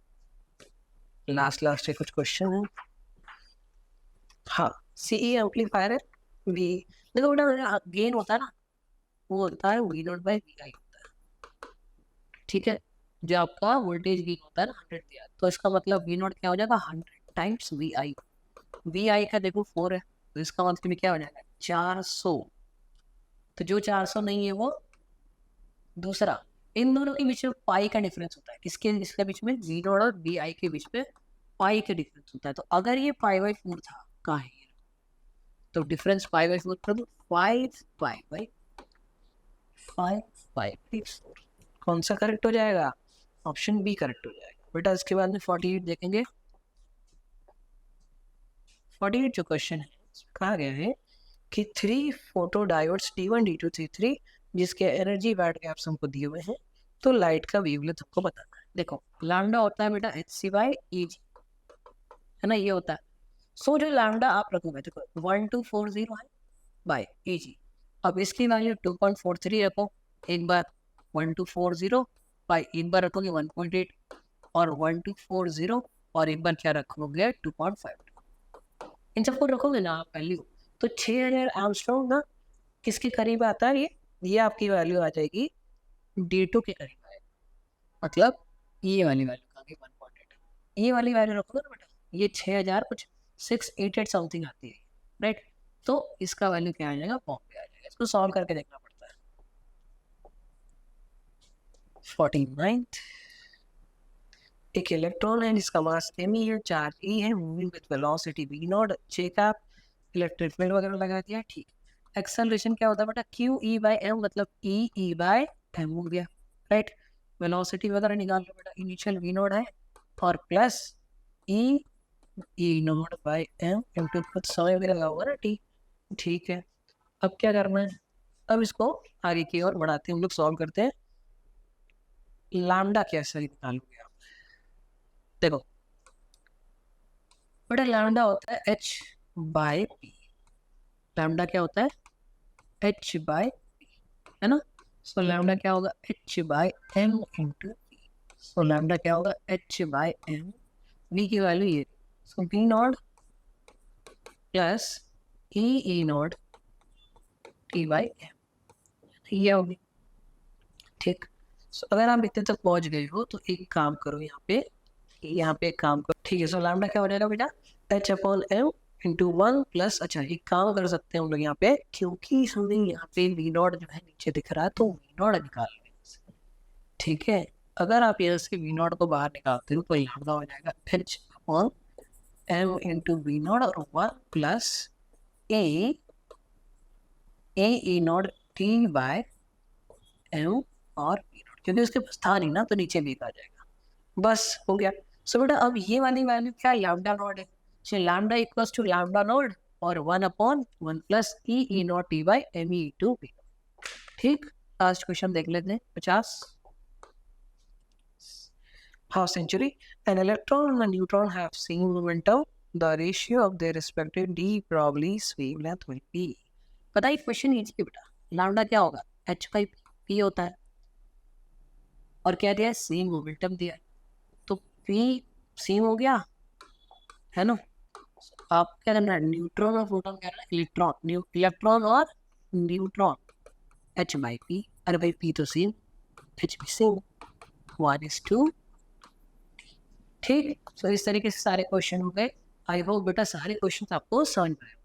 Speaker 1: लास्ट के कुछ क्वेश्चन है। हाँ CE एम्पलीफायर है, भी देखो बेटा गेन होता है ना, वो होता है V0/Vi होता है, ठीक है। जो आपका वोल्टेज गेन होता है ना 100 दिया, तो इसका मतलब V0 क्या हो जाएगा 100 टाइम्स Vi। Vi का देखो 4 है, तो इसका मतलब क्या हो जाएगा 400। तो जो 400 नहीं है वो दूसरा, इन दोनों के बीच में पाई का डिफरेंस होता है, किसके इसके बीच में V0 और Vi के बीच में पाई का डिफरेंस होता है। तो अगर ये π/4 था, कहाँ है, तो डिफरेंस π/4 कर दो, 5π/4। कौन सा करेक्ट हो जाएगा, ऑप्शन बी करेक्ट हो जाएगा बेटा। इसके बाद में 48 देखेंगे। 48 जो क्वेश्चन है कहा गया है कि 3 photo diodes D1 D2 D3 जिसके एनर्जी बैंड गैप्स हमको दिए हुए हैं, तो लाइट का वेवलेंथ हमको बताना है। देखो लैम्डा होता है बेटा hc/eg, है ना, ये होता है। सो जो लैम्डा आप रखोगे, देखो 1240 है बाय eg। अब इसकी वैल्यू 2.43 रखो, एक बार 1240 बाय एक बार रखोगे 1.8, और 1240 और एक बार क्या रखोगे 2.5। इन सबको रखोगे ना आप वैल्यू, तो 6000 एंगस्ट्रॉम ना किसके करीब आता है, ये आपकी वैल्यू आ जाएगी D2 के करीब आएगी, मतलब ये वाली वैल्यू कहाँ गई 1.8। ये वाली वैल्यू रखोगे ना बेटा, ये 6000 कुछ 688 समथिंग आती है, राइट। तो इसका वैल्यू क्या आ जाएगा, बॉम्बे आ जाएगा। इसको सॉल्व करके देखना पड़ता है। 49 एक इलेक्ट्रॉन है जिसका मास m है, चार्ज E है, moving with velocity v0, checkup electric field वगैरह लगा दिया, ठीक। एक्सेलरेशन क्या होता है बेटा QE/m, मतलब E/m हो गया, राइट। वेलोसिटी वगैरह निकाल लो बेटा, इनिशियल v0 है और प्लस E0/m इंटू कुछ समय भी लगा होगा ना t, ठीक है। अब क्या करना है, अब इसको आगे की ओर बढ़ाते हैं, हम लोग सॉल्व करते हैं। लैम्डा कैसे निकालोगे आप, देखो बेटा लैम्डा होता है h/p। लैम्डा क्या होता है h/p, है ना। सो लैम्डा क्या होगा h/m इंटू p। सो लैम्डा क्या होगा h/m, v की वैल्यू ये, सो v0 प्लस E0 t/m, ये होगी, ठीक। सो अगर आप इतने तक पहुंच गए हो तो एक काम करो, यहाँ पे यहाँ पे एक काम करो, ठीक है। सो लैम्डा क्या हो जाएगा बेटा, h/m इंटू 1 प्लस, अच्छा एक काम कर सकते हैं हम लोग यहाँ पे, क्योंकि समथिंग यहाँ पे v नॉट जो है नीचे दिख रहा है, तो v नॉट निकाल लेंगे, ठीक है। अगर आप यहाँ से v नॉट को बाहर निकालते हो तो लैम्डा हो जाएगा h/m इंटू v नॉट और 1 प्लस a e नॉट t बाय m और v नॉट, क्योंकि उसके पास था नहीं ना तो नीचे भी आ जाएगा, बस हो गया। सो बेटा अब ये वाली वैल्यू क्या है, लैम्डा नॉट है, so lambda equals to lambda node और 1/1 plus e naught t by m e into b। ठीक, लास्ट क्वेश्चन देख लेते हैं 50 half century. An electron and a neutron have same momentum. The ratio of their respective d Broglie wavelength will be। पता है question easy है बेटा, lambda क्या होगा h/p होता है और क्या दिया है, सेम मोमेंटम दिया है, तो p सेम हो गया है ना। आप क्या करना है, न्यूट्रॉन और प्रोटॉन क्या करना है, इलेक्ट्रॉन और न्यूट्रॉन h/p, अरे भाई p तो सेम, h भी सेम, 1:2, ठीक। सो इस तरीके से सारे क्वेश्चन हो गए। आई होप बेटा सारे क्वेश्चन आपको समझ में आए।